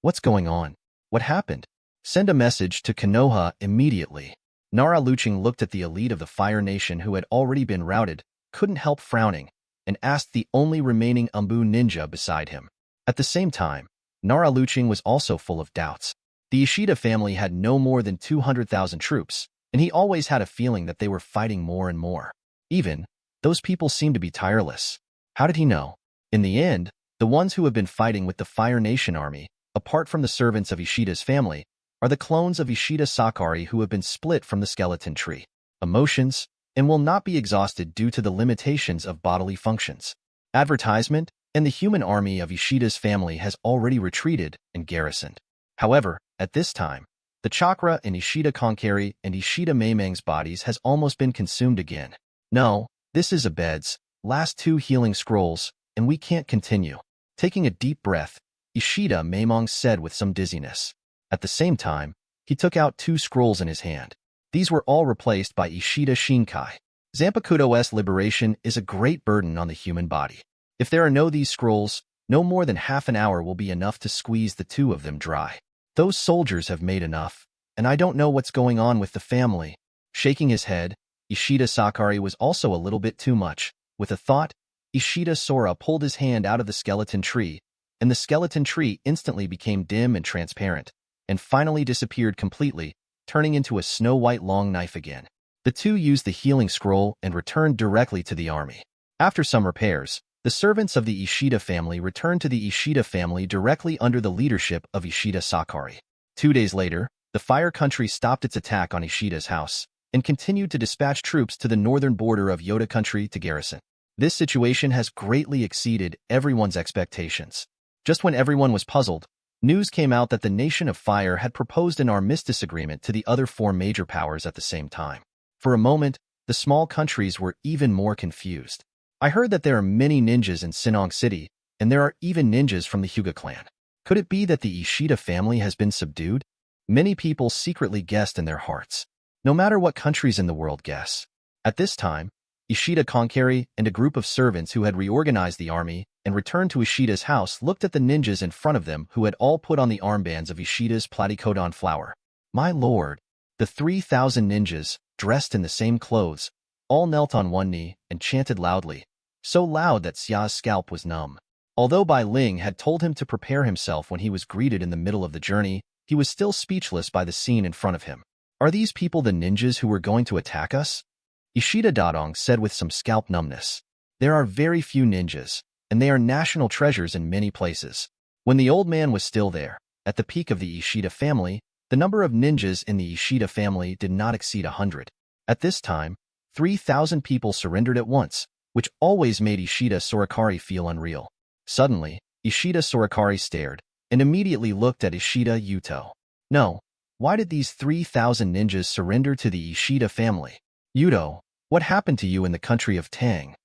S1: What's going on? What happened? Send a message to Konoha immediately. Nara Luching looked at the elite of the Fire Nation who had already been routed, couldn't help frowning, and asked the only remaining Umbu ninja beside him. At the same time, Nara Luching was also full of doubts. The Ishida family had no more than 200,000 troops, and he always had a feeling that they were fighting more and more. Even, those people seemed to be tireless. How did he know? In the end, the ones who have been fighting with the Fire Nation army, apart from the servants of Ishida's family, are the clones of Ishida Sakari who have been split from the skeleton tree. Emotions, and will not be exhausted due to the limitations of bodily functions. Advertisement, and the human army of Ishida's family has already retreated and garrisoned. However, at this time, the chakra in Ishida Konkari and Ishida Meimang's bodies has almost been consumed again. No, this is Abed's last 2 healing scrolls, and we can't continue. Taking a deep breath, Ishida Meimang said with some dizziness. At the same time, he took out 2 scrolls in his hand. These were all replaced by Ishida Xinkai. Zanpakuto's liberation is a great burden on the human body. If there are no these scrolls, no more than half an hour will be enough to squeeze the two of them dry. Those soldiers have made enough, and I don't know what's going on with the family. Shaking his head, Ishida Sakari was also a little bit too much. With a thought, Ishida Sora pulled his hand out of the skeleton tree, and the skeleton tree instantly became dim and transparent, and finally disappeared completely, turning into a snow-white long knife again. The two used the healing scroll and returned directly to the army. After some repairs, the servants of the Ishida family returned to the Ishida family directly under the leadership of Ishida Sakari. 2 days later, the Fire Country stopped its attack on Ishida's house and continued to dispatch troops to the northern border of Yoda Country to garrison. This situation has greatly exceeded everyone's expectations. Just when everyone was puzzled, news came out that the Nation of Fire had proposed an armistice agreement to the other 4 major powers at the same time. For a moment, the small countries were even more confused. I heard that there are many ninjas in Sinong City, and there are even ninjas from the Hyuga clan. Could it be that the Ishida family has been subdued? Many people secretly guessed in their hearts. No matter what countries in the world guess. At this time, Ishida Konkari and a group of servants who had reorganized the army and returned to Ishida's house looked at the ninjas in front of them who had all put on the armbands of Ishida's platycodon flower. My lord, the 3,000 ninjas, dressed in the same clothes, all knelt on one knee and chanted loudly, so loud that Xia's scalp was numb. Although Bai Ling had told him to prepare himself when he was greeted in the middle of the journey, he was still speechless by the scene in front of him. Are these people the ninjas who were going to attack us? Ishida Dadong said with some scalp numbness. There are very few ninjas, and they are national treasures in many places. When the old man was still there, at the peak of the Ishida family, the number of ninjas in the Ishida family did not exceed 100. At this time, 3,000 people surrendered at once, which always made Ishida Sorikari feel unreal. Suddenly, Ishida Sorikari stared, and immediately looked at Ishida Yuto. No, why did these 3,000 ninjas surrender to the Ishida family? Yuto, what happened to you in the country of Tang?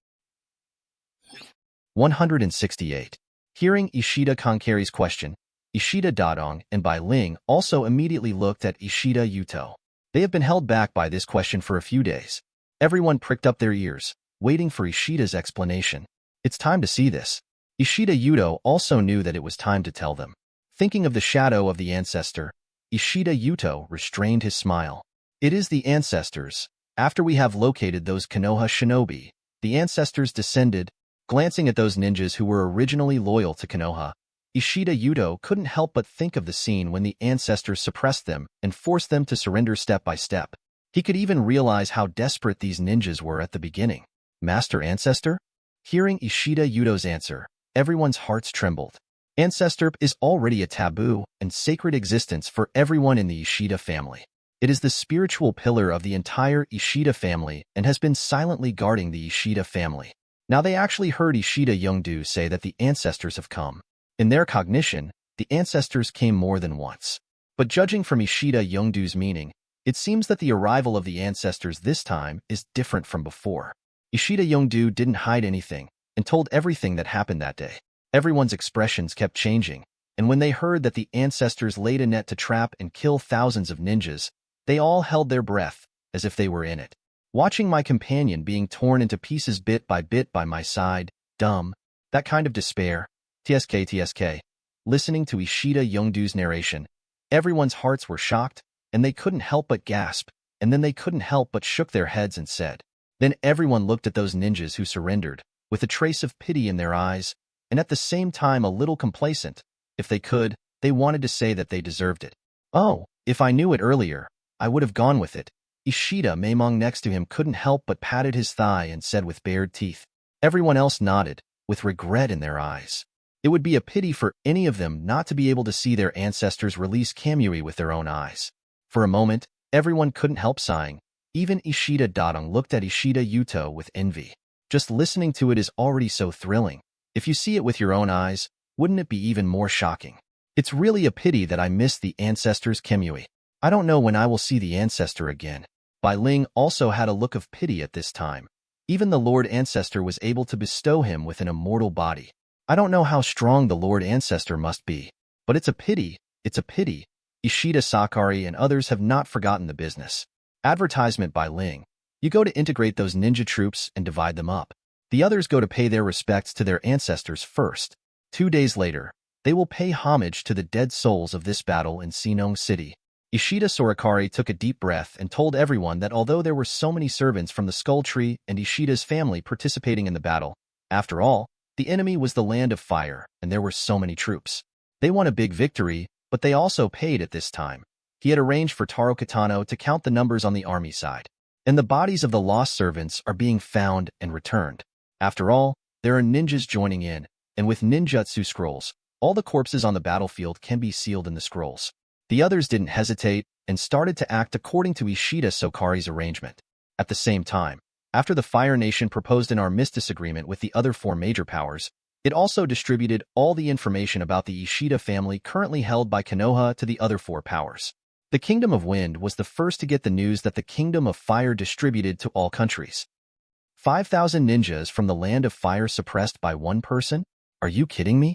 S1: 168. Hearing Ishida Konkari's question, Ishida Dadong and Bai Ling also immediately looked at Ishida Yuto. They have been held back by this question for a few days. Everyone pricked up their ears, waiting for Ishida's explanation. It's time to see this. Ishida Yuto also knew that it was time to tell them. Thinking of the shadow of the ancestor, Ishida Yuto restrained his smile. It is the ancestors. After we have located those Konoha shinobi, the ancestors descended. Glancing at those ninjas who were originally loyal to Konoha, Ishida Yuto couldn't help but think of the scene when the ancestors suppressed them and forced them to surrender step by step. He could even realize how desperate these ninjas were at the beginning. Master Ancestor? Hearing Ishida Yuto's answer, everyone's hearts trembled. Ancestor is already a taboo and sacred existence for everyone in the Ishida family. It is the spiritual pillar of the entire Ishida family and has been silently guarding the Ishida family. Now they actually heard Ishida Youngdu say that the ancestors have come. In their cognition, the ancestors came more than once. But judging from Ishida Youngdu's meaning, it seems that the arrival of the ancestors this time is different from before. Ishida Youngdu didn't hide anything and told everything that happened that day. Everyone's expressions kept changing, and when they heard that the ancestors laid a net to trap and kill thousands of ninjas, they all held their breath, as if they were in it. Watching my companion being torn into pieces bit by my side, dumb, that kind of despair, tsk. Listening to Ishida Youngdu's narration, everyone's hearts were shocked, and they couldn't help but gasp, and then they couldn't help but shook their heads and said. Then everyone looked at those ninjas who surrendered, with a trace of pity in their eyes, and at the same time a little complacent. If they could, they wanted to say that they deserved it. Oh, if I knew it earlier, I would have gone with it. Ishida Maimong next to him couldn't help but patted his thigh and said with bared teeth. Everyone else nodded, with regret in their eyes. It would be a pity for any of them not to be able to see their ancestors release Kamui with their own eyes. For a moment, everyone couldn't help sighing. Even Ishida Dadong looked at Ishida Yuto with envy. Just listening to it is already so thrilling. If you see it with your own eyes, wouldn't it be even more shocking? It's really a pity that I missed the ancestors' Kamui. I don't know when I will see the ancestor again. Bai Ling also had a look of pity at this time. Even the Lord Ancestor was able to bestow him with an immortal body. I don't know how strong the Lord Ancestor must be, but it's a pity, it's a pity. Ishida Sakari and others have not forgotten the business. Advertisement by Ling. You go to integrate those ninja troops and divide them up. The others go to pay their respects to their ancestors first. 2 days later, they will pay homage to the dead souls of this battle in Sinong City. Ishida Sorikari took a deep breath and told everyone that although there were so many servants from the Skull Tree and Ishida's family participating in the battle, after all, the enemy was the Land of Fire, and there were so many troops. They won a big victory, but they also paid at this time. He had arranged for Taro Kitano to count the numbers on the army side, and the bodies of the lost servants are being found and returned. After all, there are ninjas joining in, and with ninjutsu scrolls, all the corpses on the battlefield can be sealed in the scrolls. The others didn't hesitate and started to act according to Ishida Sokari's arrangement. At the same time, after the Fire Nation proposed an armistice agreement with the other 4 major powers, it also distributed all the information about the Ishida family currently held by Konoha to the other 4 powers. The Kingdom of Wind was the first to get the news that the Kingdom of Fire distributed to all countries. 5,000 ninjas from the Land of Fire suppressed by one person? Are you kidding me?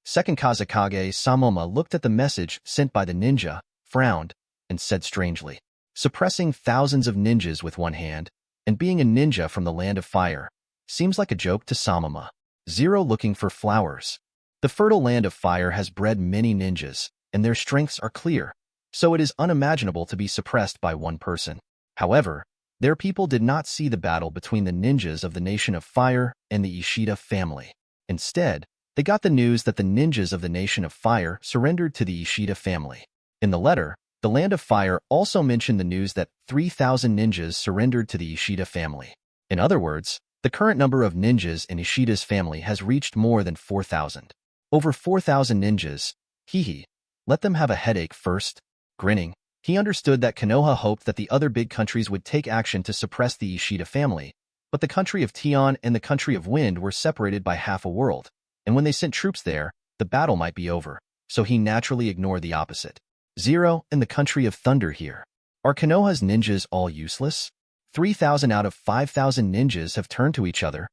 S1: Second Kazekage Samoma looked at the message sent by the ninja, frowned, and said strangely, suppressing thousands of ninjas with one hand, and being a ninja from the Land of Fire, seems like a joke to Samoma. Zero looking for flowers. The fertile Land of Fire has bred many ninjas, and their strengths are clear, so it is unimaginable to be suppressed by one person. However, their people did not see the battle between the ninjas of the Nation of Fire and the Ishida family. Instead, they got the news that the ninjas of the Nation of Fire surrendered to the Ishida family. In the letter, the Land of Fire also mentioned the news that 3,000 ninjas surrendered to the Ishida family. In other words, the current number of ninjas in Ishida's family has reached more than 4,000. Over 4,000 ninjas. Hee. Let them have a headache first. Grinning, he understood that Konoha hoped that the other big countries would take action to suppress the Ishida family, but the country of Tion and the country of Wind were separated by half a world, and when they sent troops there, the battle might be over, so he naturally ignored the opposite. Zero and the country of Thunder here. Are Konoha's ninjas all useless? 3,000 out of 5,000 ninjas have turned to each other.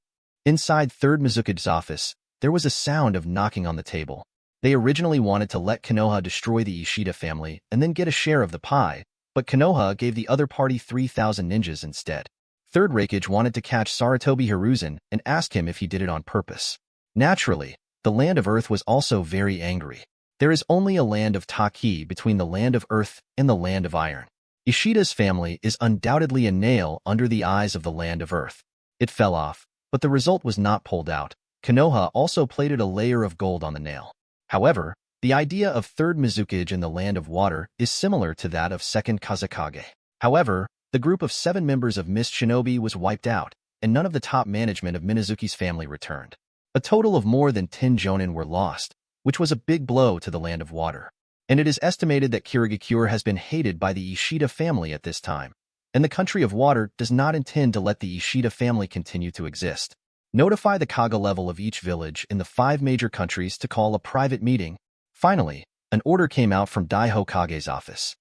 S1: Inside 3rd Mizuki's office, there was a sound of knocking on the table. They originally wanted to let Konoha destroy the Ishida family and then get a share of the pie, but Konoha gave the other party 3,000 ninjas instead. 3rd Raikage wanted to catch Sarutobi Hiruzen and ask him if he did it on purpose. Naturally, the Land of Earth was also very angry. There is only a Land of Taki between the Land of Earth and the Land of Iron. Ishida's family is undoubtedly a nail under the eyes of the Land of Earth. It fell off, but the result was not pulled out. Konoha also plated a layer of gold on the nail. However, the idea of 3rd Mizukage in the Land of Water is similar to that of 2nd Kazekage. However, the group of 7 members of Mist Shinobi was wiped out, and none of the top management of Minazuki's family returned. A total of more than 10 Jōnin were lost, which was a big blow to the Land of Water. And it is estimated that Kirigakure has been hated by the Ishida family at this time, and the country of Water does not intend to let the Ishida family continue to exist. Notify the Kaga level of each village in the 5 major countries to call a private meeting. Finally, an order came out from Dai Hokage's office.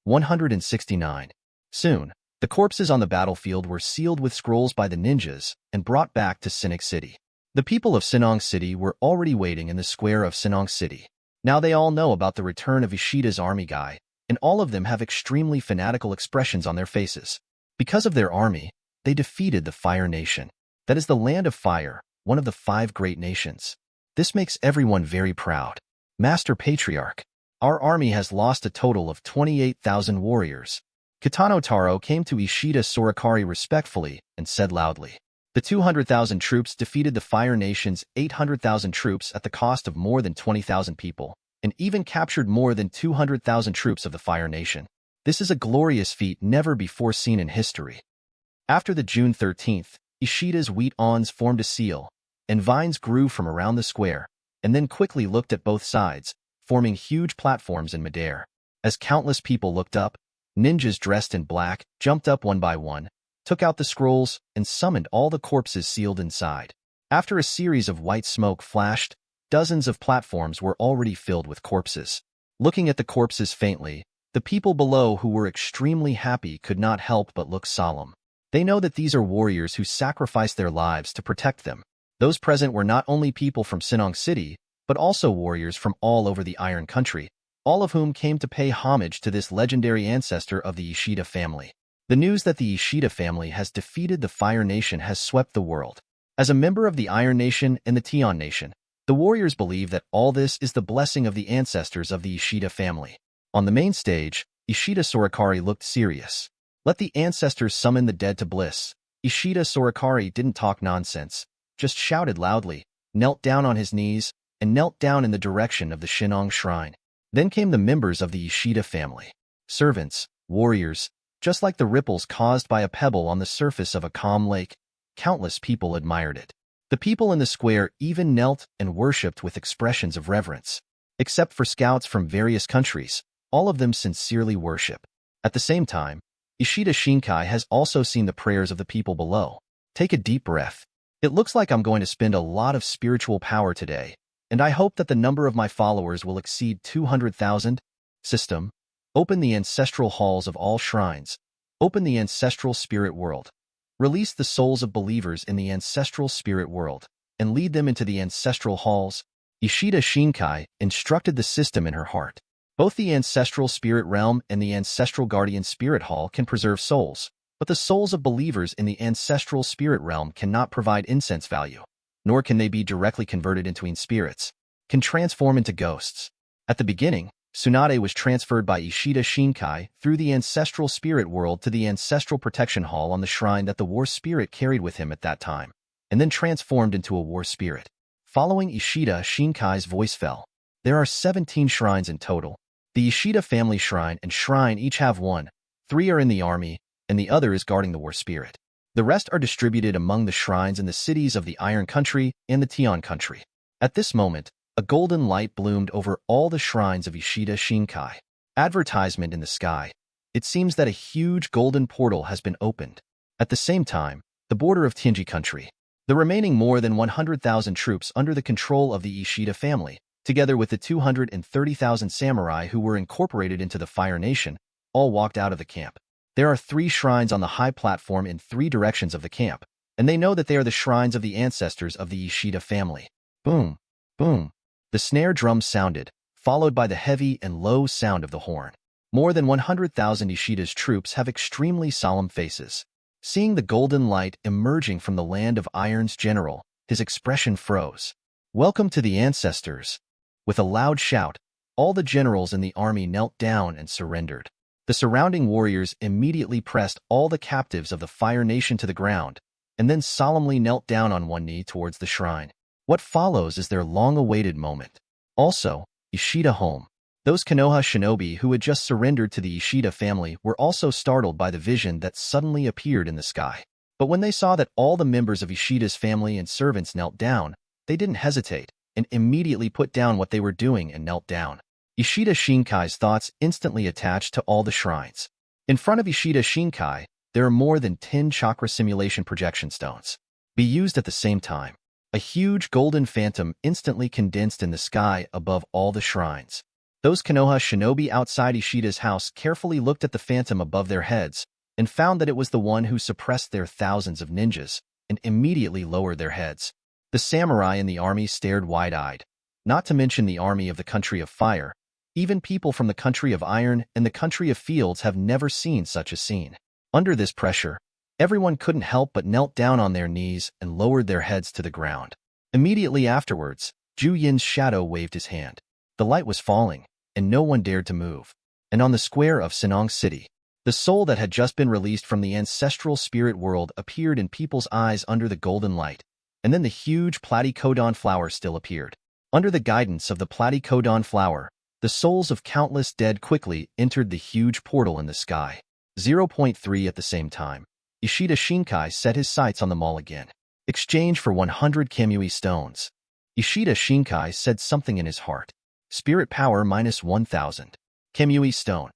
S1: 169. Soon, the corpses on the battlefield were sealed with scrolls by the ninjas and brought back to Sinnoh City. The people of Sinong City were already waiting in the square of Sinong City. Now they all know about the return of Ishida's army guy, and all of them have extremely fanatical expressions on their faces. Because of their army, they defeated the Fire Nation. That is the Land of Fire, one of the 5 great nations. This makes everyone very proud. Master Patriarch, our army has lost a total of 28,000 warriors. Kitano Taro came to Ishida Sorikari respectfully and said loudly, the 200,000 troops defeated the Fire Nation's 800,000 troops at the cost of more than 20,000 people, and even captured more than 200,000 troops of the Fire Nation. This is a glorious feat never before seen in history. After the June 13th, Ishida's wheat awns formed a seal, and vines grew from around the square, and then quickly looked at both sides, forming huge platforms in midair. As countless people looked up, ninjas dressed in black jumped up one by one, took out the scrolls, and summoned all the corpses sealed inside. After a series of white smoke flashed, dozens of platforms were already filled with corpses. Looking at the corpses faintly, the people below who were extremely happy could not help but look solemn. They know that these are warriors who sacrificed their lives to protect them. Those present were not only people from Sinong City, but also warriors from all over the Iron Country, all of whom came to pay homage to this legendary ancestor of the Ishida family. The news that the Ishida family has defeated the Fire Nation has swept the world. As a member of the Iron Nation and the Tian Nation, the warriors believe that all this is the blessing of the ancestors of the Ishida family. On the main stage, Ishida Sorikari looked serious. Let the ancestors summon the dead to bliss. Ishida Sorikari didn't talk nonsense, just shouted loudly, knelt down on his knees, and knelt down in the direction of the Shinong Shrine. Then came the members of the Ishida family. Servants, warriors, just like the ripples caused by a pebble on the surface of a calm lake, countless people admired it. The people in the square even knelt and worshipped with expressions of reverence. Except for scouts from various countries, all of them sincerely worship. At the same time, Ishida Xinkai has also seen the prayers of the people below. Take a deep breath. It looks like I'm going to spend a lot of spiritual power today, and I hope that the number of my followers will exceed 200,000. System. Open the ancestral halls of all shrines. Open the ancestral spirit world. Release the souls of believers in the ancestral spirit world, and lead them into the ancestral halls. Ishida Xinkai instructed the system in her heart. Both the ancestral spirit realm and the ancestral guardian spirit hall can preserve souls, but the souls of believers in the ancestral spirit realm cannot provide incense value, nor can they be directly converted into spirits, can transform into ghosts. At the beginning, Tsunade was transferred by Ishida Xinkai through the ancestral spirit world to the ancestral protection hall on the shrine that the war spirit carried with him at that time, and then transformed into a war spirit. Following Ishida Shinkai's voice fell. There are 17 shrines in total. The Ishida family shrine and shrine each have one, 3 are in the army, and the other is guarding the war spirit. The rest are distributed among the shrines in the cities of the Iron Country and the Tian Country. At this moment, a golden light bloomed over all the shrines of Ishida Xinkai. Advertisement in the sky. It seems that a huge golden portal has been opened. At the same time, the border of Tianji Country. The remaining more than 100,000 troops under the control of the Ishida family, together with the 230,000 samurai who were incorporated into the Fire Nation, all walked out of the camp. There are 3 shrines on the high platform in 3 directions of the camp, and they know that they are the shrines of the ancestors of the Ishida family. Boom, boom. The snare drum sounded, followed by the heavy and low sound of the horn. More than 100,000 Ishida's troops have extremely solemn faces. Seeing the golden light emerging from the land of Iron's general, his expression froze. Welcome to the ancestors. With a loud shout, all the generals in the army knelt down and surrendered. The surrounding warriors immediately pressed all the captives of the Fire Nation to the ground, and then solemnly knelt down on one knee towards the shrine. What follows is their long-awaited moment. Also, Ishida home. Those Konoha shinobi who had just surrendered to the Ishida family were also startled by the vision that suddenly appeared in the sky. But when they saw that all the members of Ishida's family and servants knelt down, they didn't hesitate, and immediately put down what they were doing and knelt down. Ishida Shinkai's thoughts instantly attached to all the shrines. In front of Ishida Xinkai, there are more than 10 chakra simulation projection stones. Be used at the same time. A huge golden phantom instantly condensed in the sky above all the shrines. Those Konoha shinobi outside Ishida's house carefully looked at the phantom above their heads and found that it was the one who suppressed their thousands of ninjas and immediately lowered their heads. The samurai in the army stared wide-eyed, not to mention the army of the country of fire. Even people from the country of iron and the country of fields have never seen such a scene. Under this pressure, everyone couldn't help but knelt down on their knees and lowered their heads to the ground. Immediately afterwards, Ju Yin's shadow waved his hand. The light was falling, and no one dared to move. And on the square of Sinong City, the soul that had just been released from the ancestral spirit world appeared in people's eyes under the golden light. And then the huge platycodon flower still appeared. Under the guidance of the platycodon flower, the souls of countless dead quickly entered the huge portal in the sky. 0.3 at the same time, Ishida Xinkai set his sights on the mall again. Exchange for 100 Kamui stones. Ishida Xinkai said something in his heart. Spirit power minus 1,000. Kamui stone.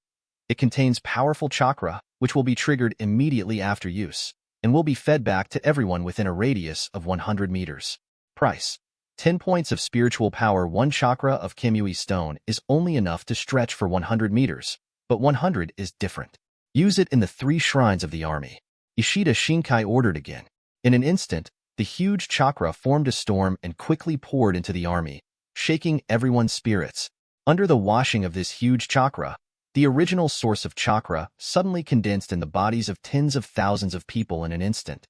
S1: It contains powerful chakra, which will be triggered immediately after use, and will be fed back to everyone within a radius of 100 meters. Price. 10 points of spiritual power. 1 chakra of Kamui stone is only enough to stretch for 100 meters, but 100 is different. Use it in the 3 shrines of the army. Ishida Xinkai ordered again. In an instant, the huge chakra formed a storm and quickly poured into the army, shaking everyone's spirits. Under the washing of this huge chakra, the original source of chakra suddenly condensed in the bodies of tens of thousands of people in an instant.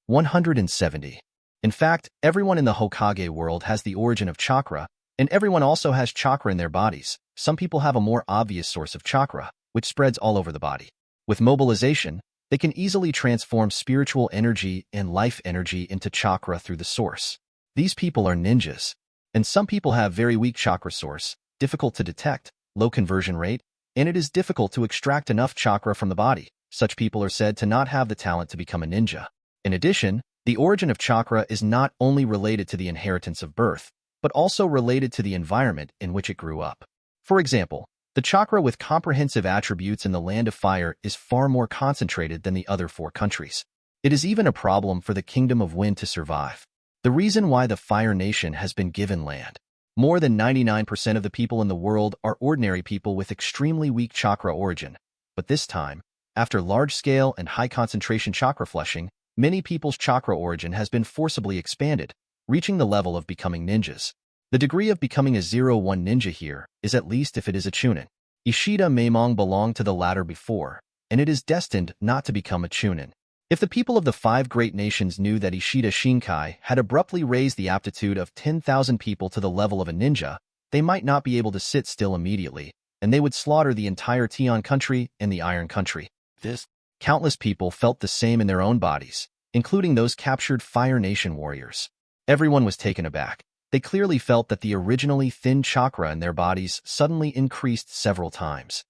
S1: 170. In fact, everyone in the Hokage world has the origin of chakra, and everyone also has chakra in their bodies. Some people have a more obvious source of chakra, which spreads all over the body. With mobilization, they can easily transform spiritual energy and life energy into chakra through the source. These people are ninjas. And some people have very weak chakra source, difficult to detect, low conversion rate, and it is difficult to extract enough chakra from the body. Such people are said to not have the talent to become a ninja. In addition, the origin of chakra is not only related to the inheritance of birth, but also related to the environment in which it grew up. For example, the chakra with comprehensive attributes in the Land of Fire is far more concentrated than the other 4 countries. It is even a problem for the Kingdom of Wind to survive. The reason why the Fire Nation has been given land. More than 99% of the people in the world are ordinary people with extremely weak chakra origin. But this time, after large-scale and high-concentration chakra flushing, many people's chakra origin has been forcibly expanded, reaching the level of becoming ninjas. The degree of becoming a 0-1 ninja here is at least if it is a chunin. Ishida Maimong belonged to the latter before, and it is destined not to become a chunin. If the people of the 5 great nations knew that Ishida Xinkai had abruptly raised the aptitude of 10,000 people to the level of a ninja, they might not be able to sit still immediately, and they would slaughter the entire Tian country and the Iron country. Countless people felt the same in their own bodies, including those captured Fire Nation warriors. Everyone was taken aback. They clearly felt that the originally thin chakra in their bodies suddenly increased several times.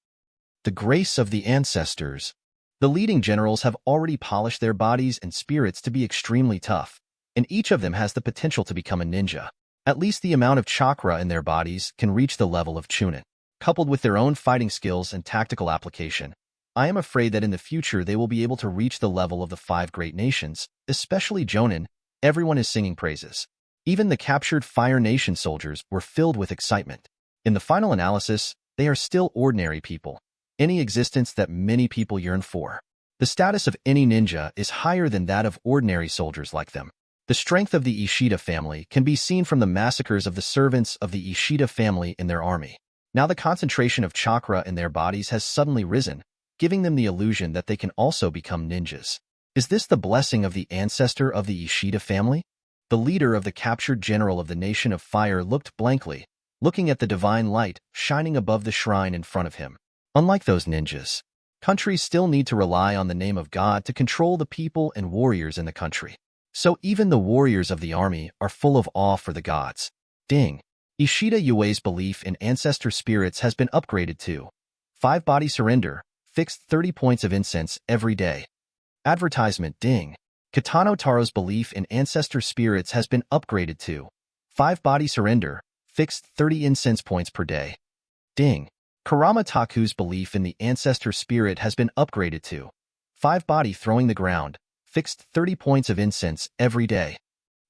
S1: The grace of the ancestors. The leading generals have already polished their bodies and spirits to be extremely tough, and each of them has the potential to become a ninja. At least the amount of chakra in their bodies can reach the level of chunin. Coupled with their own fighting skills and tactical application, I am afraid that in the future they will be able to reach the level of the 5 great nations, especially Jōnin. Everyone is singing praises. Even the captured Fire Nation soldiers were filled with excitement. In the final analysis, they are still ordinary people, any existence that many people yearn for. The status of any ninja is higher than that of ordinary soldiers like them. The strength of the Ishida family can be seen from the massacres of the servants of the Ishida family in their army. Now the concentration of chakra in their bodies has suddenly risen, giving them the illusion that they can also become ninjas. Is this the blessing of the ancestor of the Ishida family? The leader of the captured general of the Nation of Fire looked blankly, looking at the divine light shining above the shrine in front of him. Unlike those ninjas, countries still need to rely on the name of God to control the people and warriors in the country. So even the warriors of the army are full of awe for the gods. Ding. Ishida Yue's belief in ancestor spirits has been upgraded to 5 body surrender, fixed 30 points of incense every day. Advertisement. Ding. Kitano Taro's belief in ancestor spirits has been upgraded to 5 body surrender, fixed 30 incense points per day. Ding. Karama Taku's belief in the ancestor spirit has been upgraded to 5 body throwing the ground, fixed 30 points of incense every day.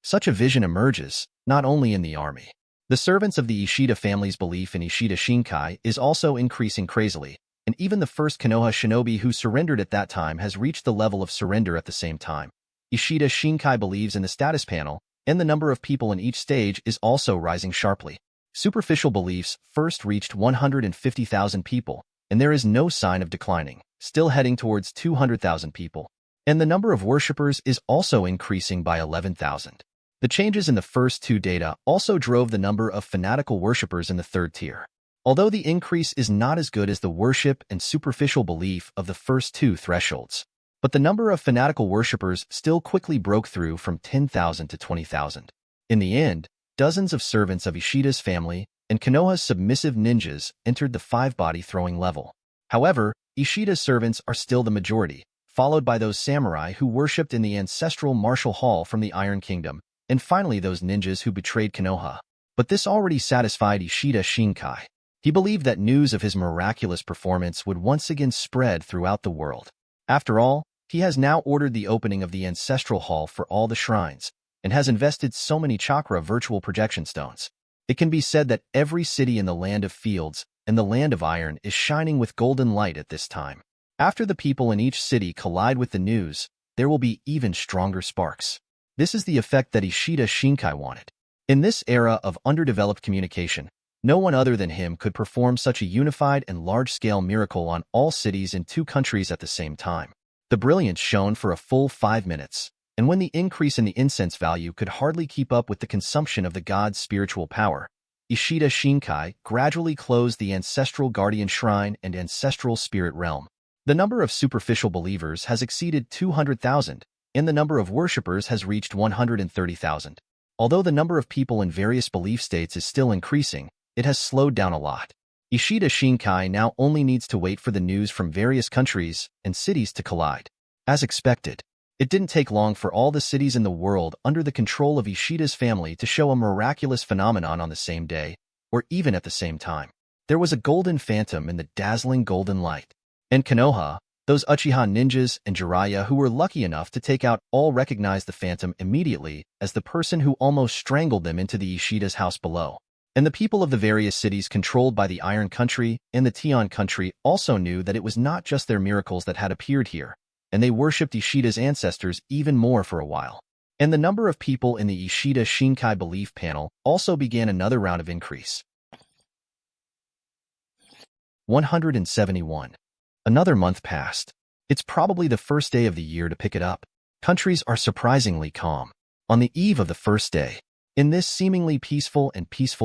S1: Such a vision emerges, not only in the army. The servants of the Ishida family's belief in Ishida Xinkai is also increasing crazily, and even the first Konoha shinobi who surrendered at that time has reached the level of surrender at the same time. Ishida Xinkai believes in the status panel, and the number of people in each stage is also rising sharply. Superficial beliefs first reached 150,000 people, and there is no sign of declining, still heading towards 200,000 people. And the number of worshippers is also increasing by 11,000. The changes in the first 2 data also drove the number of fanatical worshippers in the 3rd tier. Although the increase is not as good as the worship and superficial belief of the first 2 thresholds, but the number of fanatical worshippers still quickly broke through from 10,000 to 20,000. In the end, dozens of servants of Ishida's family and Konoha's submissive ninjas entered the 5-body throwing level. However, Ishida's servants are still the majority, followed by those samurai who worshipped in the ancestral martial hall from the Iron Kingdom, and finally those ninjas who betrayed Konoha. But this already satisfied Ishida Xinkai. He believed that news of his miraculous performance would once again spread throughout the world. After all, he has now ordered the opening of the ancestral hall for all the shrines, and has invested so many chakra virtual projection stones. It can be said that every city in the Land of Fields and the Land of Iron is shining with golden light at this time. After the people in each city collide with the news, there will be even stronger sparks. This is the effect that Ishida Xinkai wanted. In this era of underdeveloped communication, no one other than him could perform such a unified and large-scale miracle on all cities in 2 countries at the same time. The brilliance shone for a full 5 minutes, and when the increase in the incense value could hardly keep up with the consumption of the god's spiritual power, Ishida Xinkai gradually closed the ancestral guardian shrine and ancestral spirit realm. The number of superficial believers has exceeded 200,000, and the number of worshippers has reached 130,000. Although the number of people in various belief states is still increasing, it has slowed down a lot. Ishida Xinkai now only needs to wait for the news from various countries and cities to collide. As expected, it didn't take long for all the cities in the world under the control of Ishida's family to show a miraculous phenomenon on the same day, or even at the same time. There was a golden phantom in the dazzling golden light. And Konoha, those Uchiha ninjas and Jiraiya who were lucky enough to take out all recognized the phantom immediately as the person who almost strangled them into the Ishida's house below. And the people of the various cities controlled by the Iron Country and the Tian Country also knew that it was not just their miracles that had appeared here, and they worshipped Ishida's ancestors even more for a while. And the number of people in the Ishida Xinkai belief panel also began another round of increase. 171. Another month passed. It's probably the first day of the year to pick it up. Countries are surprisingly calm. On the eve of the first day, in this seemingly peaceful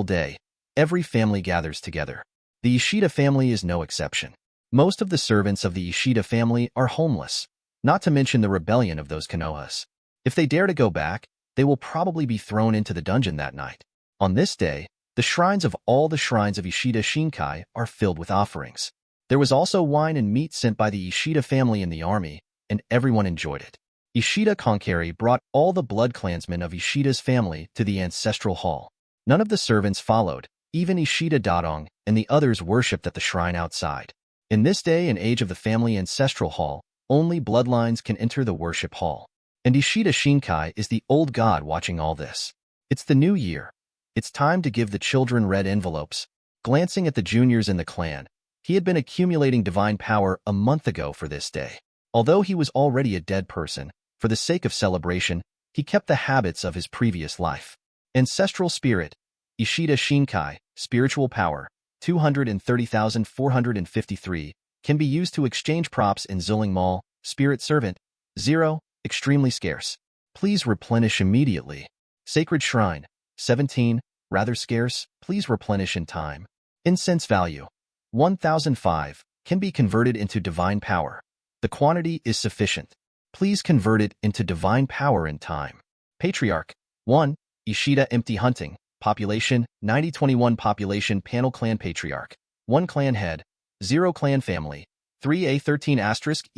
S1: day, every family gathers together. The Ishida family is no exception. Most of the servants of the Ishida family are homeless, not to mention the rebellion of those Konohas. If they dare to go back, they will probably be thrown into the dungeon that night. On this day, the shrines of all the shrines of Ishida Xinkai are filled with offerings. There was also wine and meat sent by the Ishida family in the army, and everyone enjoyed it. Ishida Konkari brought all the blood clansmen of Ishida's family to the ancestral hall. None of the servants followed, even Ishida Dadong and the others worshipped at the shrine outside. In this day and age of the family ancestral hall, only bloodlines can enter the worship hall. And Ishida Xinkai is the old god watching all this. It's the new year. It's time to give the children red envelopes. Glancing at the juniors in the clan, he had been accumulating divine power a month ago for this day. Although he was already a dead person, for the sake of celebration, he kept the habits of his previous life. Ancestral Spirit, Ishida Xinkai, Spiritual Power, 230,453, can be used to exchange props in Zilling Mall. Spirit Servant, 0, extremely scarce. Please replenish immediately. Sacred Shrine, 17, rather scarce, please replenish in time. Incense Value, 1005, can be converted into divine power. The quantity is sufficient. Please convert it into divine power in time. Patriarch, 1, Ishida Empty Hunting, Population, 9021 Population Panel Clan Patriarch, 1 Clan Head, 0 Clan Family, 3A13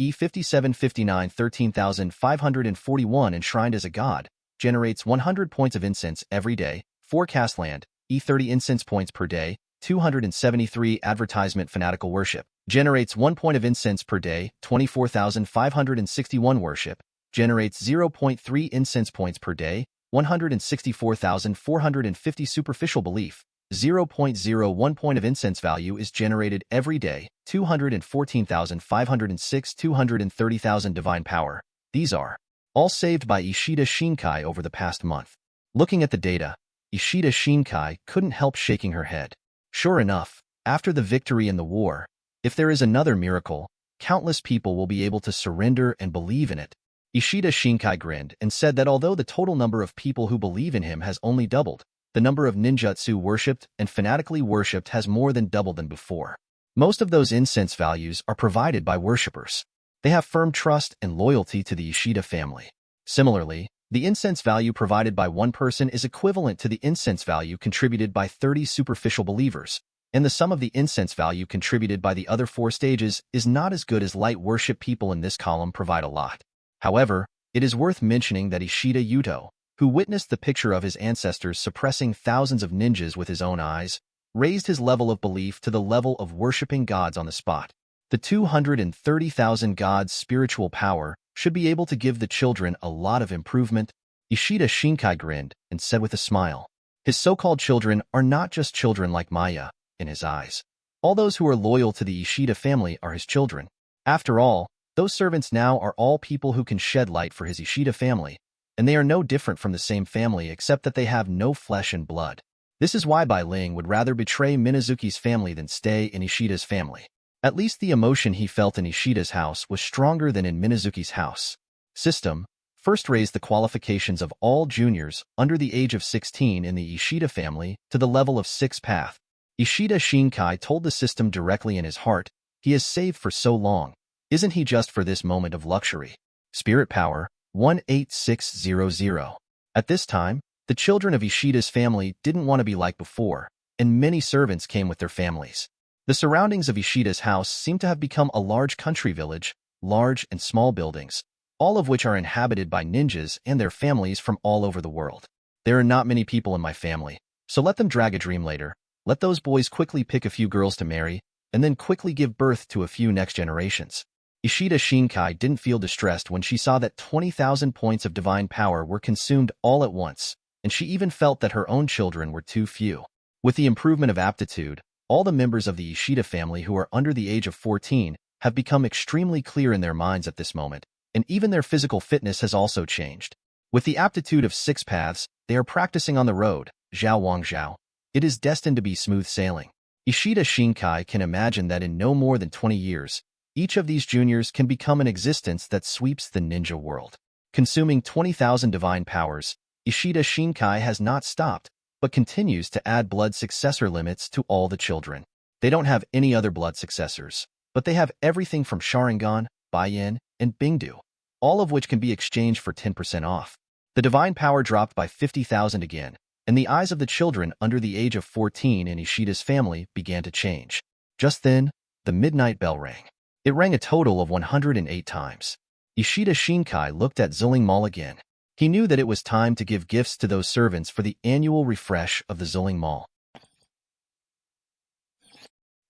S1: E5759 13,541 enshrined as a god, generates 100 points of incense every day, 4 Castland, E30 incense points per day, 273 Advertisement Fanatical Worship, generates 1 point of incense per day, 24,561 Worship, generates 0.3 incense points per day, 164,450 Superficial Belief, 0.01 point of incense value is generated every day, 214,506 230,000 Divine Power. These are all saved by Ishida Xinkai over the past month. Looking at the data, Ishida Xinkai couldn't help shaking her head. Sure enough, after the victory in the war, if there is another miracle, countless people will be able to surrender and believe in it. Ishida Xinkai grinned and said that although the total number of people who believe in him has only doubled, the number of ninjutsu worshipped and fanatically worshipped has more than doubled than before. Most of those incense values are provided by worshippers. They have firm trust and loyalty to the Ishida family. Similarly, the incense value provided by one person is equivalent to the incense value contributed by 30 superficial believers, and the sum of the incense value contributed by the other 4 stages is not as good as light worship people in this column provide a lot. However, it is worth mentioning that Ishida Yuto, who witnessed the picture of his ancestors suppressing thousands of ninjas with his own eyes, raised his level of belief to the level of worshipping gods on the spot. The 230,000 gods' spiritual power should be able to give the children a lot of improvement. Ishida Xinkai grinned and said with a smile, his so-called children are not just children like Maya, in his eyes. All those who are loyal to the Ishida family are his children. After all, those servants now are all people who can shed light for his Ishida family, and they are no different from the same family except that they have no flesh and blood. This is why Bai Ling would rather betray Minazuki's family than stay in Ishida's family. At least the emotion he felt in Ishida's house was stronger than in Minazuki's house. System first raised the qualifications of all juniors under the age of 16 in the Ishida family to the level of 6 path. Ishida Xinkai told the system directly in his heart, he has saved for so long. Isn't he just for this moment of luxury? Spirit power, 18600. At this time, the children of Ishida's family didn't want to be like before, and many servants came with their families. The surroundings of Ishida's house seem to have become a large country village, large and small buildings, all of which are inhabited by ninjas and their families from all over the world. There are not many people in my family, so let them drag a dream later. Let those boys quickly pick a few girls to marry, and then quickly give birth to a few next generations. Ishida Xinkai didn't feel distressed when she saw that 20,000 points of divine power were consumed all at once, and she even felt that her own children were too few. With the improvement of aptitude, all the members of the Ishida family who are under the age of 14 have become extremely clear in their minds at this moment, and even their physical fitness has also changed. With the aptitude of 6 paths, they are practicing on the road, Zhao Wang Zhao. It is destined to be smooth sailing. Ishida Xinkai can imagine that in no more than 20 years, each of these juniors can become an existence that sweeps the ninja world. Consuming 20,000 divine powers, Ishida Xinkai has not stopped, but continues to add blood successor limits to all the children. They don't have any other blood successors, but they have everything from Sharingan, Baiyin, and Bingdu, all of which can be exchanged for 10% off. The divine power dropped by 50,000 again, and the eyes of the children under the age of 14 in Ishida's family began to change. Just then, the midnight bell rang. It rang a total of 108 times. Ishida Xinkai looked at Zuling Mall again. He knew that it was time to give gifts to those servants for the annual refresh of the Zuling Mall.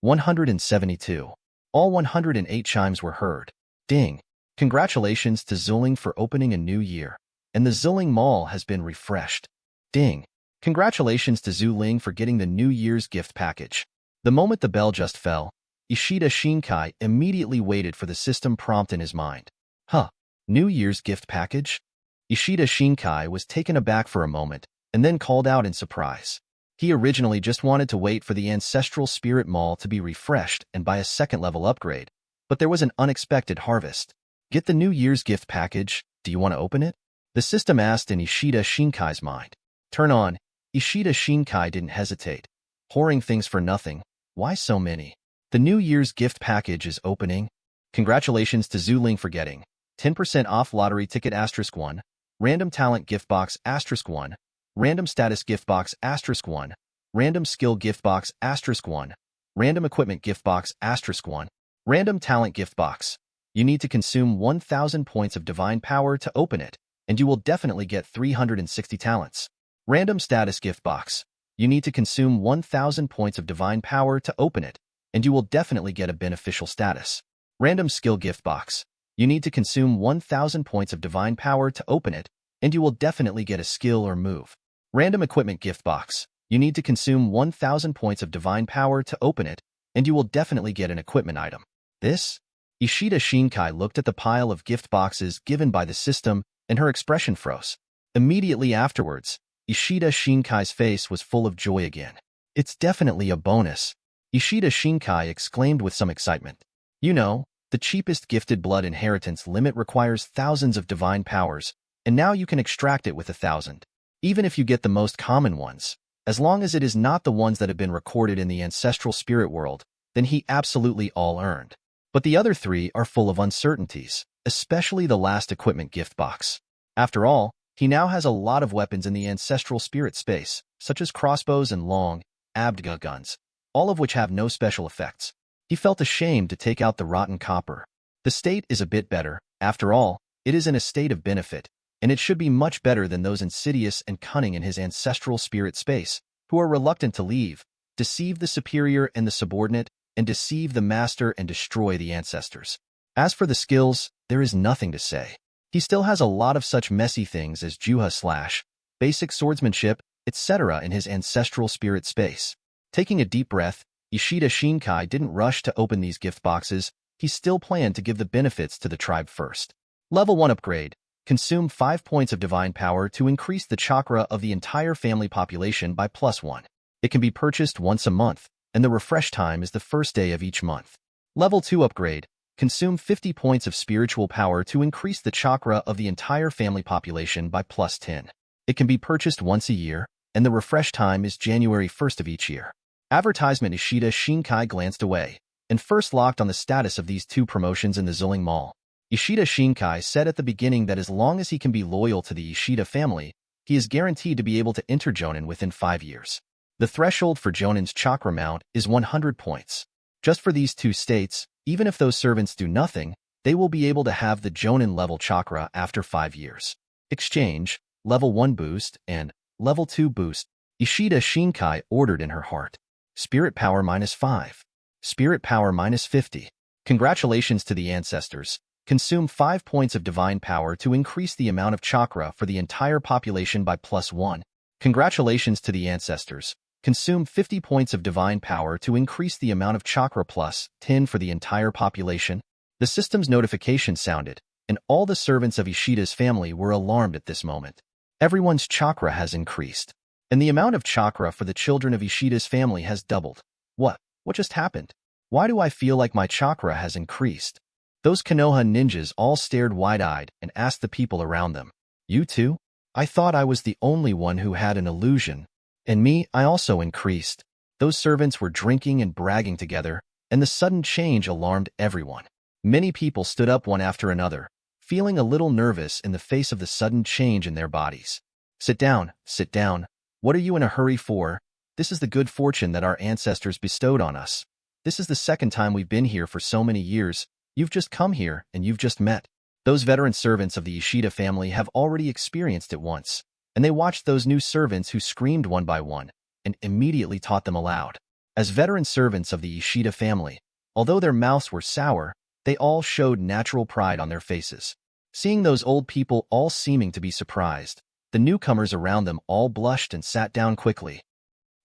S1: 172. All 108 chimes were heard. Ding! Congratulations to Zuling for opening a new year, and the Zuling Mall has been refreshed. Ding! Congratulations to Zuling for getting the New Year's gift package. The moment the bell just fell, Ishida Xinkai immediately waited for the system prompt in his mind. Huh, New Year's gift package? Ishida Xinkai was taken aback for a moment, and then called out in surprise. He originally just wanted to wait for the Ancestral Spirit Mall to be refreshed and buy a second-level upgrade, but there was an unexpected harvest. Get the New Year's gift package, do you want to open it? The system asked in Ishida Xinkai's mind. Turn on, Ishida Xinkai didn't hesitate. Hoarding things for nothing, why so many? The New Year's gift package is opening. Congratulations to Zuling for getting 10% off lottery ticket *1, random talent gift box *1, random status gift box *1, random skill gift box *1, random equipment gift box *1, random talent gift box. You need to consume 1,000 points of divine power to open it, and you will definitely get 360 talents. Random status gift box. You need to consume 1,000 points of divine power to open it, and you will definitely get a beneficial status. Random skill gift box. You need to consume 1,000 points of divine power to open it, and you will definitely get a skill or move. Random equipment gift box. You need to consume 1,000 points of divine power to open it, and you will definitely get an equipment item. This? Ishida Xinkai looked at the pile of gift boxes given by the system, and her expression froze. Immediately afterwards, Ishida Xinkai's face was full of joy again. It's definitely a bonus. Ishida Xinkai exclaimed with some excitement. You know, the cheapest gifted blood inheritance limit requires thousands of divine powers, and now you can extract it with 1,000. Even if you get the most common ones, as long as it is not the ones that have been recorded in the ancestral spirit world, then he absolutely all earned. But the other 3 are full of uncertainties, especially the last equipment gift box. After all, he now has a lot of weapons in the ancestral spirit space, such as crossbows and long, abdga guns, all of which have no special effects. He felt ashamed to take out the rotten copper. The state is a bit better. After all, it is in a state of benefit, and it should be much better than those insidious and cunning in his ancestral spirit space, who are reluctant to leave, deceive the superior and the subordinate, and deceive the master and destroy the ancestors. As for the skills, there is nothing to say. He still has a lot of such messy things as Juha slash, basic swordsmanship, etc. in his ancestral spirit space. Taking a deep breath, Ishida Xinkai didn't rush to open these gift boxes. He still planned to give the benefits to the tribe first. Level 1 upgrade. Consume 5 points of divine power to increase the chakra of the entire family population by +1. It can be purchased once a month, and the refresh time is the first day of each month. Level 2 upgrade. Consume 50 points of spiritual power to increase the chakra of the entire family population by +10. It can be purchased once a year, and the refresh time is January 1st of each year. Advertisement. Ishida Xinkai glanced away, and first locked on the status of these two promotions in the Zilling Mall. Ishida Xinkai said at the beginning that as long as he can be loyal to the Ishida family, he is guaranteed to be able to enter Jōnin within 5 years. The threshold for Jōnin's chakra mount is 100 points. Just for these two states, even if those servants do nothing, they will be able to have the Jōnin-level chakra after 5 years. Exchange, level 1 boost, and level 2 boost. Ishida Xinkai ordered in her heart. Spirit power -5. Spirit power -50. Congratulations to the ancestors. Consume 5 points of divine power to increase the amount of chakra for the entire population by +1. Congratulations to the ancestors. Consume 50 points of divine power to increase the amount of chakra +10 for the entire population. The system's notification sounded, and all the servants of Ishida's family were alarmed at this moment. Everyone's chakra has increased, and the amount of chakra for the children of Ishida's family has doubled. What just happened? Why do I feel like my chakra has increased? Those Konoha ninjas all stared wide-eyed and asked the people around them. You too? I thought I was the only one who had an illusion. And me, I also increased. Those servants were drinking and bragging together, and the sudden change alarmed everyone. Many people stood up one after another, feeling a little nervous in the face of the sudden change in their bodies. Sit down, sit down. What are you in a hurry for? This is the good fortune that our ancestors bestowed on us. This is the second time we've been here for so many years. You've just come here, and you've just met. Those veteran servants of the Ishida family have already experienced it once, and they watched those new servants who screamed one by one, and immediately taught them aloud. As veteran servants of the Ishida family, although their mouths were sour, they all showed natural pride on their faces. Seeing those old people all seeming to be surprised, the newcomers around them all blushed and sat down quickly.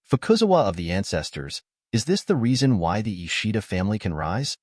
S1: Fukuzawa of the ancestors, is this the reason why the Ishida family can rise?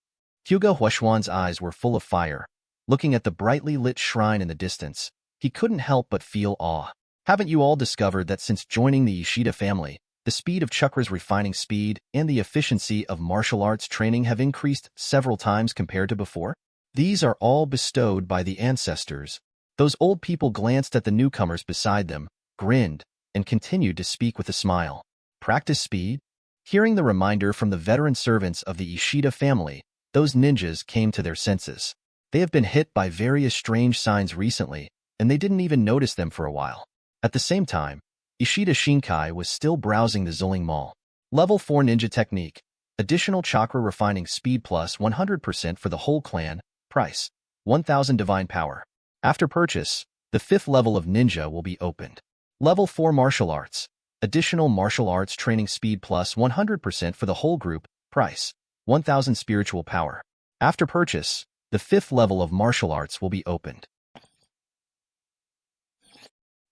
S1: Hyuga Huishuan's eyes were full of fire. Looking at the brightly lit shrine in the distance, he couldn't help but feel awe. Haven't you all discovered that since joining the Ishida family, the speed of Chakra's refining speed and the efficiency of martial arts training have increased several times compared to before? These are all bestowed by the ancestors. Those old people glanced at the newcomers beside them, grinned, and continued to speak with a smile. Practice speed? Hearing the reminder from the veteran servants of the Ishida family, those ninjas came to their senses. They have been hit by various strange signs recently, and they didn't even notice them for a while. At the same time, Ishida Xinkai was still browsing the Zilling Mall. Level 4 Ninja Technique. Additional chakra refining speed plus 100% for the whole clan. Price: 1,000 divine power. After purchase, the 5th level of ninja will be opened. Level 4 Martial Arts. Additional martial arts training speed plus 100% for the whole group. Price: 1,000 spiritual power. After purchase, the 5th level of martial arts will be opened.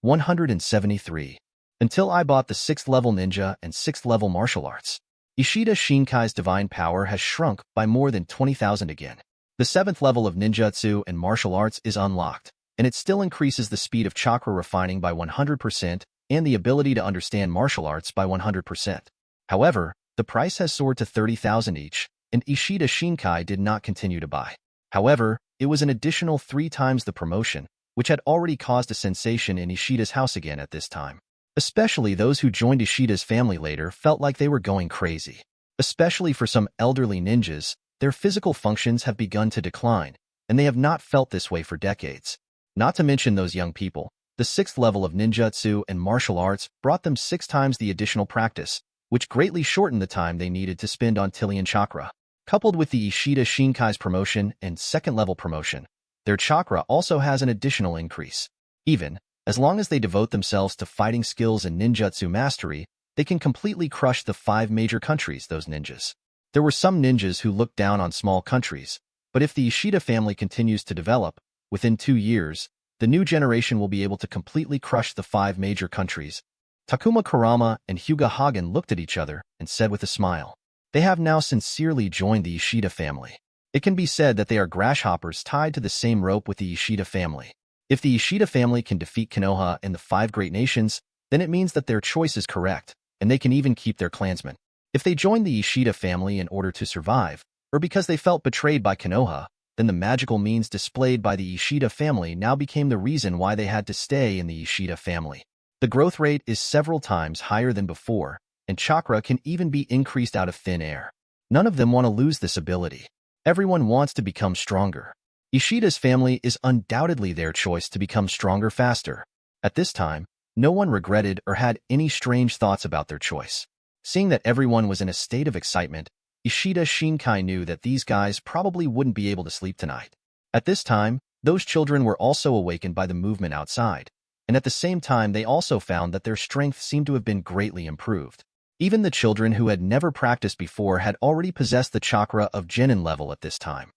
S1: 173. Until I bought the 6th level ninja and 6th level martial arts. Ishida Xinkai's divine power has shrunk by more than 20,000 again. The 7th level of ninjutsu and martial arts is unlocked, and it still increases the speed of chakra refining by 100% and the ability to understand martial arts by 100%. However, the price has soared to 30,000 each, and Ishida Xinkai did not continue to buy. However, it was an additional 3 times the promotion, which had already caused a sensation in Ishida's house again at this time. Especially those who joined Ishida's family later felt like they were going crazy. Especially for some elderly ninjas, their physical functions have begun to decline, and they have not felt this way for decades. Not to mention those young people, the 6th level of ninjutsu and martial arts brought them 6 times the additional practice, which greatly shortened the time they needed to spend on Tillian chakra. Coupled with the Ishida Xinkai's promotion and 2nd level promotion, their chakra also has an additional increase. Even, as long as they devote themselves to fighting skills and ninjutsu mastery, they can completely crush the 5 major countries, those ninjas. There were some ninjas who looked down on small countries, but if the Ishida family continues to develop, within 2 years, the new generation will be able to completely crush the 5 major countries. Takuma Kurama and Hyuga Hagen looked at each other and said with a smile. They have now sincerely joined the Ishida family. It can be said that they are grasshoppers tied to the same rope with the Ishida family. If the Ishida family can defeat Konoha and the 5 great nations, then it means that their choice is correct, and they can even keep their clansmen. If they join the Ishida family in order to survive, or because they felt betrayed by Konoha, then the magical means displayed by the Ishida family now became the reason why they had to stay in the Ishida family. The growth rate is several times higher than before, and chakra can even be increased out of thin air. None of them want to lose this ability. Everyone wants to become stronger. Ishida's family is undoubtedly their choice to become stronger faster. At this time, no one regretted or had any strange thoughts about their choice. Seeing that everyone was in a state of excitement, Ishida Xinkai knew that these guys probably wouldn't be able to sleep tonight. At this time, those children were also awakened by the movement outside, and at the same time they also found that their strength seemed to have been greatly improved. Even the children who had never practiced before had already possessed the chakra of Jōnin-level at this time.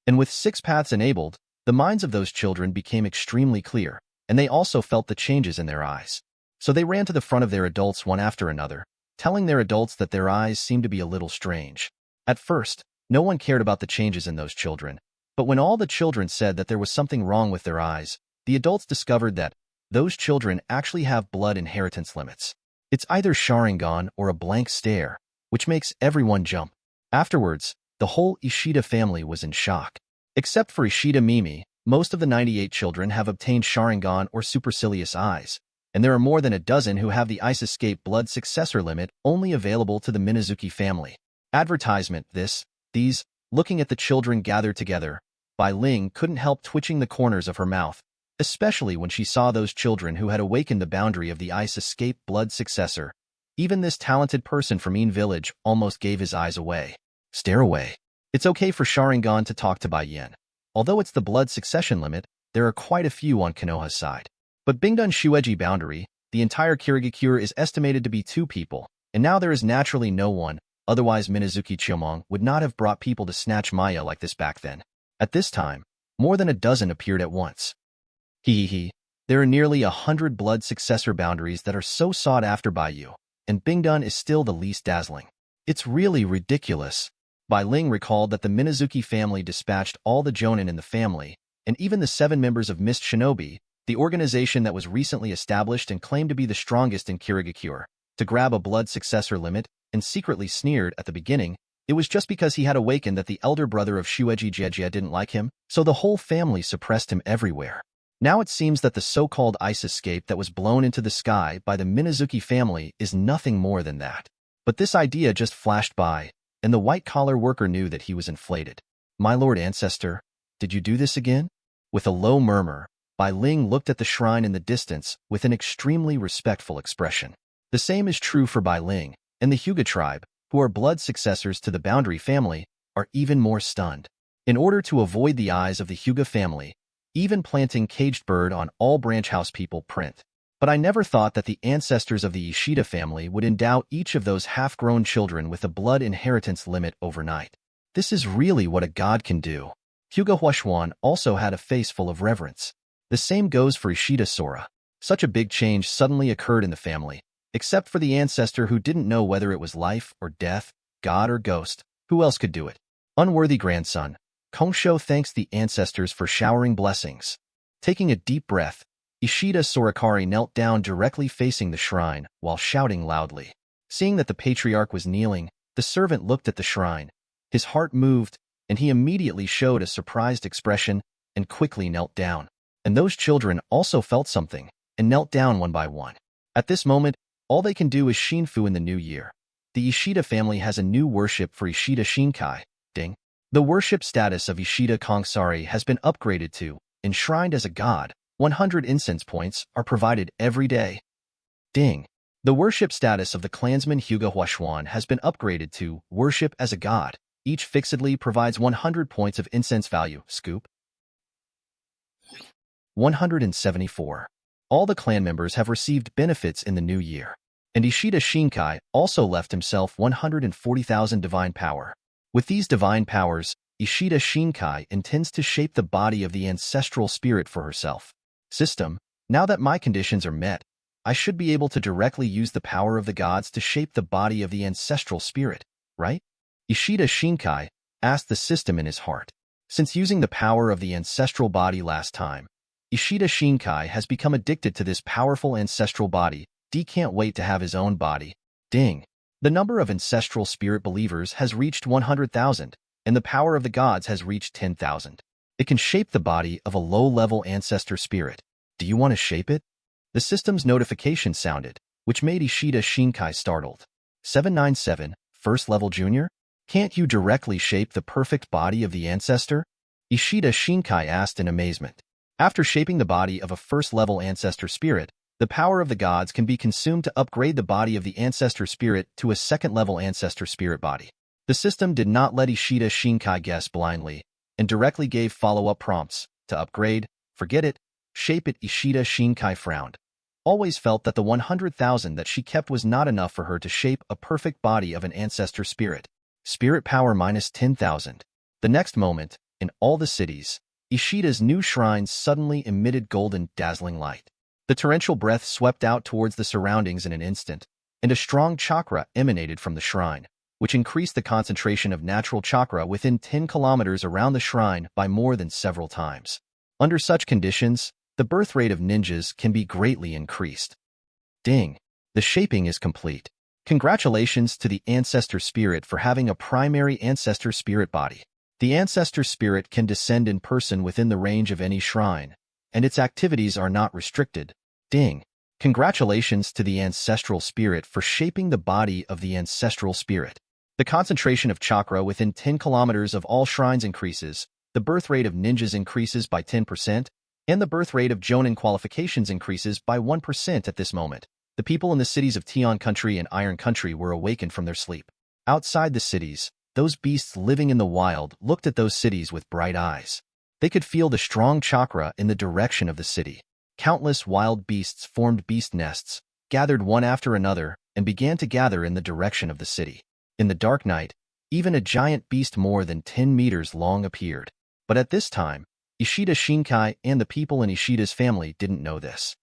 S1: And with 6 paths enabled, the minds of those children became extremely clear, and they also felt the changes in their eyes. So they ran to the front of their adults one after another, telling their adults that their eyes seemed to be a little strange. At first, no one cared about the changes in those children, but when all the children said that there was something wrong with their eyes, the adults discovered that those children actually have blood inheritance limits. It's either Sharingan or a blank stare, which makes everyone jump. Afterwards, the whole Ishida family was in shock. Except for Ishida Mimi, most of the 98 children have obtained Sharingan or supercilious eyes, and there are more than a dozen who have the Ice Escape blood successor limit only available to the Minazuki family. Advertisement these, looking at the children gathered together, Bai Ling couldn't help twitching the corners of her mouth, especially when she saw those children who had awakened the boundary of the Ice Escape blood successor. Even this talented person from Een Village almost gave his eyes away. Stare away. It's okay for Sharingan to talk to Bai Yen. Although it's the blood succession limit, there are quite a few on Konoha's side. But Bingdun Shueji boundary, the entire Kirigakure is estimated to be 2 people, and now there is naturally no one, otherwise Minazuki Chomong would not have brought people to snatch Maya like this back then. At this time, more than a dozen appeared at once. There are nearly 100 blood successor boundaries that are so sought after by you, and Bingdun is still the least dazzling. It's really ridiculous. Bai Ling recalled that the Minazuki family dispatched all the Jōnin in the family, and even the 7 members of Mist Shinobi, the organization that was recently established and claimed to be the strongest in Kirigakure, to grab a blood successor limit, and secretly sneered at the beginning. It was just because he had awakened that the elder brother of Shueji Jejie didn't like him, so the whole family suppressed him everywhere. Now it seems that the so-called ice escape that was blown into the sky by the Minazuki family is nothing more than that. But this idea just flashed by, and the white-collar worker knew that he was inflated. My lord Ancestor, did you do this again? With a low murmur, Bai Ling looked at the shrine in the distance with an extremely respectful expression. The same is true for Bai Ling, and the Hyuga tribe, who are blood successors to the Boundary family, are even more stunned. In order to avoid the eyes of the Hyuga family, even planting caged bird on all branch house people print. But I never thought that the ancestors of the Ishida family would endow each of those half-grown children with a blood inheritance limit overnight. This is really what a god can do. Hyuga Huashuan also had a face full of reverence. The same goes for Ishida Sora. Such a big change suddenly occurred in the family, except for the ancestor who didn't know whether it was life or death, god or ghost. Who else could do it? Unworthy grandson. Konsho thanks the ancestors for showering blessings. Taking a deep breath, Ishida Sorakari knelt down directly facing the shrine while shouting loudly. Seeing that the patriarch was kneeling, the servant looked at the shrine. His heart moved, and he immediately showed a surprised expression and quickly knelt down. And those children also felt something and knelt down one by one. At this moment, all they can do is Shinfu in the new year. The Ishida family has a new worship for Ishida Xinkai. Ding. The worship status of Ishida Kongsari has been upgraded to enshrined as a god. 100 incense points are provided every day. Ding. The worship status of the clansman Hyuga Huashuan has been upgraded to worship as a god. Each fixedly provides 100 points of incense value. Scoop. 174. All the clan members have received benefits in the new year. And Ishida Xinkai also left himself 140,000 divine power. With these divine powers, Ishida Xinkai intends to shape the body of the ancestral spirit for herself. System, now that my conditions are met, I should be able to directly use the power of the gods to shape the body of the ancestral spirit, right? Ishida Xinkai asked the system in his heart. Since using the power of the ancestral body last time, Ishida Xinkai has become addicted to this powerful ancestral body. D can't wait to have his own body. Ding. The number of ancestral spirit believers has reached 100,000, and the power of the gods has reached 10,000. It can shape the body of a low-level ancestor spirit. Do you want to shape it? The system's notification sounded, which made Ishida Xinkai startled. 797, First Level Junior? Can't you directly shape the perfect body of the ancestor? Ishida Xinkai asked in amazement. After shaping the body of a first-level ancestor spirit, the power of the gods can be consumed to upgrade the body of the ancestor spirit to a second-level ancestor spirit body. The system did not let Ishida Xinkai guess blindly, and directly gave follow-up prompts. To upgrade, forget it, shape it. Ishida Xinkai frowned. Always felt that the 100,000 that she kept was not enough for her to shape a perfect body of an ancestor spirit. Spirit power minus 10,000. The next moment, in all the cities, Ishida's new shrines suddenly emitted golden, dazzling light. The torrential breath swept out towards the surroundings in an instant, and a strong chakra emanated from the shrine, which increased the concentration of natural chakra within 10 kilometers around the shrine by more than several times. Under such conditions, the birth rate of ninjas can be greatly increased. Ding! The shaping is complete. Congratulations to the ancestor spirit for having a primary ancestor spirit body. The ancestor spirit can descend in person within the range of any shrine, and its activities are not restricted. Ding! Congratulations to the ancestral spirit for shaping the body of the ancestral spirit. The concentration of chakra within 10 kilometers of all shrines increases, the birth rate of ninjas increases by 10%, and the birth rate of Jōnin qualifications increases by 1% at this moment. The people in the cities of Tian Country and Iron Country were awakened from their sleep. Outside the cities, those beasts living in the wild looked at those cities with bright eyes. They could feel the strong chakra in the direction of the city. Countless wild beasts formed beast nests, gathered one after another, and began to gather in the direction of the city. In the dark night, even a giant beast more than 10 meters long appeared. But at this time, Ishida Xinkai and the people in Ishida's family didn't know this.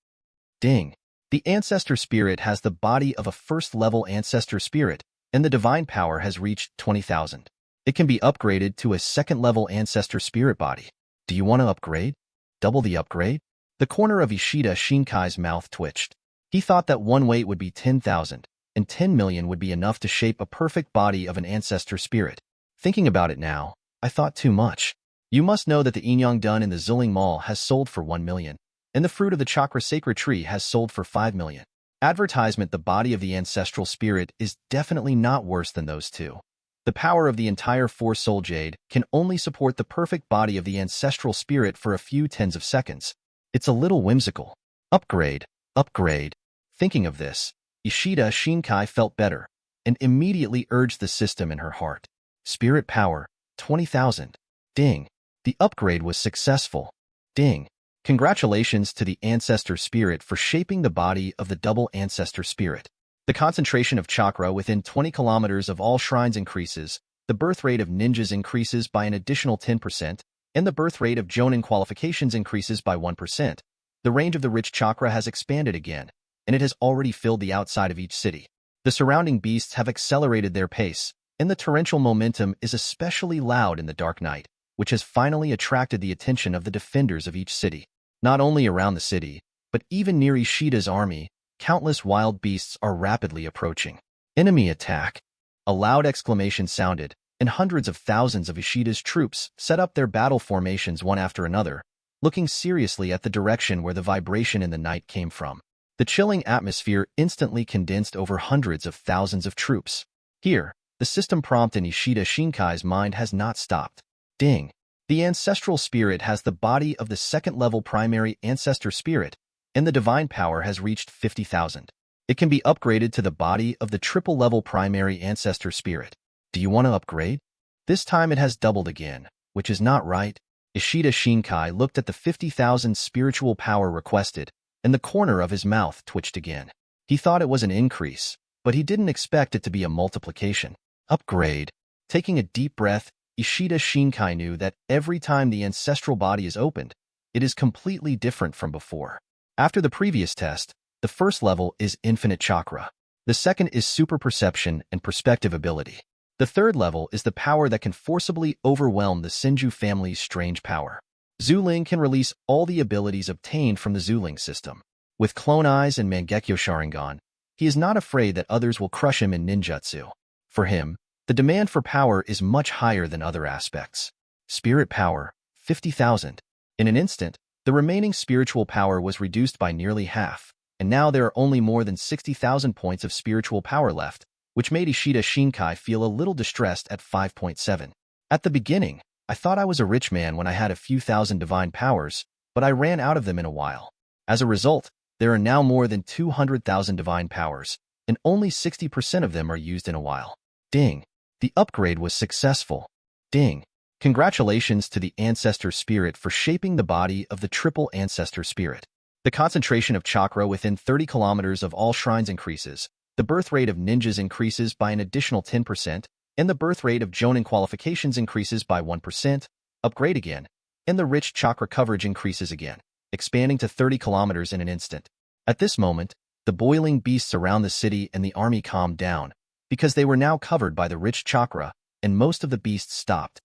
S1: Ding! The ancestor spirit has the body of a first-level ancestor spirit, and the divine power has reached 20,000. It can be upgraded to a second-level ancestor spirit body. Do you want to upgrade? Double the upgrade? The corner of Ishida Xinkai's mouth twitched. He thought that one weight would be 10,000, and 10 million would be enough to shape a perfect body of an ancestor spirit. Thinking about it now, I thought too much. You must know that the Inyang done in the Ziling Mall has sold for 1 million, and the fruit of the Chakra sacred tree has sold for 5 million. Advertisement: the body of the ancestral spirit is definitely not worse than those two. The power of the entire 4-soul jade can only support the perfect body of the ancestral spirit for a few tens of seconds. It's a little whimsical. Upgrade, upgrade. Thinking of this, Ishida Xinkai felt better, and immediately urged the system in her heart. Spirit power, 20,000. Ding! The upgrade was successful. Ding! Congratulations to the ancestor spirit for shaping the body of the double ancestor spirit. The concentration of chakra within 20 kilometers of all shrines increases, the birth rate of ninjas increases by an additional 10%, and the birth rate of Jōnin qualifications increases by 1%. The range of the rich chakra has expanded again, and it has already filled the outside of each city. The surrounding beasts have accelerated their pace, and the torrential momentum is especially loud in the dark night, which has finally attracted the attention of the defenders of each city. Not only around the city, but even near Ishida's army, countless wild beasts are rapidly approaching. Enemy attack! A loud exclamation sounded, and hundreds of thousands of Ishida's troops set up their battle formations one after another, looking seriously at the direction where the vibration in the night came from. The chilling atmosphere instantly condensed over hundreds of thousands of troops. Here, the system prompt in Ishida Xinkai's mind has not stopped. Ding! The ancestral spirit has the body of the second-level primary ancestor spirit, and the divine power has reached 50,000. It can be upgraded to the body of the triple-level primary ancestor spirit. Do you want to upgrade? This time it has doubled again, which is not right. Ishida Xinkai looked at the 50,000 spiritual power requested, and the corner of his mouth twitched again. He thought it was an increase, but he didn't expect it to be a multiplication. Upgrade. Taking a deep breath, Ishida Xinkai knew that every time the ancestral body is opened, it is completely different from before. After the previous test, the first level is infinite chakra. The second is super perception and perspective ability. The third level is the power that can forcibly overwhelm the Senju family's strange power. Zuling can release all the abilities obtained from the Zuling system. With Clone Eyes and Mangekyo Sharingan, he is not afraid that others will crush him in ninjutsu. For him, the demand for power is much higher than other aspects. Spirit power, 50,000. In an instant, the remaining spiritual power was reduced by nearly half, and now there are only more than 60,000 points of spiritual power left, which made Ishida Xinkai feel a little distressed at 5.7. At the beginning, I thought I was a rich man when I had a few thousand divine powers, but I ran out of them in a while. As a result, there are now more than 200,000 divine powers, and only 60% of them are used in a while. Ding. The upgrade was successful. Ding. Congratulations to the Ancestor Spirit for shaping the body of the triple Ancestor Spirit. The concentration of chakra within 30 kilometers of all shrines increases, the birth rate of ninjas increases by an additional 10%, and the birth rate of Jōnin qualifications increases by 1%, upgrade again, and the rich chakra coverage increases again, expanding to 30 kilometers in an instant. At this moment, the boiling beasts around the city and the army calmed down, because they were now covered by the rich chakra, and most of the beasts stopped.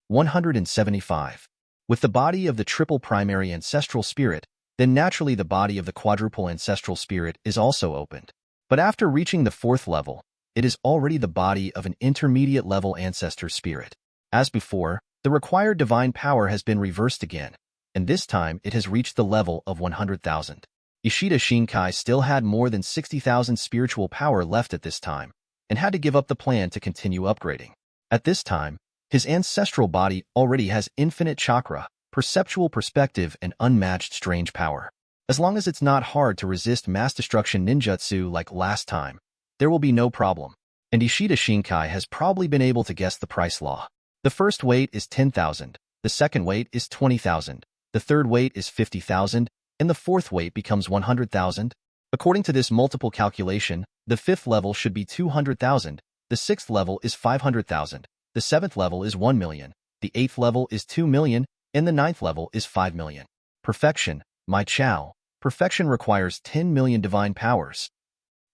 S1: 175. With the body of the triple primary ancestral spirit, then naturally the body of the quadruple ancestral spirit is also opened. But after reaching the 4th level, it is already the body of an intermediate level ancestor spirit. As before, the required divine power has been reversed again, and this time it has reached the level of 100,000. Ishida Xinkai still had more than 60,000 spiritual power left at this time, and had to give up the plan to continue upgrading. At this time, his ancestral body already has infinite chakra, perceptual perspective, and unmatched strange power. As long as it's not hard to resist mass destruction ninjutsu like last time, there will be no problem. And Ishida Xinkai has probably been able to guess the price law. The first weight is 10,000, the second weight is 20,000, the third weight is 50,000, and the fourth weight becomes 100,000. According to this multiple calculation, the 5th level should be 200,000, the 6th level is 500,000, the 7th level is 1 million, the 8th level is 2 million, and the 9th level is 5 million. Perfection, my chow. Perfection requires 10 million divine powers.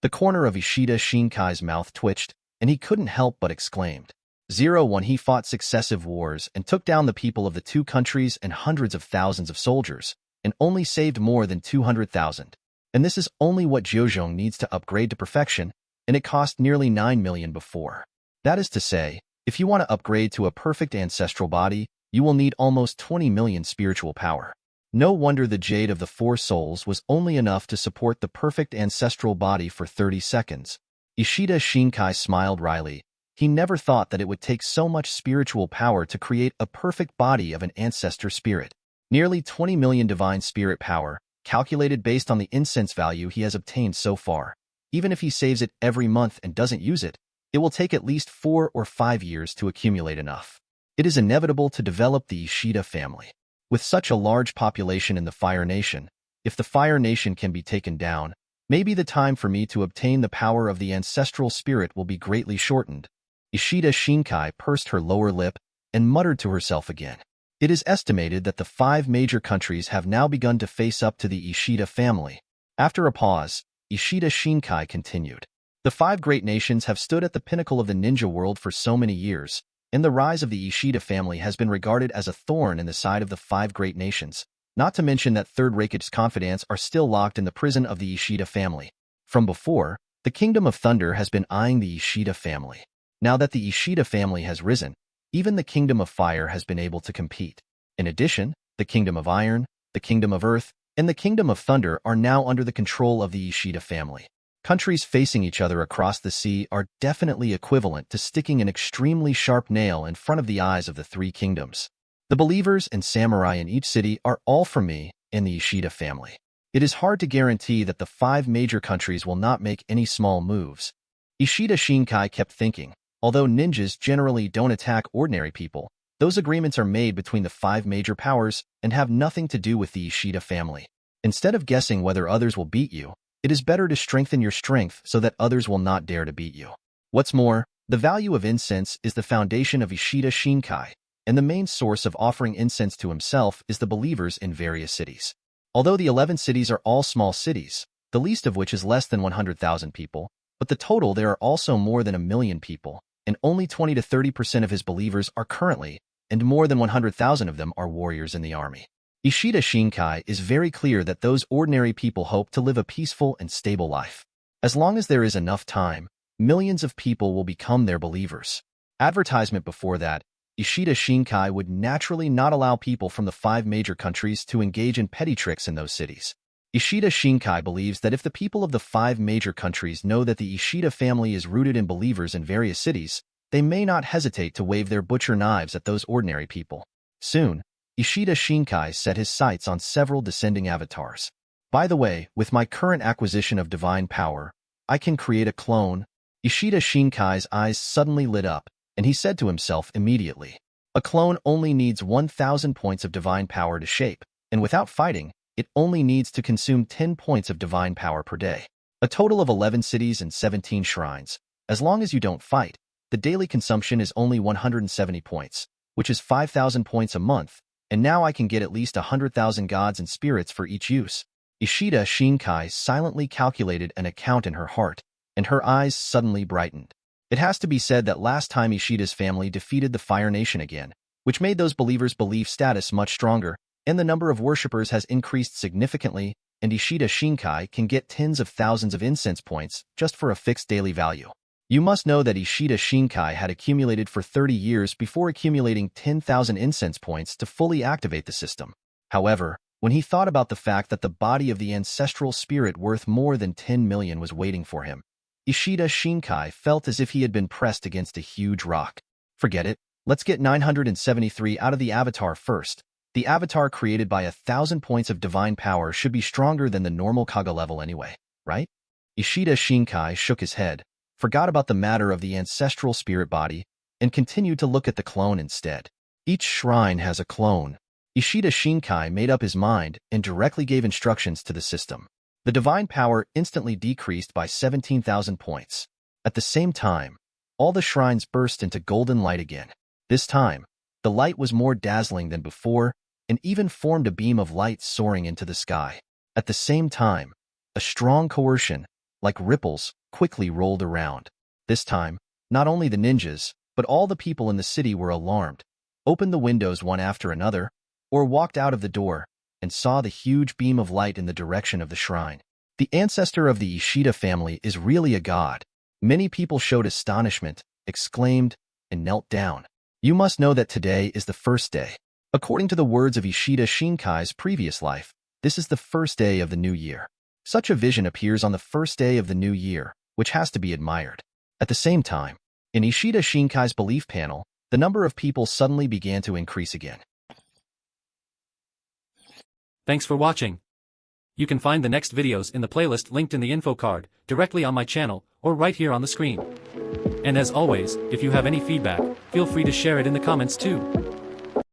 S1: The corner of Ishida Shinkai's mouth twitched, and he couldn't help but exclaimed. 01 He fought successive wars and took down the people of the 2 countries and hundreds of thousands of soldiers, and only saved more than 200,000. And this is only what Jiuzhong needs to upgrade to perfection, and it cost nearly 9 million before. That is to say, if you want to upgrade to a perfect ancestral body, you will need almost 20 million spiritual power. No wonder the Jade of the 4 Souls was only enough to support the perfect ancestral body for 30 seconds. Ishida Xinkai smiled wryly. He never thought that it would take so much spiritual power to create a perfect body of an ancestor spirit. Nearly 20 million divine spirit power, calculated based on the incense value he has obtained so far. Even if he saves it every month and doesn't use it, it will take at least 4 or 5 years to accumulate enough. It is inevitable to develop the Ishida family. With such a large population in the Fire Nation, if the Fire Nation can be taken down, maybe the time for me to obtain the power of the ancestral spirit will be greatly shortened. Ishida Xinkai pursed her lower lip and muttered to herself again. It is estimated that the 5 major countries have now begun to face up to the Ishida family. After a pause, Ishida Xinkai continued. The 5 great nations have stood at the pinnacle of the ninja world for so many years, and the rise of the Ishida family has been regarded as a thorn in the side of the 5 great nations, not to mention that Third Raikage's confidants are still locked in the prison of the Ishida family. From before, the Kingdom of Thunder has been eyeing the Ishida family. Now that the Ishida family has risen, even the Kingdom of Fire has been able to compete. In addition, the Kingdom of Iron, the Kingdom of Earth, and the Kingdom of Thunder are now under the control of the Ishida family. Countries facing each other across the sea are definitely equivalent to sticking an extremely sharp nail in front of the eyes of the 3 kingdoms. The believers and samurai in each city are all from me and the Ishida family. It is hard to guarantee that the 5 major countries will not make any small moves. Ishida Xinkai kept thinking, although ninjas generally don't attack ordinary people, those agreements are made between the 5 major powers and have nothing to do with the Ishida family. Instead of guessing whether others will beat you, it is better to strengthen your strength so that others will not dare to beat you. What's more, the value of incense is the foundation of Ishida Xinkai, and the main source of offering incense to himself is the believers in various cities. Although the 11 cities are all small cities, the least of which is less than 100,000 people, but the total there are also more than 1 million people, and only 20 to 30% of his believers are currently and more than 100,000 of them are warriors in the army. Ishida Xinkai is very clear that those ordinary people hope to live a peaceful and stable life. As long as there is enough time, millions of people will become their believers. Advertisement before that, Ishida Xinkai would naturally not allow people from the 5 major countries to engage in petty tricks in those cities. Ishida Xinkai believes that if the people of the 5 major countries know that the Ishida family is rooted in believers in various cities, they may not hesitate to wave their butcher knives at those ordinary people. Soon, Ishida Xinkai set his sights on several descending avatars. By the way, with my current acquisition of divine power, I can create a clone. Ishida Shinkai's eyes suddenly lit up, and he said to himself immediately, a clone only needs 1,000 points of divine power to shape, and without fighting, it only needs to consume 10 points of divine power per day. A total of 11 cities and 17 shrines. As long as you don't fight, the daily consumption is only 170 points, which is 5,000 points a month, and now I can get at least 100,000 gods and spirits for each use. Ishida Xinkai silently calculated an account in her heart, and her eyes suddenly brightened. It has to be said that last time Ishida's family defeated the Fire Nation again, which made those believers' belief status much stronger, and the number of worshippers has increased significantly, and Ishida Xinkai can get tens of thousands of incense points just for a fixed daily value. You must know that Ishida Xinkai had accumulated for 30 years before accumulating 10,000 incense points to fully activate the system. However, when he thought about the fact that the body of the ancestral spirit worth more than 10 million was waiting for him, Ishida Xinkai felt as if he had been pressed against a huge rock. Forget it, let's get 973 out of the avatar first. The avatar created by 1,000 points of divine power should be stronger than the normal Kage level anyway, right? Ishida Xinkai shook his head, forgot about the matter of the ancestral spirit body, and continued to look at the clone instead. Each shrine has a clone. Ishida Xinkai made up his mind and directly gave instructions to the system. The divine power instantly decreased by 17,000 points. At the same time, all the shrines burst into golden light again. This time, the light was more dazzling than before, and even formed a beam of light soaring into the sky. At the same time, a strong coercion, like ripples, quickly rolled around. This time, not only the ninjas, but all the people in the city were alarmed, opened the windows one after another, or walked out of the door, and saw the huge beam of light in the direction of the shrine. The ancestor of the Ishida family is really a god. Many people showed astonishment, exclaimed, and knelt down. You must know that today is the first day. According to the words of Ishida Shinkai's previous life, this is the first day of the new year. Such a vision appears on the first day of the new year, which has to be admired. At the same time, in Ishida Shinkai's belief panel, the number of people suddenly began to increase again.
S2: Thanks for watching. You can find the next videos in the playlist linked in the info card, directly on my channel, or right here on the screen. And as always, if you have any feedback, feel free to share it in the comments too.